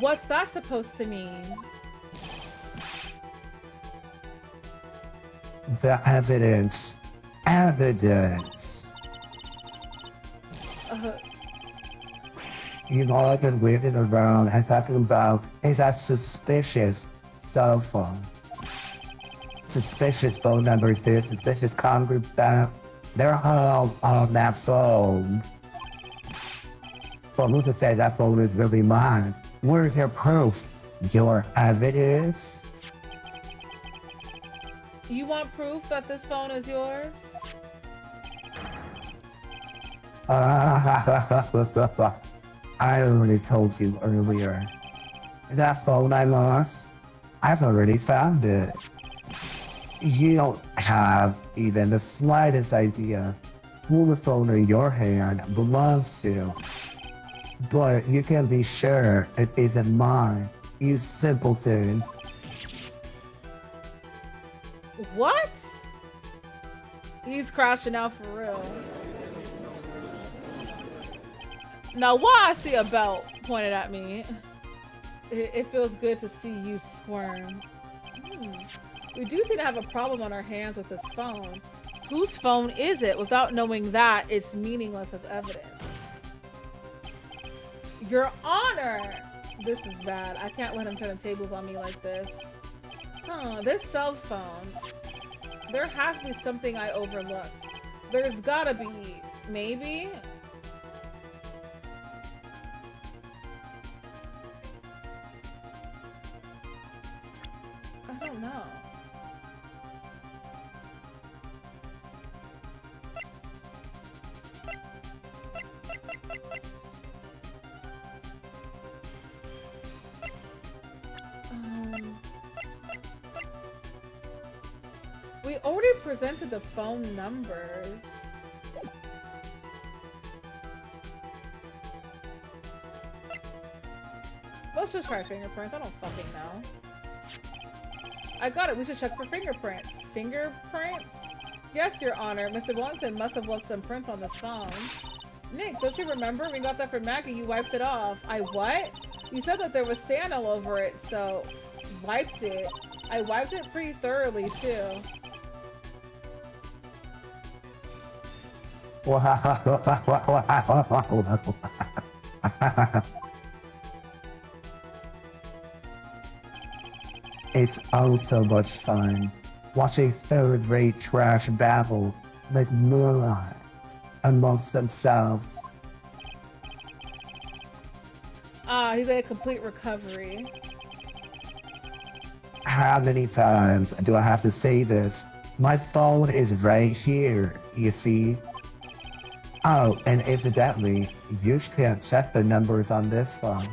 What's that supposed to mean? The evidence. Evidence. You know, I've been waving around and talking about is that suspicious cell phone. Suspicious phone number this, suspicious con group that. They're all on that phone. But who's to say that phone is really mine? Where's your proof? Your evidence? You want proof that this phone is yours? I already told you earlier. That phone I lost, I've already found it. You don't have even the slightest idea who the phone in your hand belongs to. But you can be sure it isn't mine, you simpleton. What? He's crashing out for real. Now, why I see a belt pointed at me, it feels good to see you squirm. We do seem to have a problem on our hands with this phone. Whose phone is it? Without knowing that, it's meaningless as evidence. Your Honor! This is bad. I can't let him turn the tables on me like this. This cell phone. There has to be something I overlooked. There's gotta be, maybe? I don't know. We already presented the phone numbers. Let's just try fingerprints. I don't fucking know. I got it. We should check for fingerprints. Fingerprints? Yes, Your Honor. Mr. Wellington must have left some prints on this phone. Nick, don't you remember? We got that from Maggie. You wiped it off. I what? You said that there was sand all over it, so wiped it. I wiped it pretty thoroughly, too. It's oh so much fun watching third-rate trash babble like morons amongst themselves. He's at a complete recovery. How many times do I have to say this? My phone is right here, you see? Oh, and incidentally, you can't check the numbers on this phone.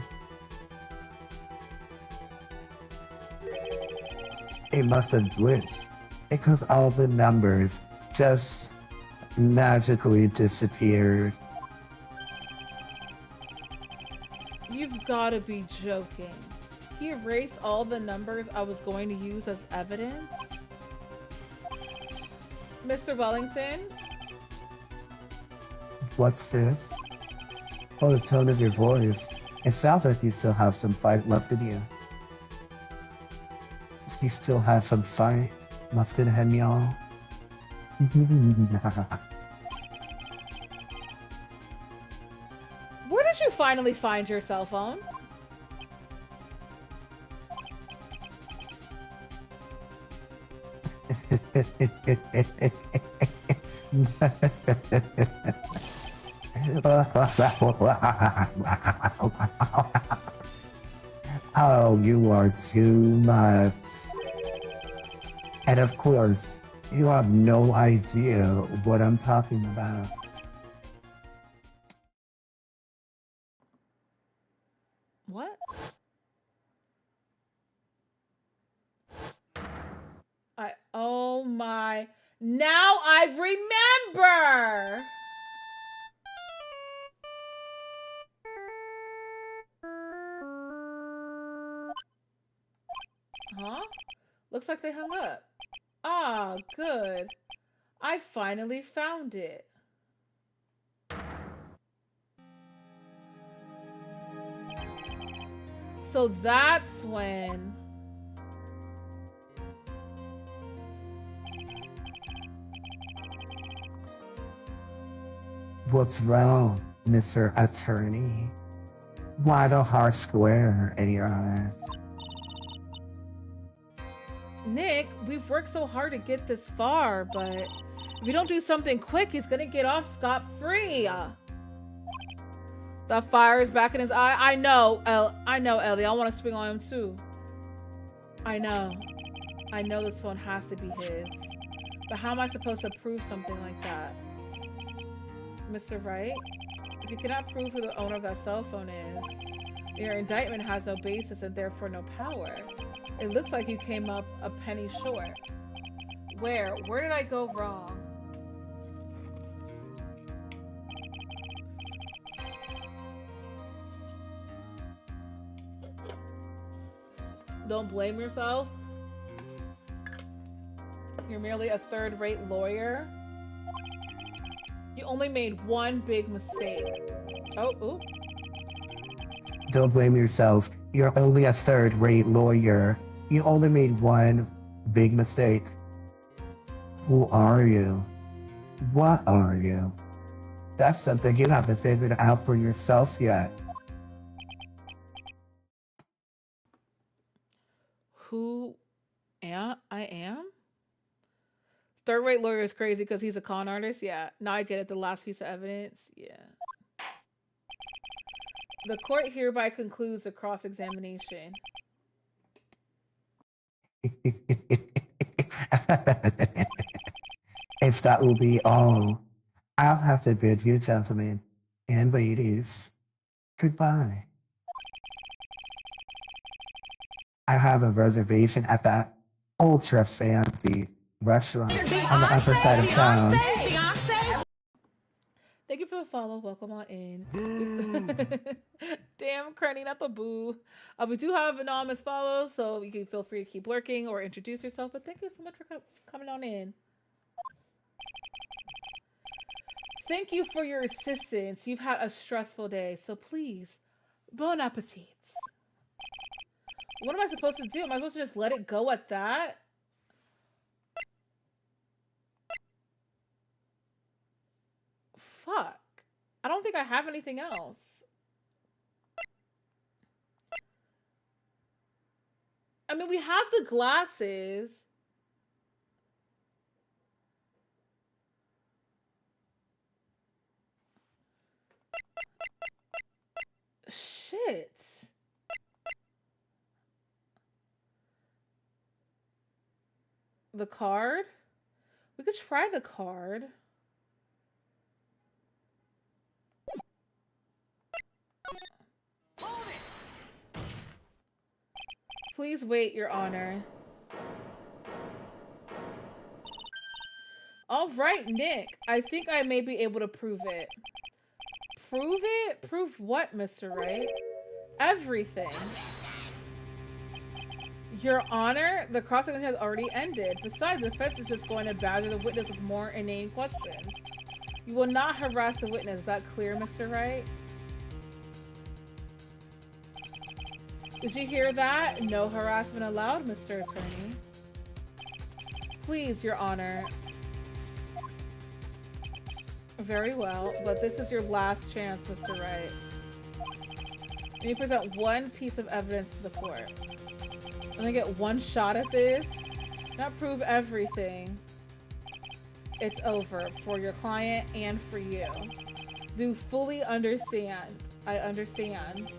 It must have glitched because all the numbers just magically disappeared. You've gotta be joking. He erased all the numbers I was going to use as evidence? Mr. Wellington? What's this? Oh, the tone of your voice. It sounds like you still have some fight left in you. You still have some fight left in him, y'all. Where did you finally find your cell phone? Oh, you are too much. And of course, you have no idea what I'm talking about. What? Oh my, now I remember! Huh? Looks like they hung up. Ah, good. I finally found it. So that's when... What's wrong, Mr. Attorney? Why the heart square in your eyes? Nick, we've worked so hard to get this far, but if we don't do something quick, he's gonna get off scot-free. That fire is back in his eye. I know, Ellie. I want to swing on him too. I know this phone has to be his. But how am I supposed to prove something like that? Mr. Wright, if you cannot prove who the owner of that cell phone is, your indictment has no basis and therefore no power. It looks like you came up a penny short. Where did I go wrong? Don't blame yourself. You're merely a third-rate lawyer. You only made one big mistake. Oh, ooh. Don't blame yourself. You're only a third-rate lawyer. You only made one big mistake. Who are you? What are you? That's something you haven't figured out for yourself yet. Who I am? Third-rate lawyer is crazy because he's a con artist. Yeah, now I get it. The last piece of evidence. Yeah. The court hereby concludes the cross-examination. If that will be all, I'll have to bid you gentlemen and ladies goodbye. I have a reservation at that ultra fancy restaurant on the upper side of town. Thank you for the follow. Welcome on in. Damn, Cranny, not the boo. We do have anonymous follows, so you can feel free to keep lurking or introduce yourself. But thank you so much for coming on in. Thank you for your assistance. You've had a stressful day, so please, bon appetit. What am I supposed to do? Am I supposed to just let it go at that? Fuck. I don't think I have anything else. I mean, we have the glasses. Shit. The card? We could try the card. Please wait, Your Honor. All right, Nick. I think I may be able to prove it. Prove it? Prove what, Mr. Wright? Everything. Your Honor, the cross-examination has already ended. Besides, the defense is just going to badger the witness with more inane questions. You will not harass the witness. Is that clear, Mr. Wright? Did you hear that? No harassment allowed, Mr. Attorney. Please, Your Honor. Very well, but this is your last chance, Mr. Wright. You present one piece of evidence to the court. I'm gonna get one shot at this. Not prove everything. It's over for your client and for you. Do fully understand. I understand.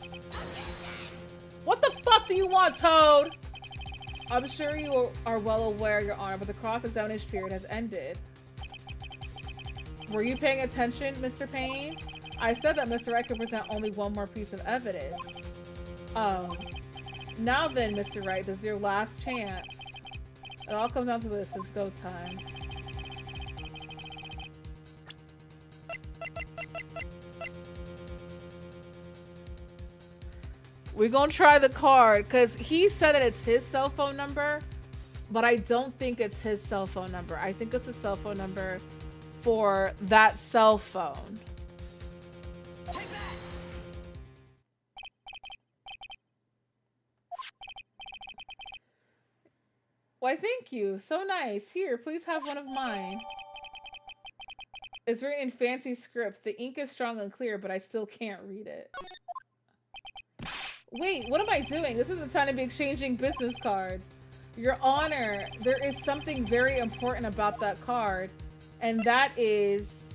What the fuck do you want, Toad? I'm sure you are well aware, Your Honor, but the cross-examination period has ended. Were you paying attention, Mr. Payne? I said that Mr. Wright could present only one more piece of evidence. Now then, Mr. Wright, this is your last chance. It all comes down to this. It's go time. We're gonna try the card, because he said that it's his cell phone number, but I don't think it's his cell phone number. I think it's a cell phone number for that cell phone. Why, thank you. So nice. Here, please have one of mine. It's written in fancy script. The ink is strong and clear, but I still can't read it. Wait, what am I doing? This is the time to be exchanging business cards. Your Honor, there is something very important about that card, and that is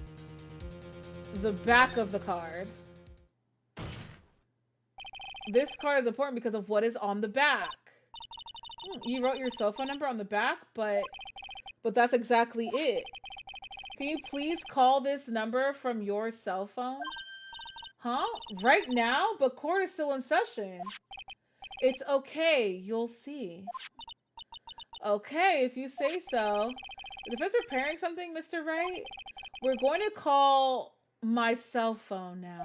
the back of the card. This card is important because of what is on the back. You wrote your cell phone number on the back, but that's exactly it. Can you please call this number from your cell phone? Huh? Right now? But court is still in session. It's okay. You'll see. Okay, if you say so. The defense preparing something, Mr. Wright? We're going to call my cell phone now.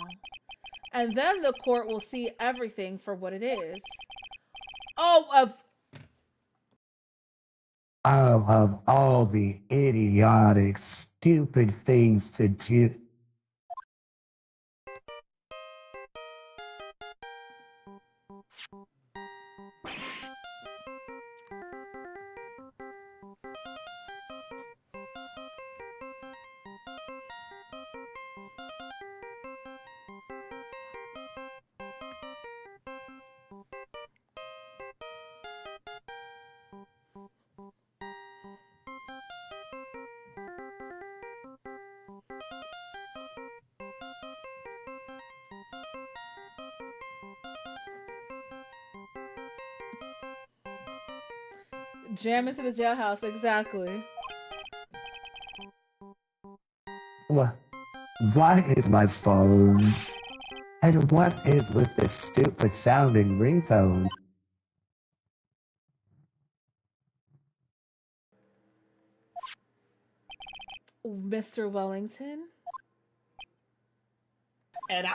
And then the court will see everything for what it is. Oh, I'll have all the idiotic, stupid things to do. jam into the jailhouse, exactly. Why is my phone? And what is with this stupid sounding ringtone? Mr. Wellington? And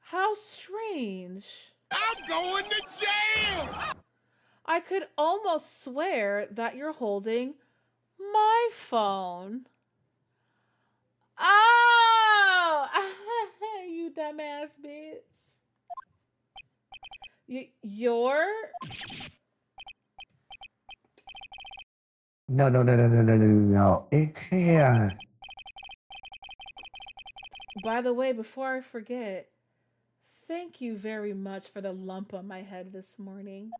How strange. I'm going to jail! I could almost swear that you're holding my phone. Oh! You dumbass bitch. You're... No. It can't. By the way, before I forget, thank you very much for the lump on my head this morning.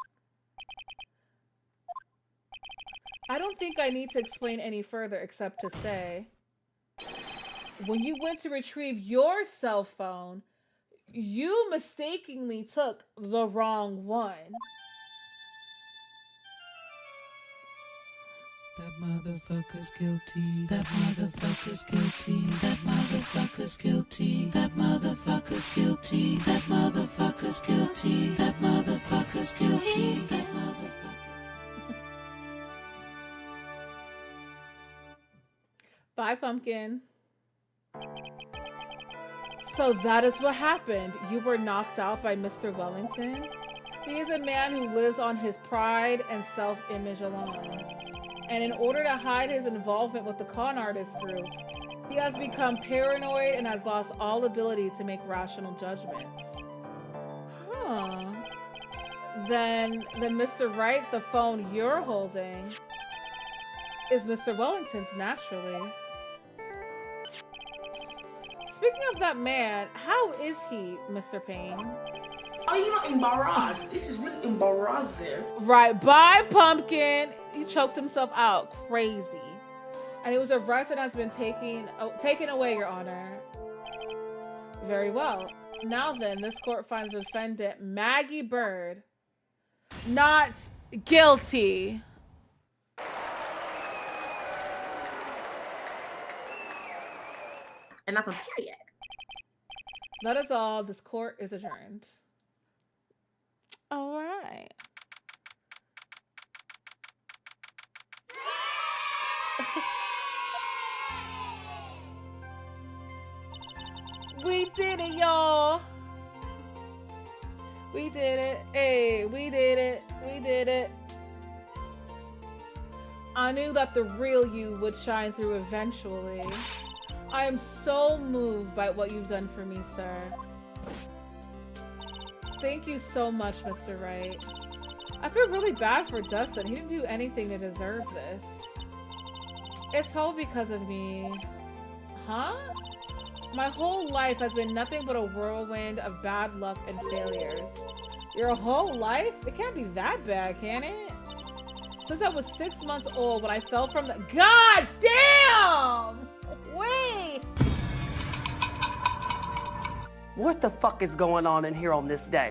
I don't think I need to explain any further except to say, when you went to retrieve your cell phone, you mistakenly took the wrong one. That motherfucker's guilty. That motherfucker's guilty. That motherfucker's guilty. That motherfucker's guilty. That motherfucker's guilty. That motherfucker's guilty. That motherfucker's. Bye, Pumpkin. So that is what happened. You were knocked out by Mr. Wellington. He is a man who lives on his pride and self-image alone. And in order to hide his involvement with the con artist group, he has become paranoid and has lost all ability to make rational judgments. Huh. Then Mr. Wright, the phone you're holding, is Mr. Wellington's, naturally. Speaking of that man, how is he, Mr. Payne? Are you not embarrassed? This is really embarrassing. Right, bye, Pumpkin. He choked himself out. Crazy. And he was arrested and has been taken away, Your Honor. Very well. Now then, this court finds the defendant, Maggie Bird, not guilty. And that's a period. That is all. This court is adjourned. All right. We did it, y'all. We did it. Hey, we did it. We did it. I knew that the real you would shine through eventually. I am so moved by what you've done for me, sir. Thank you so much, Mr. Wright. I feel really bad for Dustin. He didn't do anything to deserve this. It's probably because of me. Huh? My whole life has been nothing but a whirlwind of bad luck and failures. Your whole life? It can't be that bad, can it? Since I was 6 months old when I fell from the— God damn! Wait! What the fuck is going on in here on this day?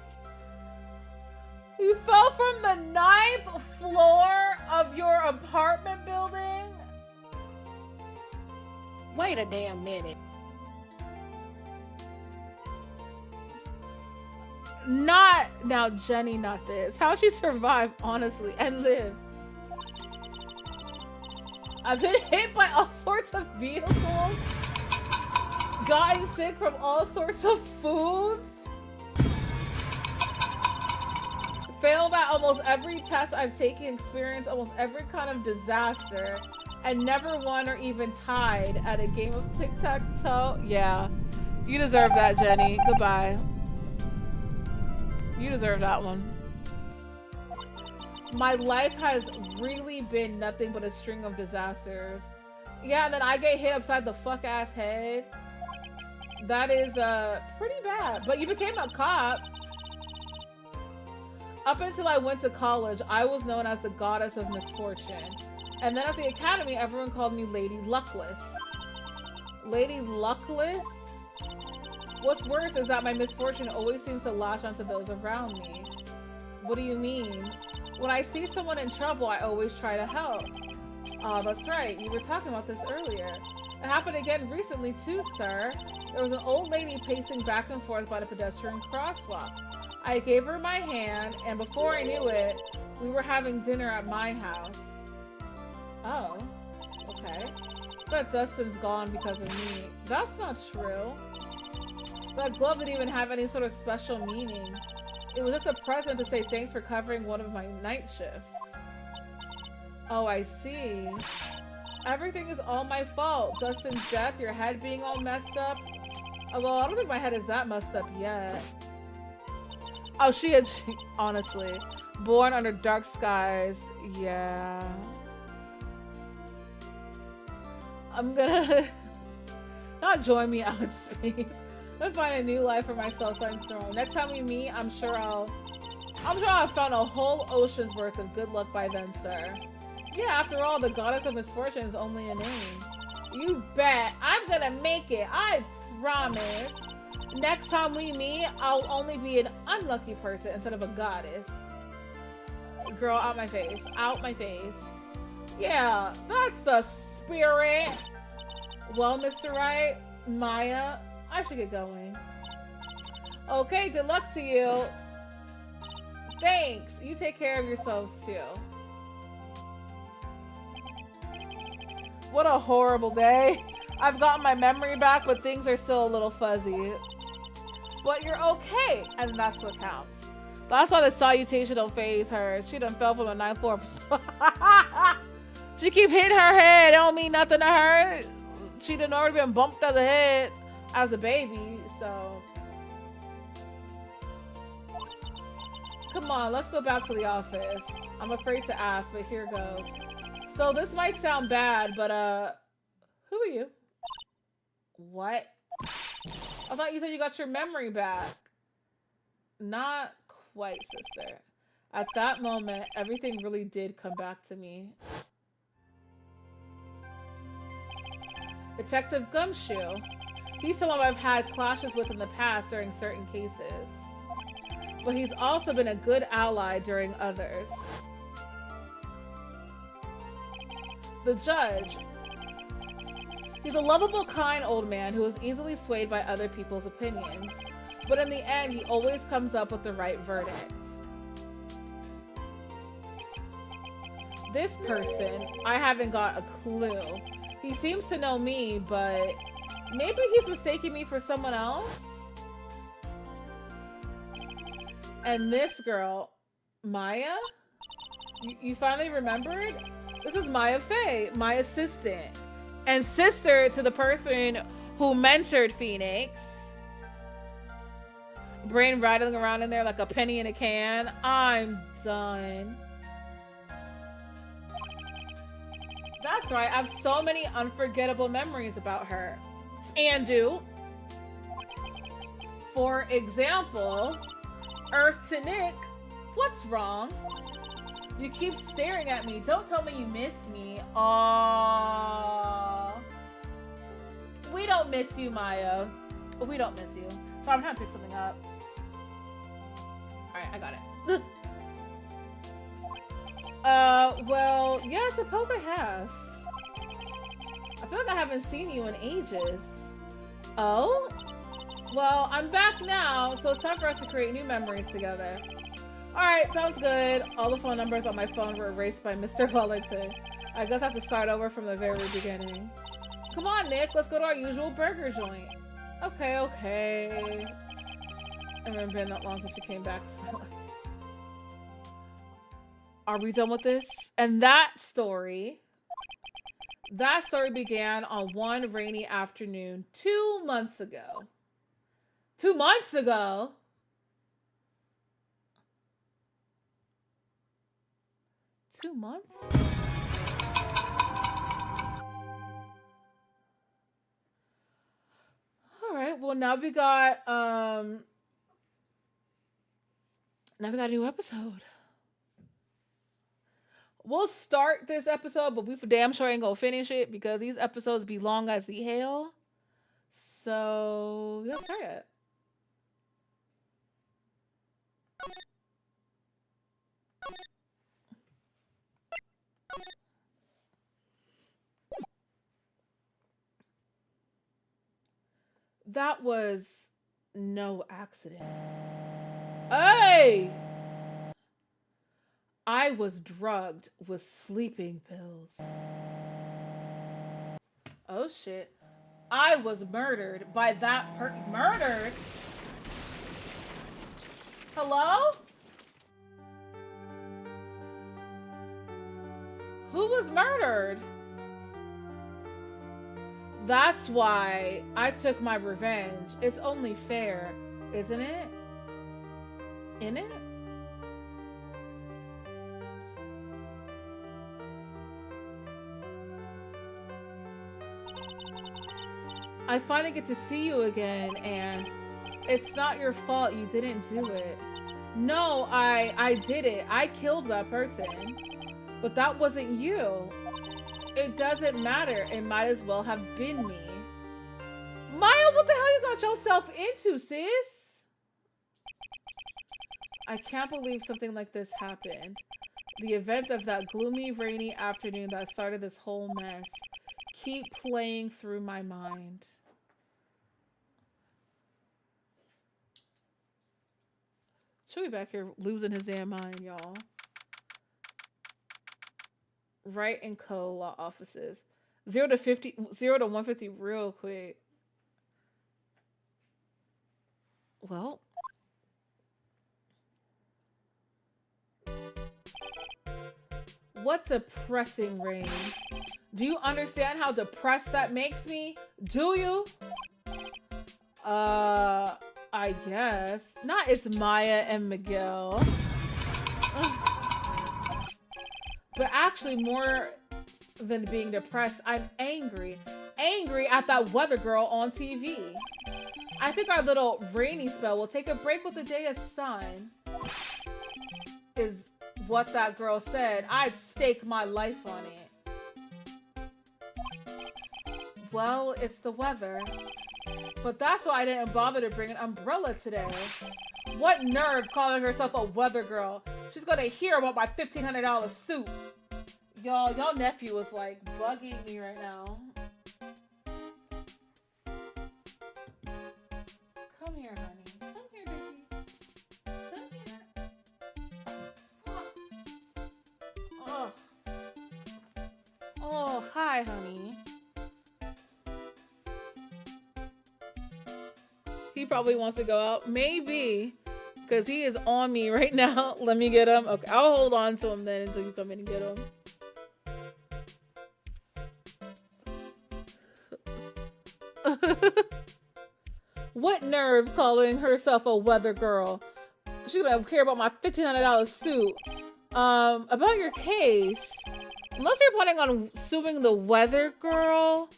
You fell from the 9th floor of your apartment building? Wait a damn minute. Not— now, Jenny, not this. How'd she survive, honestly, and live? I've been hit by all sorts of vehicles, gotten sick from all sorts of foods, failed at almost every test I've taken, experienced almost every kind of disaster, and never won or even tied at a game of tic-tac-toe. Yeah, you deserve that, Jenny. Goodbye. You deserve that one. My life has really been nothing but a string of disasters. Yeah, and then I get hit upside the fuck-ass head. That is pretty bad. But you became a cop. Up until I went to college, I was known as the goddess of misfortune. And then at the academy, everyone called me Lady Luckless. Lady Luckless? What's worse is that my misfortune always seems to latch onto those around me. What do you mean? When I see someone in trouble, I always try to help. Oh, that's right. You were talking about this earlier. It happened again recently too, sir. There was an old lady pacing back and forth by the pedestrian crosswalk. I gave her my hand, and before I knew it, we were having dinner at my house. Oh, okay. That Dustin's gone because of me. That's not true. That glove didn't even have any sort of special meaning. It was just a present to say thanks for covering one of my night shifts. Oh, I see. Everything is all my fault. Dustin's death, your head being all messed up. Oh, well, I don't think my head is that messed up yet. Oh, she honestly. Born under dark skies. Yeah. I'm gonna not join me out in space. I'm gonna find a new life for myself starting tomorrow. Next time we meet, I'm sure I've found a whole ocean's worth of good luck by then, sir. Yeah, after all, the goddess of misfortune is only a name. You bet. I'm gonna make it. I promise. Next time we meet, I'll only be an unlucky person instead of a goddess. Girl, out my face. Out my face. Yeah, that's the spirit. Well, Mr. Wright, Maya, I should get going. Okay, good luck to you. Thanks. You take care of yourselves too. What a horrible day. I've gotten my memory back, but things are still a little fuzzy. But you're okay, and that's what counts. That's why the salutation don't phase her. She done fell from the 9th floor. She keep hitting her head. It don't mean nothing to her. She done already been bumped on the head as a baby, so. Come on, let's go back to the office. I'm afraid to ask, but here goes. So this might sound bad, but who are you? What? I thought you said you got your memory back. Not quite, sister. At that moment, everything really did come back to me. Detective Gumshoe. He's someone I've had clashes with in the past during certain cases. But he's also been a good ally during others. The judge. He's a lovable, kind old man who is easily swayed by other people's opinions. But in the end, he always comes up with the right verdict. This person, I haven't got a clue. He seems to know me, but maybe he's mistaken me for someone else? And this girl, Maya? You finally remembered? This is Maya Faye, my assistant. And sister to the person who mentored Phoenix. Brain rattling around in there like a penny in a can. I'm done. That's right, I have so many unforgettable memories about her. And for example, Earth to Nick, what's wrong? You keep staring at me. Don't tell me you miss me. Aww. We don't miss you, Maya. We don't miss you. So I'm trying to pick something up. Alright, I got it. Well, yeah, I suppose I have. I feel like I haven't seen you in ages. Oh? Well, I'm back now, so it's time for us to create new memories together. Alright, sounds good. All the phone numbers on my phone were erased by Mr. Wellington. I guess I have to start over from the very beginning. Come on, Nick, let's go to our usual burger joint. Okay, okay. I haven't been that long since she came back to my life. Are we done with this? And that story began on one rainy afternoon 2 months ago. 2 months ago? Two months? Alright, well now we got a new episode. We'll start this episode, but we for damn sure ain't gonna finish it because these episodes be long as the hell. So let's start it. That was no accident. Hey! I was drugged with sleeping pills. Oh shit. I was murdered by that murdered? Hello? Who was murdered? That's why I took my revenge. It's only fair, isn't it? In it? I finally get to see you again, and it's not your fault you didn't do it. No, I did it. I killed that person. But that wasn't you. It doesn't matter. It might as well have been me. Maya, what the hell you got yourself into, sis? I can't believe something like this happened. The events of that gloomy, rainy afternoon that started this whole mess keep playing through my mind. Chewy back here losing his damn mind, y'all. Wright and Co. law offices. 0 to 150 real quick. Well. What depressing rain. Do you understand how depressed that makes me? Do you? I guess. Not it's Maya and Miguel. But actually more than being depressed, I'm angry. Angry at that weather girl on TV. I think our little rainy spell will take a break with the day of sun. Is what that girl said. I'd stake my life on it. Well, it's the weather. But that's why I didn't bother to bring an umbrella today. What nerve calling herself a weather girl? She's gonna hear about my $1,500 suit. Y'all nephew is like bugging me right now. Come here, honey. Come here, baby. Come here. Oh. Oh, hi, honey. He probably wants to go out. Maybe. Because he is on me right now. Let me get him. Okay, I'll hold on to him then until you come in and get him. What nerve calling herself a weather girl? She's gonna care about my $1,500 suit. About your case. Unless you're planning on suing the weather girl.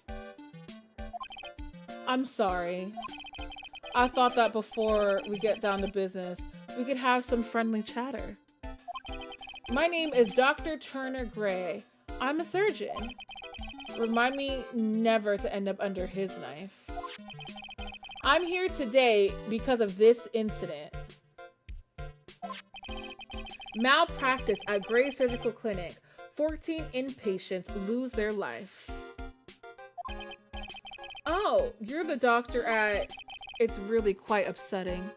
I'm sorry. I thought that before we get down to business, we could have some friendly chatter. My name is Dr. Turner Gray. I'm a surgeon. Remind me never to end up under his knife. I'm here today because of this incident. Malpractice at Gray Surgical Clinic. 14 inpatients lose their life. Oh, you're the doctor at... It's really quite upsetting.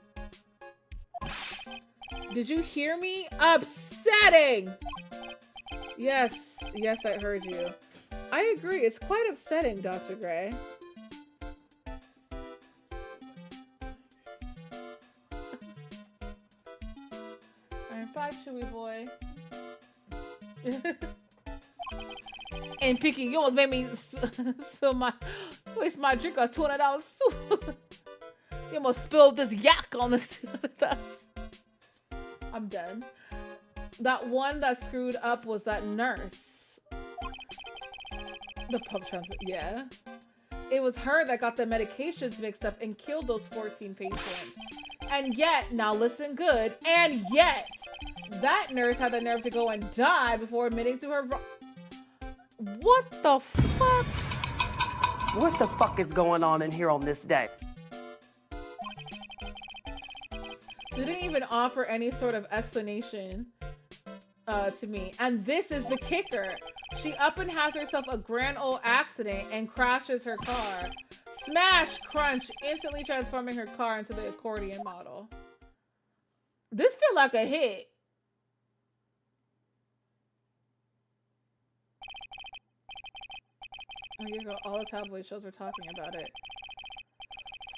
Did you hear me? Upsetting! Yes, I heard you. I agree, it's quite upsetting, Dr. Gray. Alright, bye, Chewy boy. And Picky, you almost made me waste my drink on $200 soup. You almost spilled this yak on this. I'm done. That one that screwed up was that nurse. The pub transfer, yeah. It was her that got the medications mixed up and killed those 14 patients. And yet, now listen good, and yet, that nurse had the nerve to go and die before admitting to her What the fuck? What the fuck is going on in here on this day? They didn't even offer any sort of explanation to me. And this is the kicker. She up and has herself a grand old accident and crashes her car. Smash, crunch, instantly transforming her car into the accordion model. This feel like a hit. Oh, you go. All the tabloid shows are talking about it.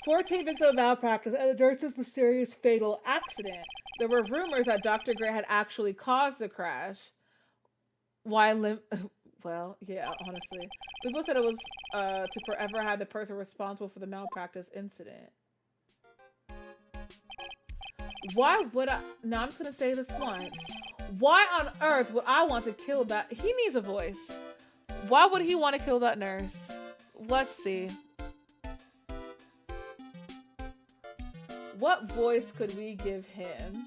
14 victims of malpractice and the nurse's mysterious fatal accident. There were rumors that Dr. Gray had actually caused the crash. Well, yeah, honestly. People said it was to forever have the person responsible for the malpractice incident. Why would I? Now I'm just gonna say this once. Why on earth would I want to kill that? He needs a voice. Why would he want to kill that nurse? Let's see. What voice could we give him?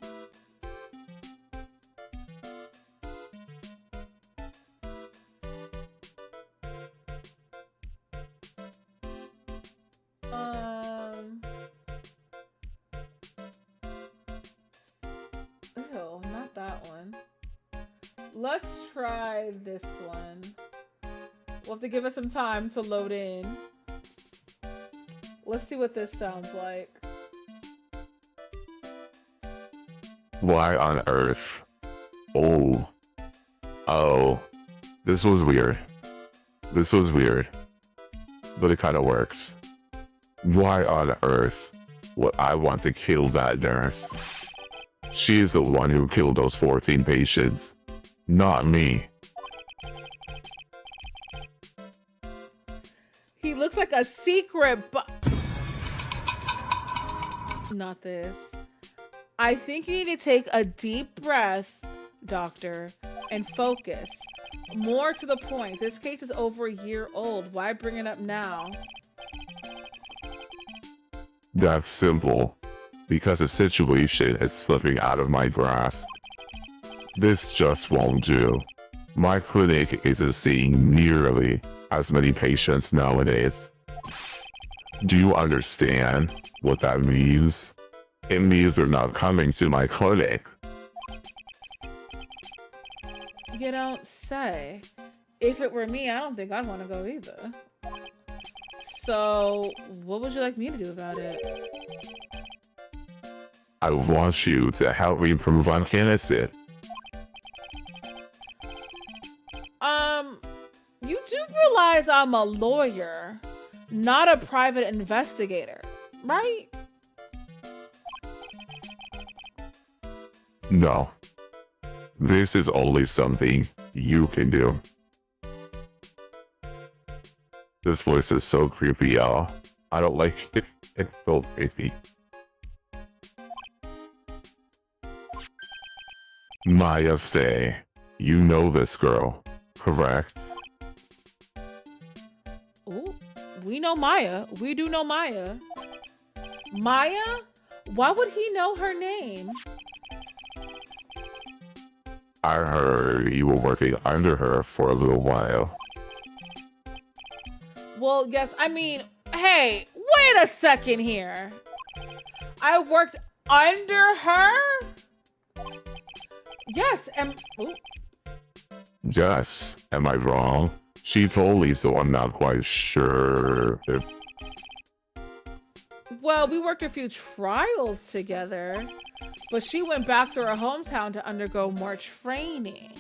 Ew, not that one. Let's try this one. We'll have to give it some time to load in. Let's see what this sounds like. Why on earth? Oh. This was weird. But it kind of works. Why on earth would I want to kill that nurse? She is the one who killed those 14 patients, not me. He looks like a secret, but not this. I think you need to take a deep breath, Doctor, and focus. More to the point, this case is over a year old. Why bring it up now? That's simple. Because the situation is slipping out of my grasp. This just won't do. My clinic isn't seeing nearly as many patients nowadays. Do you understand what that means? It means they're not coming to my clinic. You don't say. If it were me, I don't think I'd want to go either. So, what would you like me to do about it? I want you to help me prove I'm innocent. You do realize I'm a lawyer, not a private investigator, right? No. This is only something you can do. This voice is so creepy, y'all. I don't like it. It's so creepy. Maya Faye, you know this girl, correct? Ooh, we know Maya. We do know Maya. Maya? Why would he know her name? I heard you were working under her for a little while. Well, yes, I mean, hey, wait a second here. I worked under her? Yes, ooh. Yes, am I wrong? She told me, so I'm not quite sure if... Well, we worked a few trials together, but she went back to her hometown to undergo more training.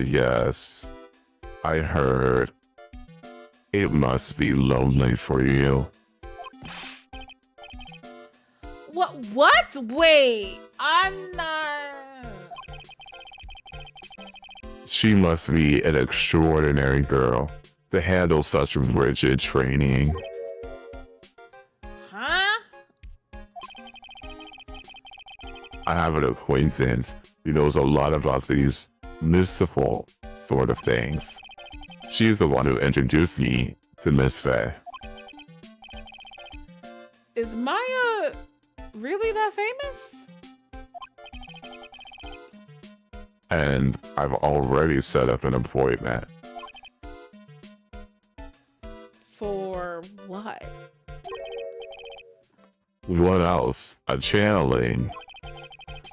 Yes. I heard. It must be lonely for you. What? Wait, I'm not... She must be an extraordinary girl to handle such rigid training. Huh? I have an acquaintance who knows a lot about these mystical sort of things. She's the one who introduced me to Miss Faye. Is Maya really that famous? And I've already set up an appointment. For what? What else? A channeling.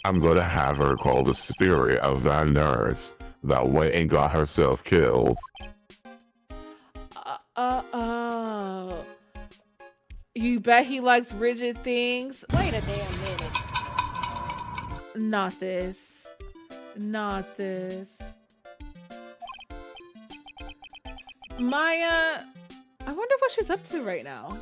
I'm gonna have her call the spirit of that nurse that went and got herself killed. You bet he likes rigid things? Wait a damn minute. Not this. Not this. Maya, I wonder what she's up to right now.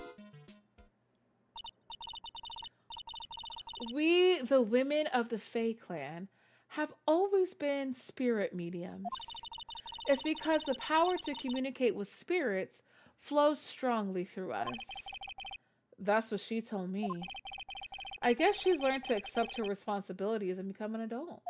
We, the women of the Fae clan, have always been spirit mediums. It's because the power to communicate with spirits flows strongly through us. That's what she told me. I guess she's learned to accept her responsibilities and become an adult.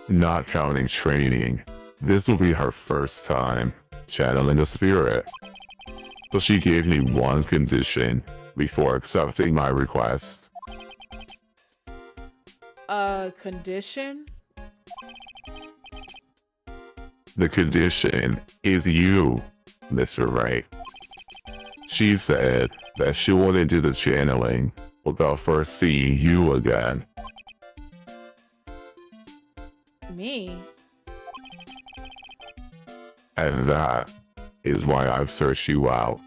Not counting training, this will be her first time channeling a spirit. So she gave me one condition before accepting my request. Condition? The condition is you, Mr. Wright. She said that she wouldn't do the channeling without first seeing you again. Me? And that is why I've searched you out.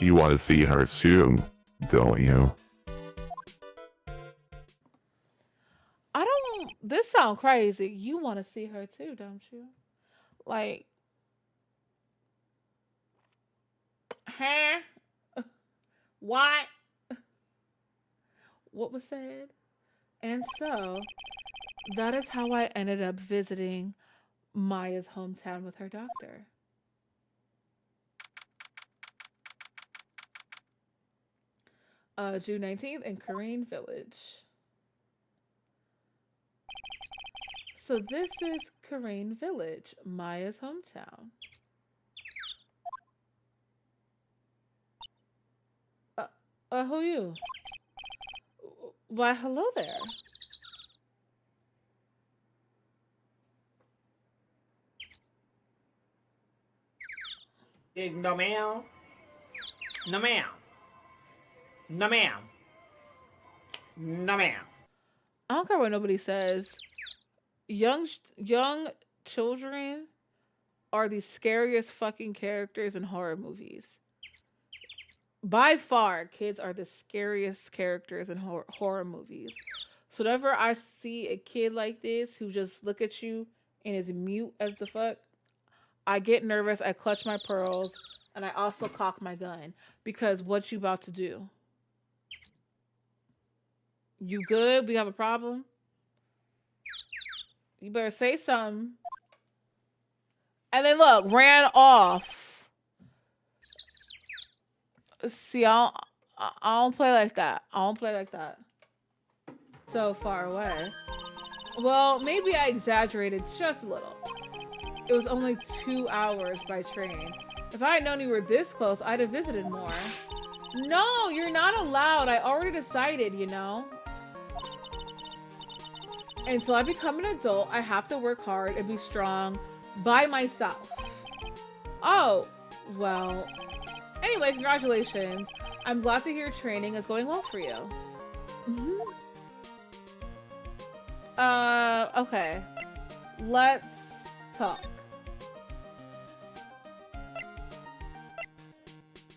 You want to see her too, don't you? This sounds crazy. You want to see her too, don't you? Like, huh? What? What was said? And so, that is how I ended up visiting Maya's hometown with her doctor. June 19th in Korean Village. So this is Korean Village, Maya's hometown. Who you? Why, hello there. No ma'am. No ma'am. No ma'am. No ma'am. I don't care what nobody says. Young children are the scariest fucking characters in horror movies. By far, kids are the scariest characters in horror movies. So whenever I see a kid like this who just look at you and is mute as the fuck, I get nervous, I clutch my pearls, and I also cock my gun. Because what you about to do? You good? We have a problem? You better say something. And then look, ran off. See, I don't play like that. I don't play like that. So far away. Well, maybe I exaggerated just a little. It was only 2 hours by train. If I had known you were this close, I'd have visited more. No, you're not allowed. I already decided, you know. Until I become an adult, I have to work hard and be strong by myself. Oh, well. Anyway, congratulations. I'm glad to hear training is going well for you. Okay. Let's talk.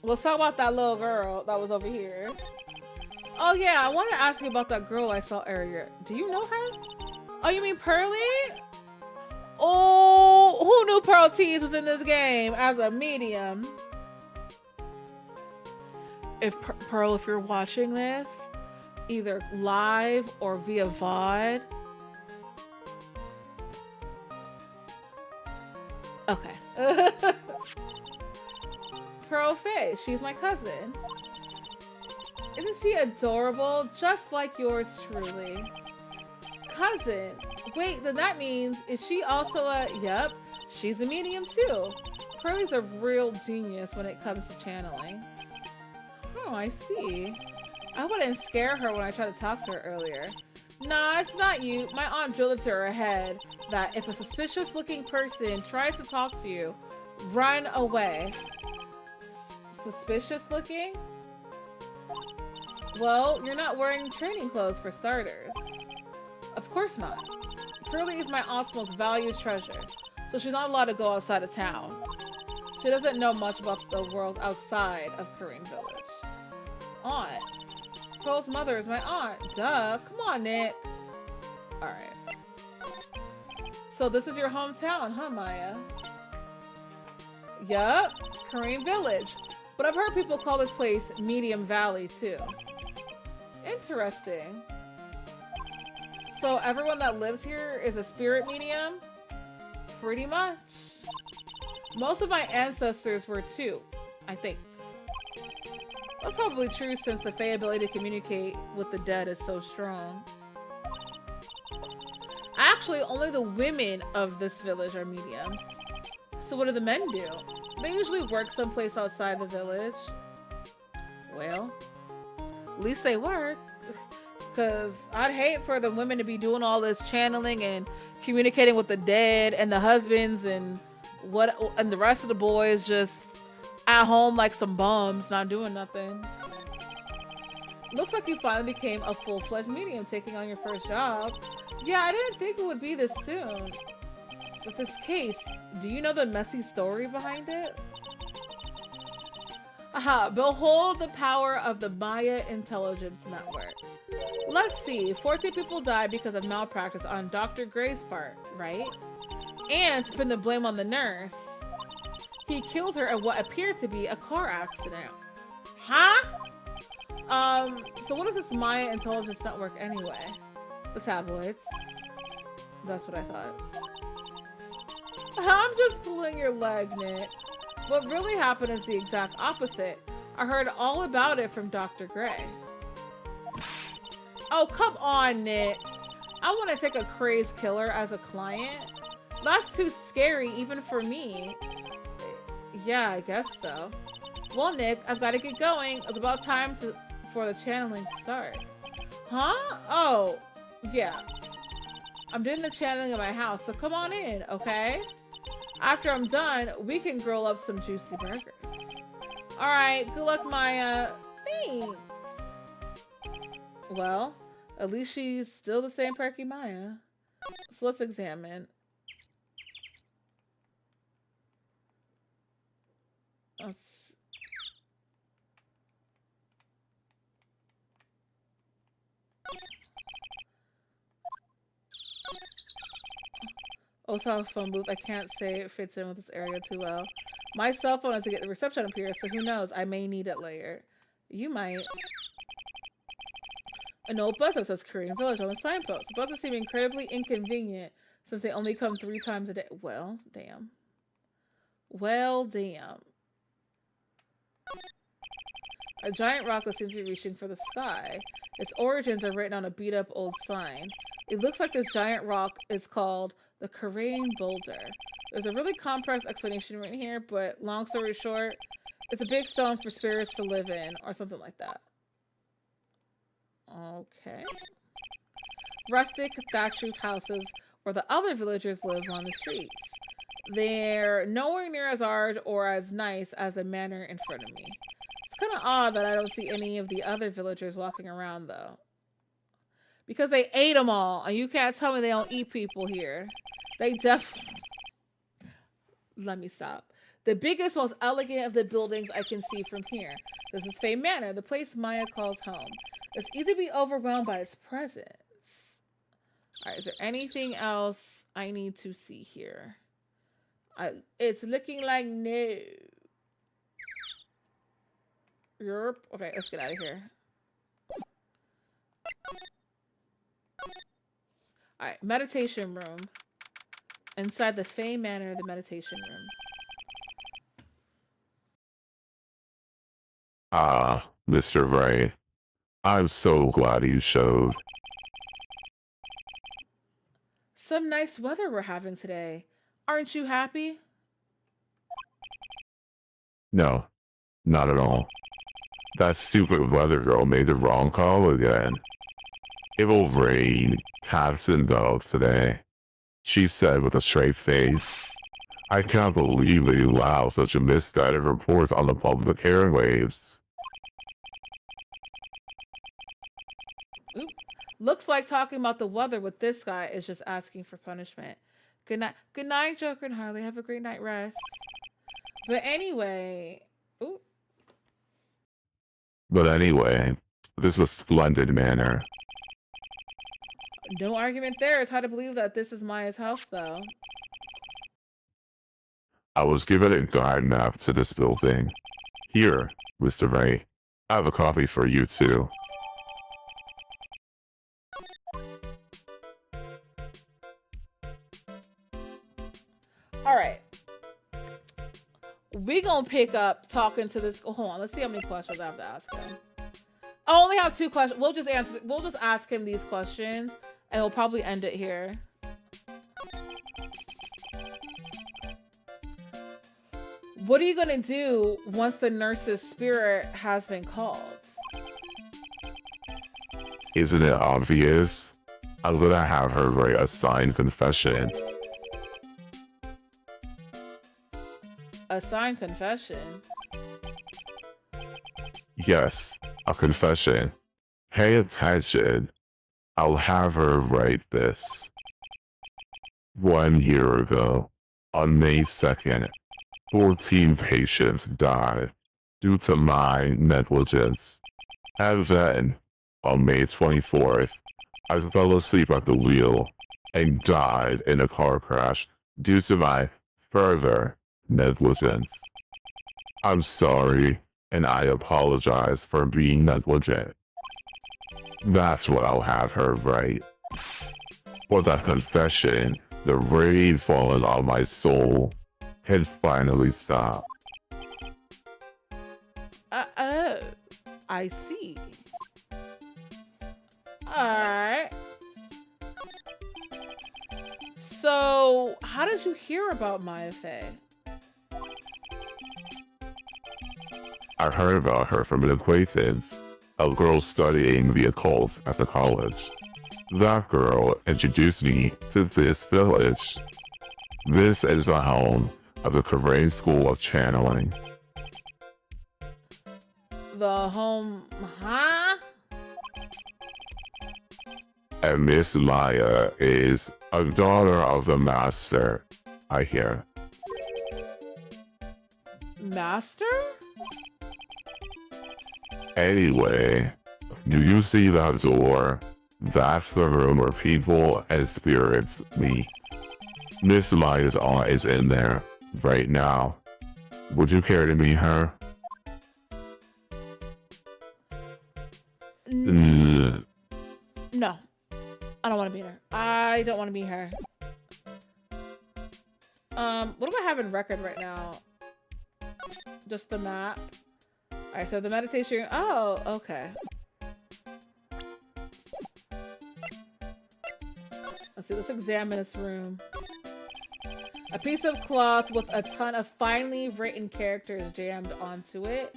Let's talk about that little girl that was over here. Oh yeah, I want to ask you about that girl I saw earlier. Do you know her? Oh, you mean Pearly? Oh, who knew Pearl Tease was in this game as a medium? If Pearl, if you're watching this, either live or via VOD. Okay. Pearl Faye, she's my cousin. Isn't she adorable? Just like yours truly. Cousin. Wait, then that means, is she also a... Yep, she's a medium too. Pearly's a real genius when it comes to channeling. Oh, I see. I wouldn't scare her when I tried to talk to her earlier. Nah, it's not you. My aunt drilled it to her head that if a suspicious looking person tries to talk to you, run away. Suspicious looking? Well, you're not wearing training clothes for starters. Of course not. Pearly is my aunt's most valued treasure, so she's not allowed to go outside of town. She doesn't know much about the world outside of Korean Village. Aunt, Pearl's mother is my aunt. Duh. Come on, Nick. Alright. So this is your hometown, huh, Maya? Yup. Korean Village. But I've heard people call this place Medium Valley, too. Interesting. So everyone that lives here is a spirit medium? Pretty much. Most of my ancestors were too, I think. That's probably true since the Fae ability to communicate with the dead is so strong. Actually, only the women of this village are mediums. So what do the men do? They usually work someplace outside the village. Well, at least they work. Because I'd hate for the women to be doing all this channeling and communicating with the dead and the husbands and the rest of the boys just at home like some bums, not doing nothing. Looks like you finally became a full-fledged medium, taking on your first job. Yeah, I didn't think it would be this soon. With this case, do you know the messy story behind it? Aha, behold the power of the Maya Intelligence Network. Let's see, 14 people died because of malpractice on Dr. Gray's part, right? And to pin the blame on the nurse, he killed her in what appeared to be a car accident. Huh? So what is this Maya Intelligence Network anyway? The tabloids. That's what I thought. I'm just pulling your leg, Nick. What really happened is the exact opposite. I heard all about it from Dr. Gray. Oh, come on, Nick. I want to take a crazed killer as a client? That's too scary even for me. Yeah, I guess so. Well, Nick, I've got to get going. It's about time for the channeling to start. Huh? Oh, yeah. I'm doing the channeling in my house, so come on in, okay? After I'm done, we can grill up some juicy burgers. Alright, good luck, Maya. Thanks. Well, at least she's still the same perky Maya. So let's examine. Also, phone booth. I can't say it fits in with this area too well. My cell phone has to get the reception up here, so who knows? I may need it later. You might. An old bus that says Korean Village on the signpost. The buses seem incredibly inconvenient since they only come 3 times a day. Well, damn. Well, damn. A giant rock that seems to be reaching for the sky. Its origins are written on a beat-up old sign. It looks like this giant rock is called the Korean Boulder. There's a really complex explanation right here, but long story short, it's a big stone for spirits to live in, or something like that. Okay. Rustic, thatched houses where the other villagers live on the streets. They're nowhere near as hard or as nice as the manor in front of me. It's kind of odd that I don't see any of the other villagers walking around, though. Because they ate them all, and you can't tell me they don't eat people here. They definitely... Let me stop. The biggest, most elegant of the buildings I can see from here. This is Fae Manor, the place Maya calls home. It's easy to be overwhelmed by its presence. Alright, is there anything else I need to see here? It's looking like no. Europe? Okay, let's get out of here. Alright, meditation room. Inside the Fae Manor, the meditation room. Ah, Mr. Wright. I'm so glad you showed. Some nice weather we're having today. Aren't you happy? No, not at all. That stupid weather girl made the wrong call again. It will rain cats and dogs today, she said with a straight face. I can't believe they allow such a misguided report on the public airwaves. Oop. Looks like talking about the weather with this guy is just asking for punishment. Good night. Good night, Joker and Harley. Have a great night rest. But anyway... Ooh. But anyway, This was splendid manner. No argument there. It's hard to believe that this is Maya's house, though. I was given a guide map to this building. Here, Mr. Wright. I have a copy for you too. Alright. We gonna pick up talking to this. Hold on, let's see how many questions I have to ask him. I only have 2 questions. We'll just ask him these questions and we'll probably end it here. What are you gonna do once the nurse's spirit has been called? Isn't it obvious? I'm gonna have her write a signed confession. A signed confession? Yes, a confession. Pay attention. I'll have her write this. 1 year ago, on May 2nd, 14 patients died due to my negligence. And then, on May 24th, I fell asleep at the wheel and died in a car crash due to my further negligence. I'm sorry, and I apologize for being negligent. That's what I'll have her write. For that confession, the rain falling on my soul had finally stopped. I see. Alright. So, how did you hear about Maya Fey? I heard about her from an acquaintance, a girl studying the occult at the college. That girl introduced me to this village. This is the home of the Korean School of Channeling. The home, huh? And Miss Maya is a daughter of the master, I hear. Master? Anyway, do you see that door? That's the room where people and spirits meet. Miss Maya's aunt is in there right now. Would you care to meet her? No. I don't want to meet her. I don't want to meet her. What do I have in record right now? Just the map. Alright, so the meditation. Oh, okay. Let's see, let's examine this room. A piece of cloth with a ton of finely written characters jammed onto it.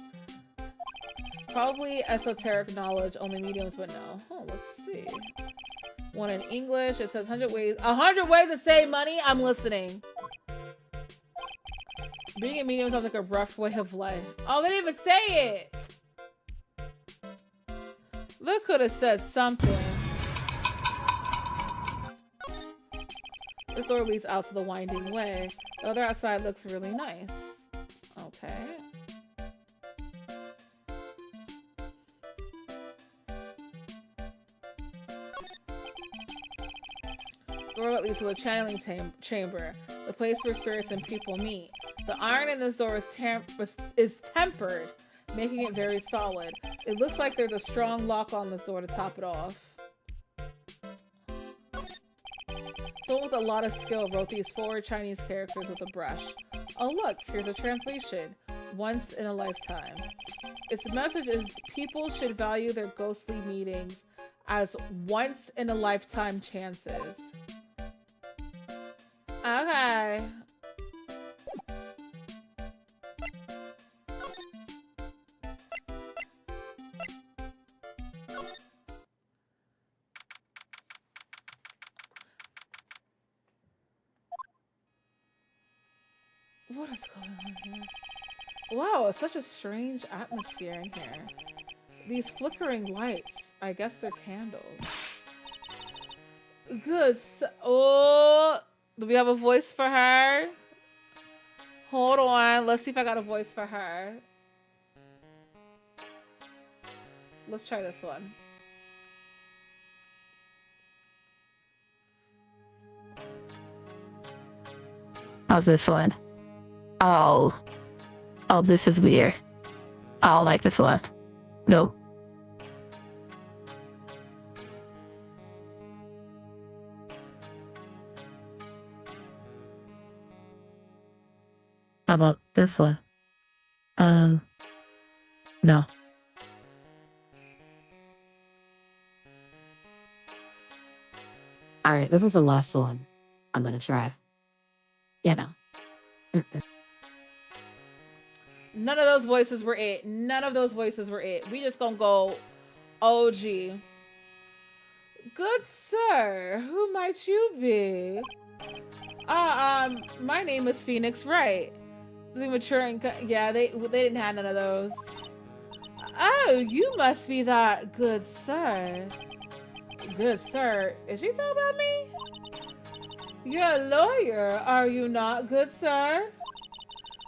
Probably esoteric knowledge, only mediums would know. Oh, let's see. One in English. It says 100 ways to save money. I'm listening. Being a medium sounds like a rough way of life. Oh, they didn't even say it. They could have said something. This door leads out to the winding way. The other outside looks really nice. Okay. Door that leads to the channeling chamber, the place where spirits and people meet. The iron in this door is tempered, making it very solid. It looks like there's a strong lock on this door to top it off. Someone with a lot of skill wrote these 4 Chinese characters with a brush. Oh look, here's a translation. Once in a lifetime. Its message is people should value their ghostly meetings as once in a lifetime chances. Okay. What is going on here? Wow, it's such a strange atmosphere in here. These flickering lights, I guess they're candles. Good. Oh, do we have a voice for her? Hold on, let's see if I got a voice for her. Let's try this one. How's this one? Oh, this is weird. I don't like this one. Nope. How about this one? No. Alright, this is the last one I'm gonna try. You know. None of those voices were it. None of those voices were it. We just gonna go OG. Good sir, who might you be? My name is Phoenix Wright. The maturing, yeah, they didn't have none of those. Oh, you must be that good sir. Good sir, is she talking about me? You're a lawyer, are you not, good sir?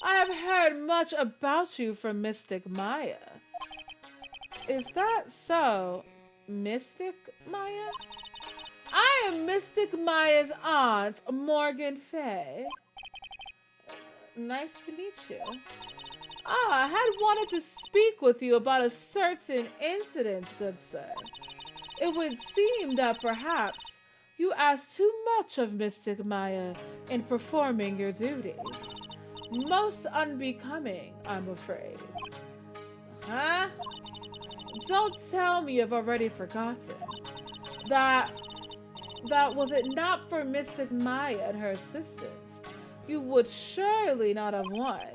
I have heard much about you from Mystic Maya. Is that so, Mystic Maya? I am Mystic Maya's aunt, Morgan Fay. Nice to meet you. I had wanted to speak with you about a certain incident, good sir. It would seem that perhaps you asked too much of Mystic Maya in performing your duties. Most unbecoming, I'm afraid. Huh? Don't tell me you've already forgotten. That was it not for Mystic Maya and her assistants, you would surely not have won.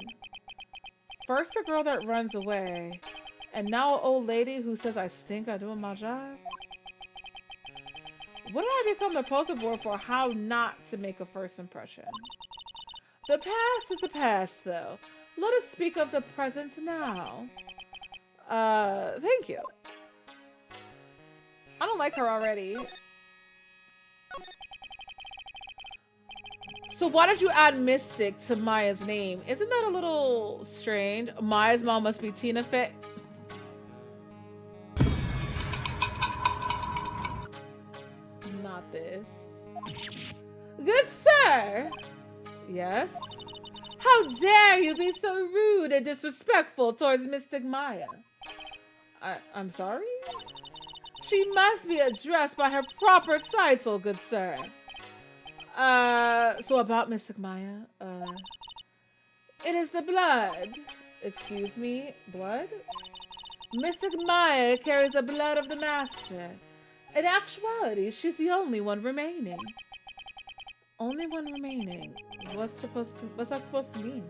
First a girl that runs away, and now an old lady who says I stink at doing my job? What did I become the poster board for how not to make a first impression? The past is the past, though. Let us speak of the present now. Thank you. I don't like her already. So why did you add Mystic to Maya's name? Isn't that a little strange? Maya's mom must be Tina Fey. Not this. Good sir! Yes? How dare you be so rude and disrespectful towards Mystic Maya? I'm sorry? She must be addressed by her proper title, good sir. So about Mystic Maya, it is the blood. Excuse me, blood? Mystic Maya carries the blood of the master. In actuality, she's the only one remaining. Only one remaining. What's that supposed to mean?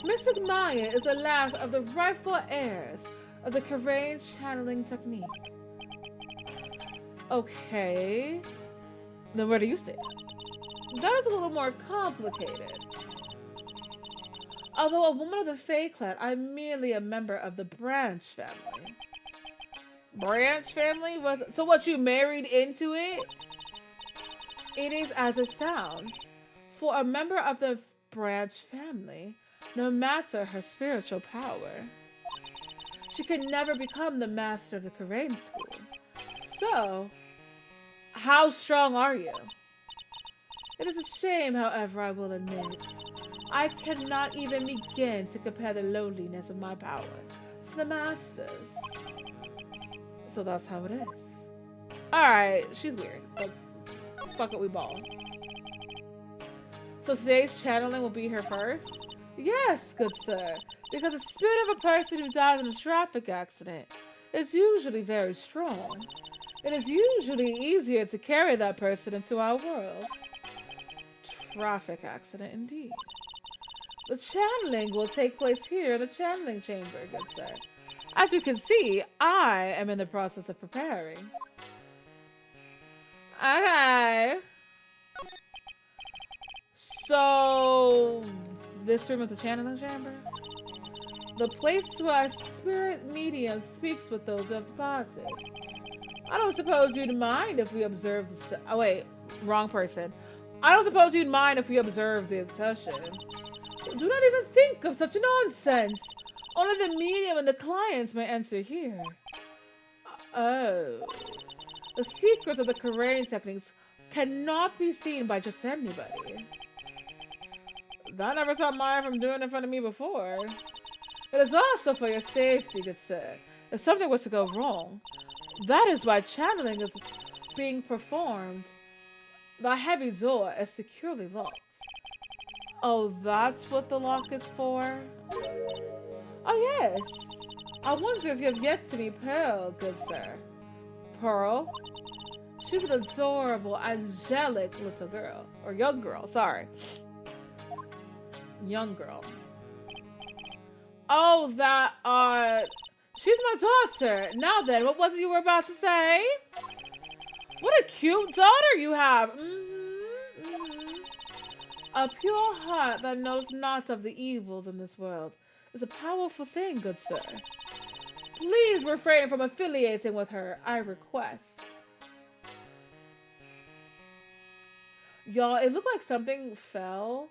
Mystic Maya is the last of the rightful heirs of the Karain channeling technique. Okay. Then where do you stand? That is a little more complicated. Although a woman of the Fae clan, I'm merely a member of the Branch family. Branch family? So what, you married into it? It is as it sounds. For a member of the Branch family, no matter her spiritual power, she can never become the master of the Karain school. So, how strong are you? It is a shame, however, I will admit. I cannot even begin to compare the lowliness of my power to the master's. So that's how it is. Alright, she's weird, but fuck it, we ball. So today's channeling will be her first? Yes, good sir, because the spirit of a person who died in a traffic accident is usually very strong. It is usually easier to carry that person into our worlds. Traffic accident indeed. The channeling will take place here in the channeling chamber, good sir. As you can see, I am in the process of preparing. Okay. So, this room is the channeling chamber? The place where a spirit medium speaks with those who have departed. I don't suppose you'd mind if we observe the... Oh wait, wrong person. I don't suppose you'd mind if we observe the session. Do not even think of such nonsense. Only the medium and the clients may enter here. Oh. The secrets of the Korean techniques cannot be seen by just anybody. That never stopped Maya from doing it in front of me before. It is also for your safety, good sir. If something was to go wrong, that is why channeling is being performed. The heavy door is securely locked. Oh, that's what the lock is for? Oh, yes. I wonder if you have yet to meet Pearl, good sir. Pearl? She's an adorable, angelic little girl. Or young girl, sorry. Young girl. Oh, she's my daughter. Now then, what was it you were about to say? What a cute daughter you have. A pure heart that knows not of the evils in this world is a powerful thing, good sir. Please refrain from affiliating with her, I request. Y'all, it looked like something fell.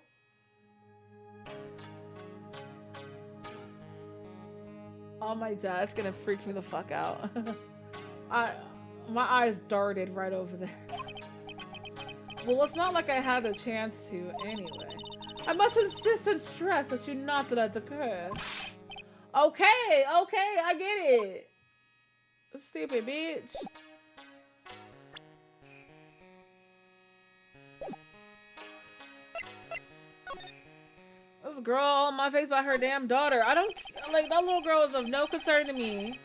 On my desk and it freaked me the fuck out. My eyes darted right over there. Well, it's not like I had the chance to anyway. I must insist and stress that you not let it occur. Okay, I get it. Stupid bitch. This girl on my face by her damn daughter. I don't, like, that little girl is of no concern to me.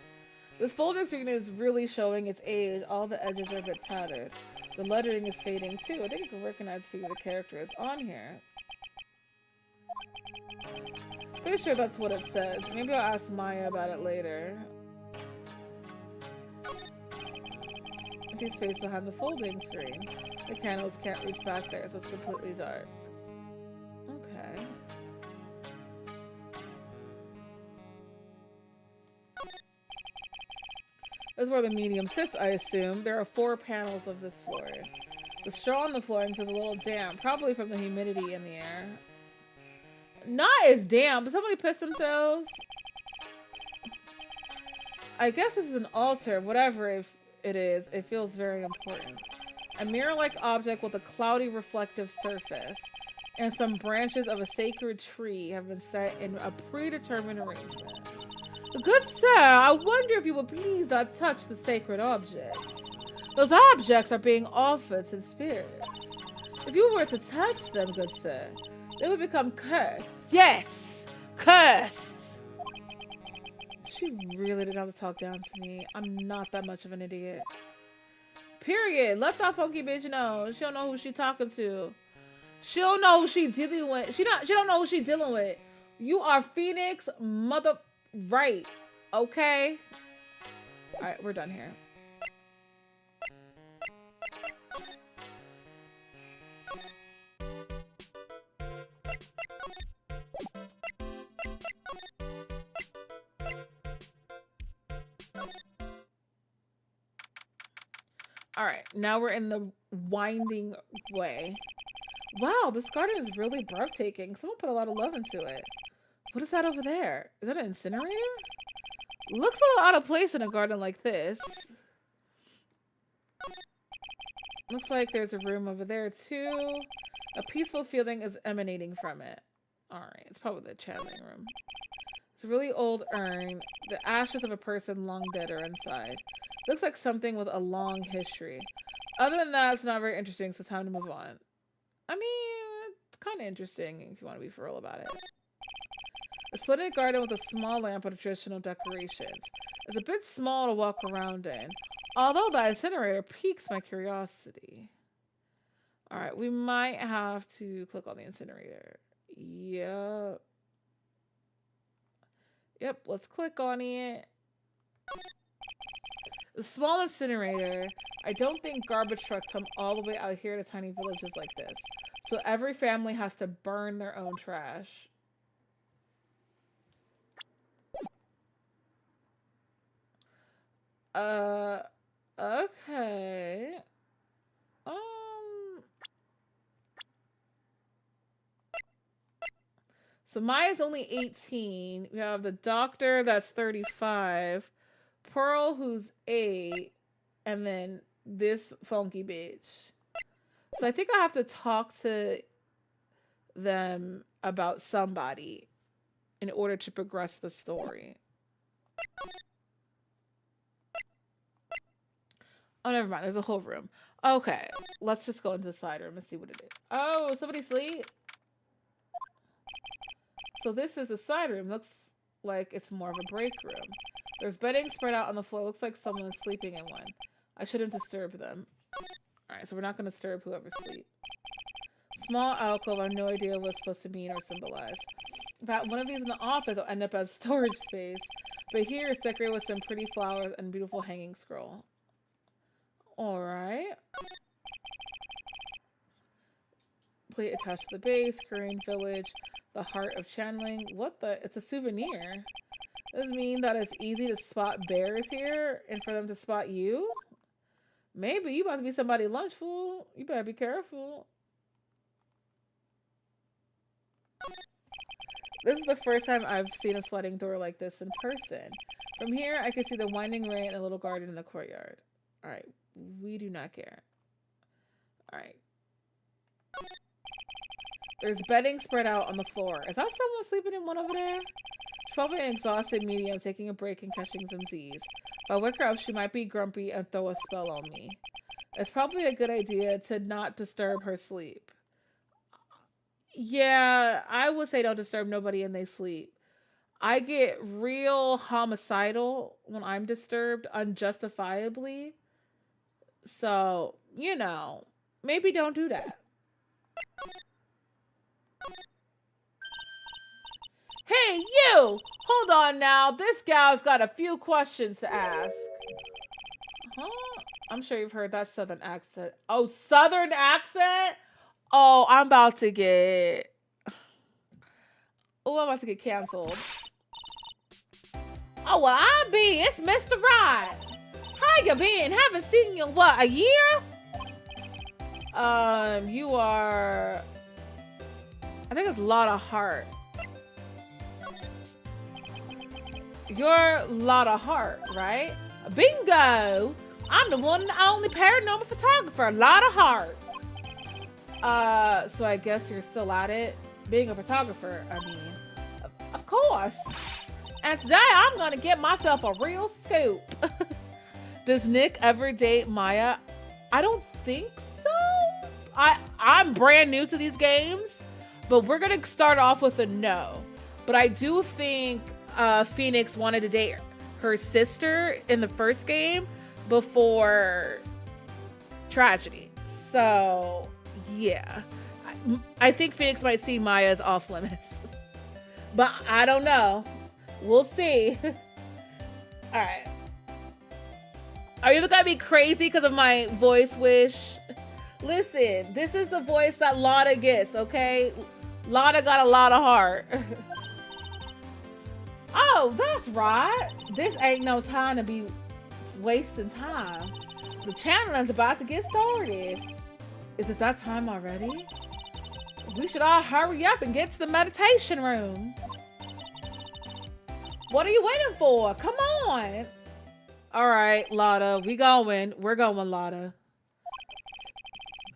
This folding screen is really showing its age. All the edges are a bit tattered. The lettering is fading too. I think you can recognize a few of the characters on here. Pretty sure that's what it says. Maybe I'll ask Maya about it later. Empty space behind the folding screen. The candles can't reach back there, so it's completely dark. Okay. This is where the medium sits, I assume. There are 4 panels of this floor. The straw on the flooring feels a little damp, probably from the humidity in the air. Not as damp. Did somebody piss themselves? I guess this is an altar, whatever it is. It feels very important. A mirror-like object with a cloudy reflective surface and some branches of a sacred tree have been set in a predetermined arrangement. Good sir, I wonder if you would please not touch the sacred objects. Those objects are being offered to spirits. If you were to touch them, good sir, they would become cursed. Yes! Cursed! She really didn't have to talk down to me. I'm not that much of an idiot. Period. Let that funky bitch know. She don't know who she talking to. She don't know who she dealing with. She don't know who she dealing with. You are Phoenix mother... Right. Okay. Alright, we're done here. Alright, now we're in the winding way. Wow, this garden is really breathtaking. Someone put a lot of love into it. What is that over there? Is that an incinerator? Looks a little out of place in a garden like this. Looks like there's a room over there too. A peaceful feeling is emanating from it. Alright, it's probably the channeling room. It's a really old urn. The ashes of a person long dead are inside. Looks like something with a long history. Other than that, it's not very interesting, so time to move on. I mean, it's kind of interesting if you want to be for real about it. A splendid garden with a small lamp and traditional decorations. It's a bit small to walk around in, although the incinerator piques my curiosity. Alright, we might have to click on the incinerator. Yep. Yep, let's click on it. The small incinerator. I don't think garbage trucks come all the way out here to tiny villages like this. So every family has to burn their own trash. Okay. So Maya's only 18. We have the doctor that's 35. Pearl, who's 8, and then this funky bitch. So I think I have to talk to them about somebody in order to progress the story. Oh, never mind. There's a whole room. Okay, let's just go into the side room and see what it is. Oh, somebody sleep? So this is the side room. Looks like it's more of a break room. There's bedding spread out on the floor. Looks like someone is sleeping in one. I shouldn't disturb them. Alright, so we're not going to disturb whoever's asleep. Small alcove. I have no idea what it's supposed to mean or symbolize. If I had one of these in the office, it'll end up as storage space. But here it's decorated with some pretty flowers and beautiful hanging scroll. Alright. Plate attached to the base. Korean village. The heart of channeling. What the? It's a souvenir. Does it mean that it's easy to spot bears here and for them to spot you? Maybe. You about to be somebody's lunch, fool. You better be careful. This is the first time I've seen a sliding door like this in person. From here, I can see the winding rain and a little garden in the courtyard. Alright. We do not care. Alright. There's bedding spread out on the floor. Is that someone sleeping in one over there? She's probably an exhausted medium taking a break and catching some Z's. If I wake her up, she might be grumpy and throw a spell on me. It's probably a good idea to not disturb her sleep. Yeah, I would say don't disturb nobody in their sleep. I get real homicidal when I'm disturbed unjustifiably. So, you know, maybe don't do that. Hey, you! Hold on now. This gal's got a few questions to ask. Huh? I'm sure you've heard that southern accent. Oh, southern accent? Oh, I'm about to get... Oh, I'm about to get canceled. Oh, well, I be. It's Mr. Wright. How you been? Haven't seen you in, what, a year? You are... I think it's a lot of heart. You're Lotta Hart, right? Bingo! I'm the one and only paranormal photographer, Lotta Hart. So I guess you're still at it. Being a photographer, I mean, of course. And today I'm gonna get myself a real scoop. Does Nick ever date Maya? I don't think so. I'm brand new to these games, but we're gonna start off with a no. But I do think Phoenix wanted to date her sister in the first game before tragedy. So, yeah. I think Phoenix might see Maya as off limits. But I don't know. We'll see. Alright. Are you looking at me crazy because of my voice wish? Listen, this is the voice that Lotta gets, okay? Lotta got a lot of heart. Oh, that's right. This ain't no time to be wasting time. The channeling's about to get started. Is it that time already? We should all hurry up and get to the meditation room. What are you waiting for? Come on. All right, Lotta, we're going, Lotta.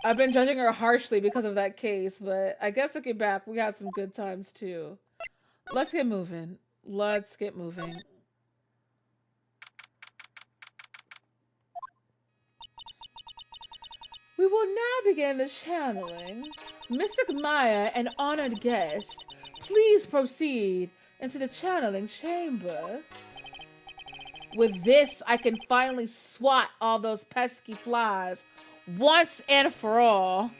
I've been judging her harshly because of that case, but I guess looking back, we had some good times too. Let's get moving. Let's get moving. We will now begin the channeling. Mystic Maya, an honored guest, please proceed into the channeling chamber. With this, I can finally swat all those pesky flies once and for all.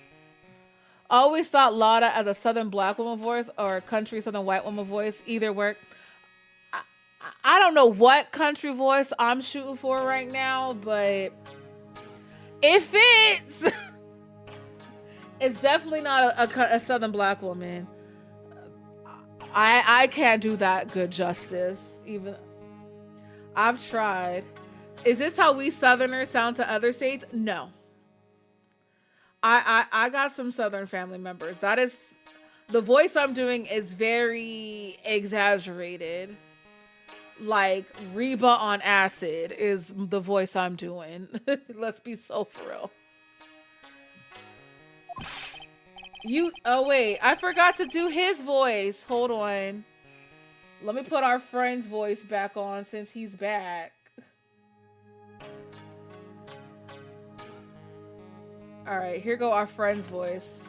I always thought Lotta as a southern black woman voice or a country southern white woman voice either worked. I don't know what country voice I'm shooting for right now, but it fits. It's definitely not a southern black woman. I can't do that good justice. Even I've tried. Is this how we Southerners sound to other states? No. I got some Southern family members. That is, the voice I'm doing is very exaggerated. like Reba on acid is the voice I'm doing. Let's be so for real. Oh wait, I forgot to do his voice. Hold on. Let me put our friend's voice back on since he's back. All right, here go our friend's voice.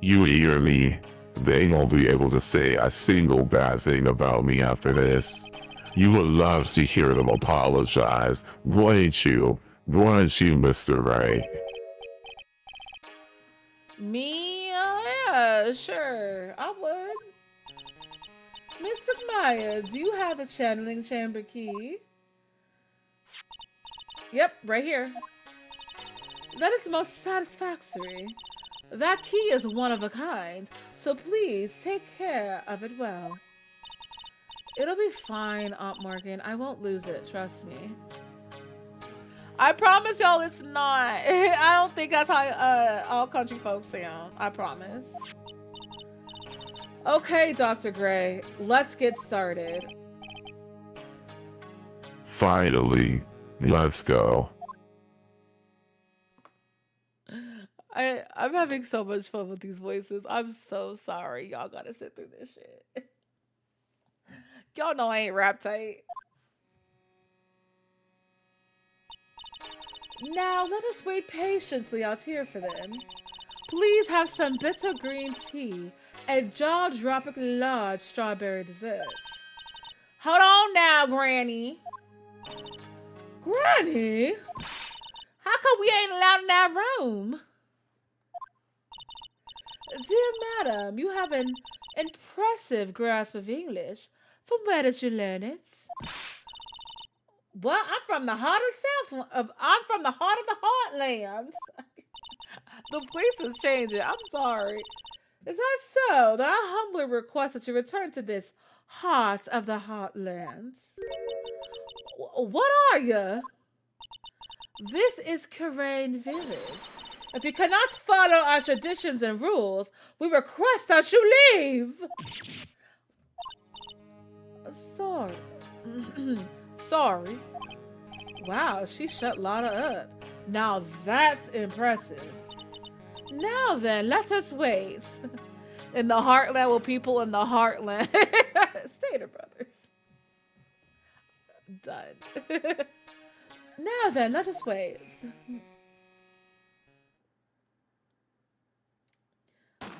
You hear me? They won't be able to say a single bad thing about me after this. You would love to hear them apologize, wouldn't you? Wouldn't you, Mr. Wright? Me? Yeah, sure, I would. Mr. Maya, do you have the channeling chamber key? Yep, right here. That is most satisfactory. That key is one of a kind, so please take care of it well. It'll be fine, Aunt Morgan. I won't lose it, trust me. I promise y'all it's not. I don't think that's how all country folks sound. I promise. Okay, Dr. Gray, let's get started. Finally, let's go. I'm having so much fun with these voices. I'm so sorry. Y'all gotta sit through this shit. Y'all know I ain't rap tight. Now let us wait patiently out here for them. Please have some bitter green tea and jaw-dropping large strawberry desserts. Hold on now, Granny. Granny? How come we ain't allowed in that room? Dear madam, you have an impressive grasp of English. From where did you learn it? Well, I'm from the heart of I'm from the heart of the heartland. The voice is changing. I'm sorry. Is that so? Then I humbly request that you return to this heart of the heartland. What are you? This is Karain Village. If you cannot follow our traditions and rules, we request that you leave. Sorry. Sorry. Wow, she shut Lana up. Now that's impressive. Now then, let us wait. In the heartland with people in the heartland. Stater Brothers. Done. Now then, let us wait.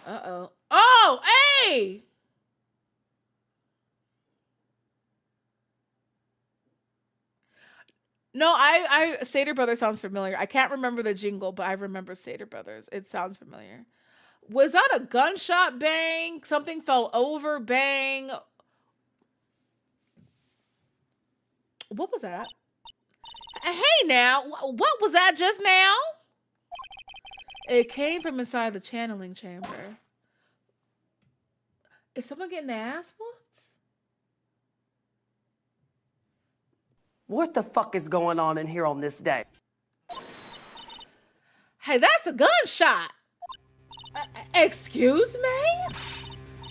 Uh-oh. Oh, hey! No, Stater Brothers sounds familiar. I can't remember the jingle, but I remember Stater Brothers. It sounds familiar. Was that a gunshot bang? Something fell over bang? What was that? Hey now, what was that just now? It came from inside the channeling chamber. Is someone getting their ass whooped? What the fuck is going on in here on this day? Hey, that's a gunshot. Excuse me?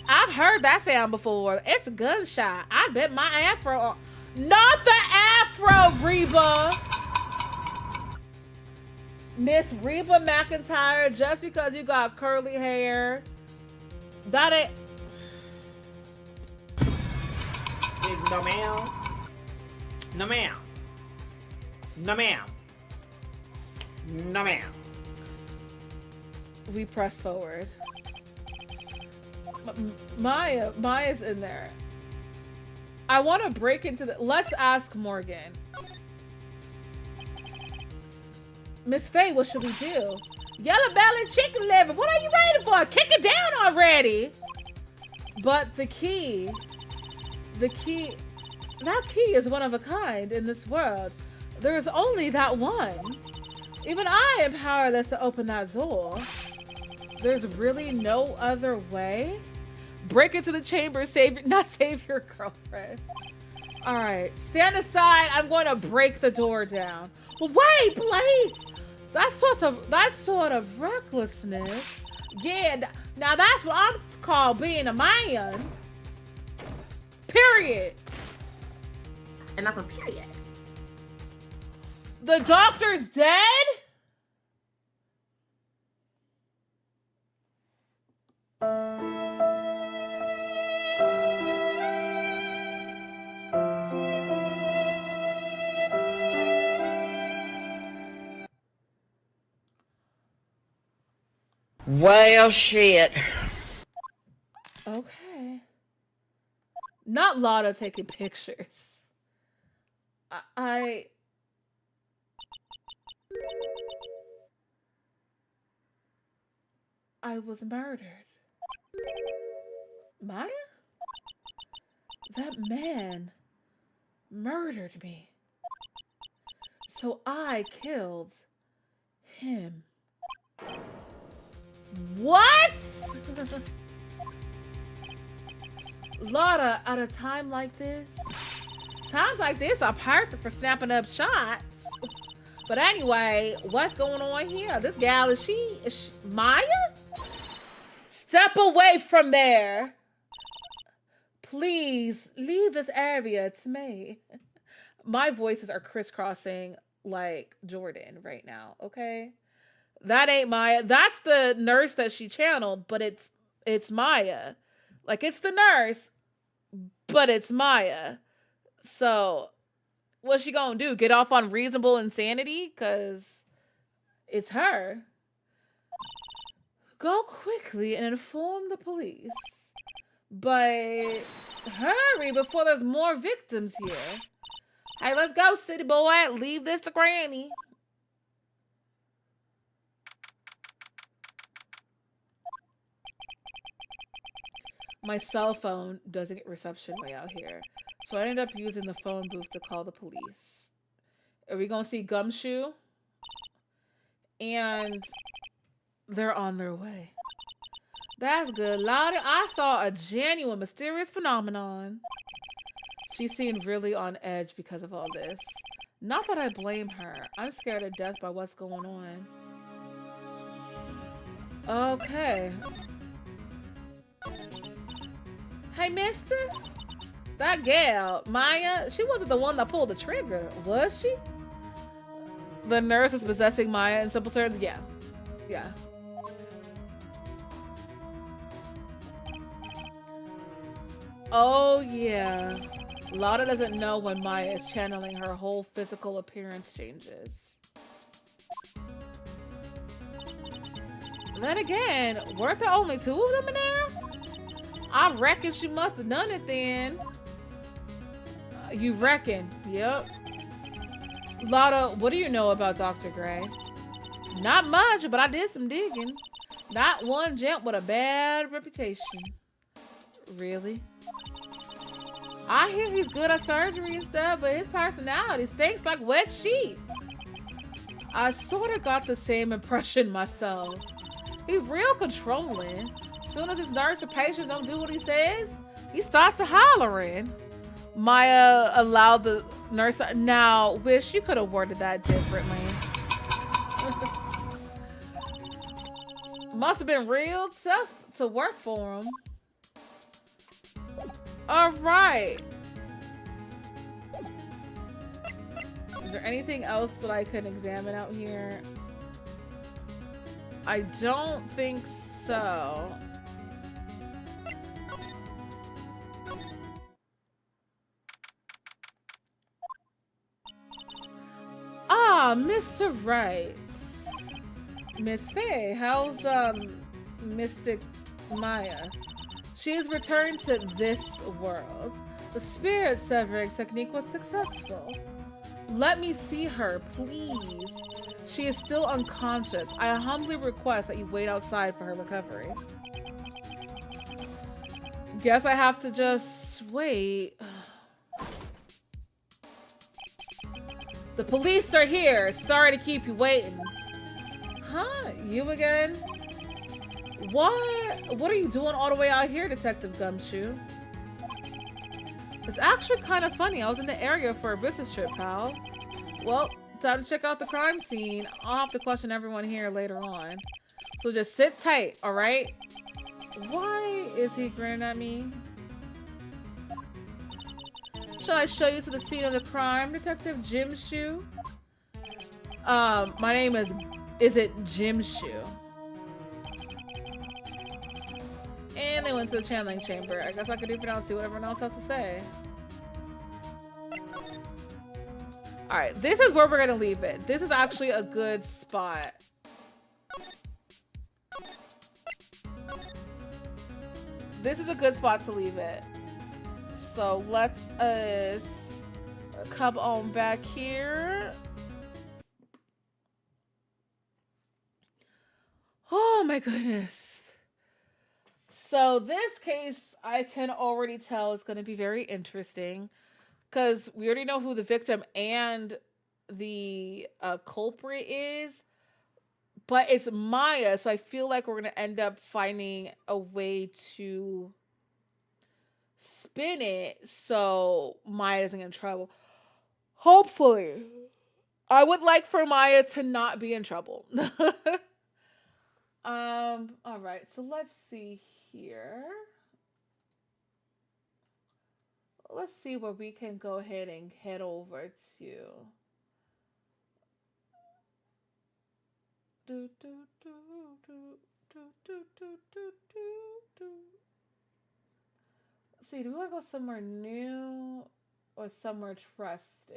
I've heard that sound before. It's a gunshot. I bet my afro... Not the afro, Reba! Miss Reba McEntire, just because you got curly hair. That ain't... No, ma'am. No, ma'am. No, ma'am. No, ma'am. We press forward. Maya's in there. I want to break into the... Let's ask Morgan. Miss Faye, what should we do? Yellow belly chicken liver. What are you waiting for? Kick it down already. But the key... That key is one of a kind in this world. There is only that one. Even I am powerless to open that door. There's really no other way? Break into the chamber, not save your girlfriend. All right, stand aside. I'm going to break the door down. Well, wait, please. That's sort of recklessness. Yeah, now that's what I'm called being a man. Period. And that's a period. The doctor's dead? Well, shit. Okay. Not Lotta taking pictures. I was murdered. Maya? That man murdered me. So I killed him. What? Lotta, at a time like this, times like this are perfect for snapping up shots. But anyway, what's going on here? This gal, is she Maya? Step away from there. Please leave this area to me. My voices are crisscrossing like Jordan right now, okay? That ain't Maya. That's the nurse that she channeled, but it's Maya. Like, it's the nurse, but it's Maya. So, what's she gonna do? Get off on reasonable insanity? Because it's her. Go quickly and inform the police. But hurry before there's more victims here. Hey, let's go, city boy. Leave this to Granny. My cell phone doesn't get reception way out here. So I ended up using the phone booth to call the police. Are we gonna see Gumshoe? And they're on their way. That's good. Lottie, I saw a genuine mysterious phenomenon. She seemed really on edge because of all this. Not that I blame her. I'm scared to death by what's going on. Okay. Hey, mister? That gal, Maya, she wasn't the one that pulled the trigger, was she? The nurse is possessing Maya in simple terms? Yeah. Yeah. Oh, yeah. Lotta doesn't know when Maya is channeling her whole physical appearance changes. Then again, weren't there only 2 of them in there? I reckon she must have done it then. You reckon? Yep. Lotta, what do you know about Dr. Gray? Not much, but I did some digging. Not one gent with a bad reputation. Really? I hear he's good at surgery and stuff, but his personality stinks like wet sheep. I sort of got the same impression myself. He's real controlling. As soon as his nurse or patients don't do what he says, he starts to hollering. Maya allowed the nurse. Now, wish you could have worded that differently. Must have been real tough to work for him. All right. Is there anything else that I can examine out here? I don't think so. Ah, Mr. Wright. Miss Faye, how's Mystic Maya? She has returned to this world. The spirit severing technique was successful. Let me see her, please. She is still unconscious. I humbly request that you wait outside for her recovery. Guess I have to just wait. The police are here. Sorry to keep you waiting. Huh? You again? What are you doing all the way out here, Detective Gumshoe? It's actually kind of funny. I was in the area for a business trip, pal. Well, time to check out the crime scene. I'll have to question everyone here later on. So just sit tight, all right? Why is he grinning at me? shall I show you to the scene of the crime, Detective Jim Shoe? My name isn't Jim Shoe. And they went to the channeling chamber. I guess I could do for now and see what everyone else has to say. Alright, this is where we're gonna leave it. This is actually a good spot. This is a good spot to leave it. So let's come on back here. Oh my goodness. So this case, I can already tell is going to be very interesting because we already know who the victim and the culprit is, but it's Maya. So I feel like we're going to end up finding a way to spin it so Maya doesn't get in trouble. Hopefully. I would like for Maya to not be in trouble. All right, so let's see here. Let's see where we can go ahead and head over to. Let's see, do we want to go somewhere new or somewhere trusted?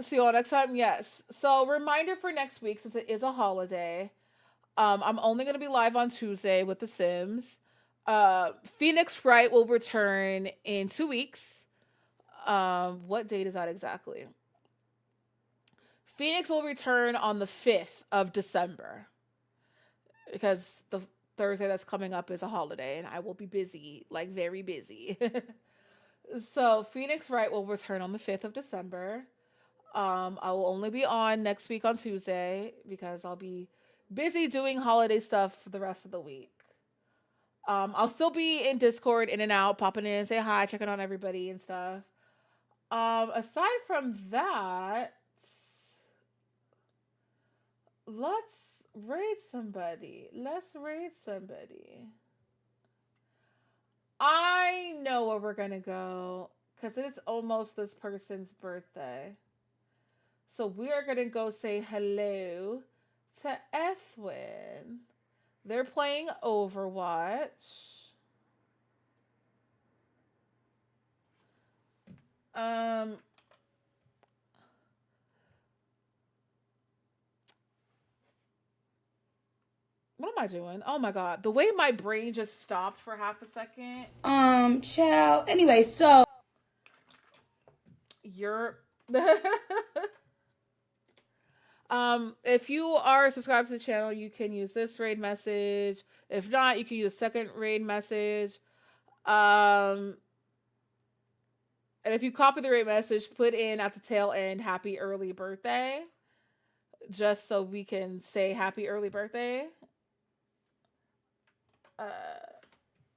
See you all next time. Yes. So reminder for next week, since it is a holiday, I'm only going to be live on Tuesday with The Sims. Phoenix Wright will return in 2 weeks. What date is that exactly? Phoenix will return on the 5th of December because the Thursday that's coming up is a holiday and I will be busy, like very busy. So Phoenix Wright will return on the 5th of December. I will only be on next week on Tuesday because I'll be busy doing holiday stuff for the rest of the week. I'll still be in Discord, in and out, popping in, say hi, checking on everybody and stuff. Aside from that, let's raid somebody. I know where we're gonna go because it's almost this person's birthday. So we are going to go say hello to Ethwin. They're playing Overwatch. What am I doing? Oh my god. The way my brain just stopped for half a second. Child. Anyway, so. You're... if you are subscribed to the channel, you can use this raid message. If not, you can use a second raid message. And if you copy the raid message, put in at the tail end, happy early birthday. Just so we can say happy early birthday.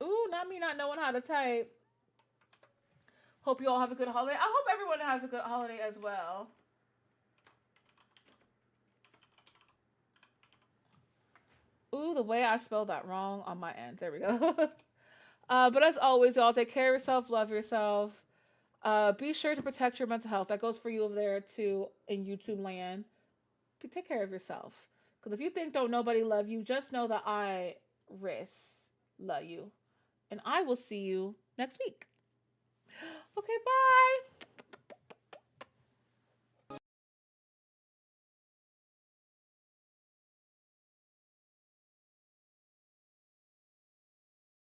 Ooh, not me not knowing how to type. Hope you all have a good holiday. I hope everyone has a good holiday as well. Ooh, the way I spelled that wrong on my end. There we go. But as always, y'all, take care of yourself, love yourself. Be sure to protect your mental health. That goes for you over there, too, in YouTube land. Take care of yourself. Because if you think don't nobody love you, just know that I, Riss, love you. And I will see you next week. Okay, bye.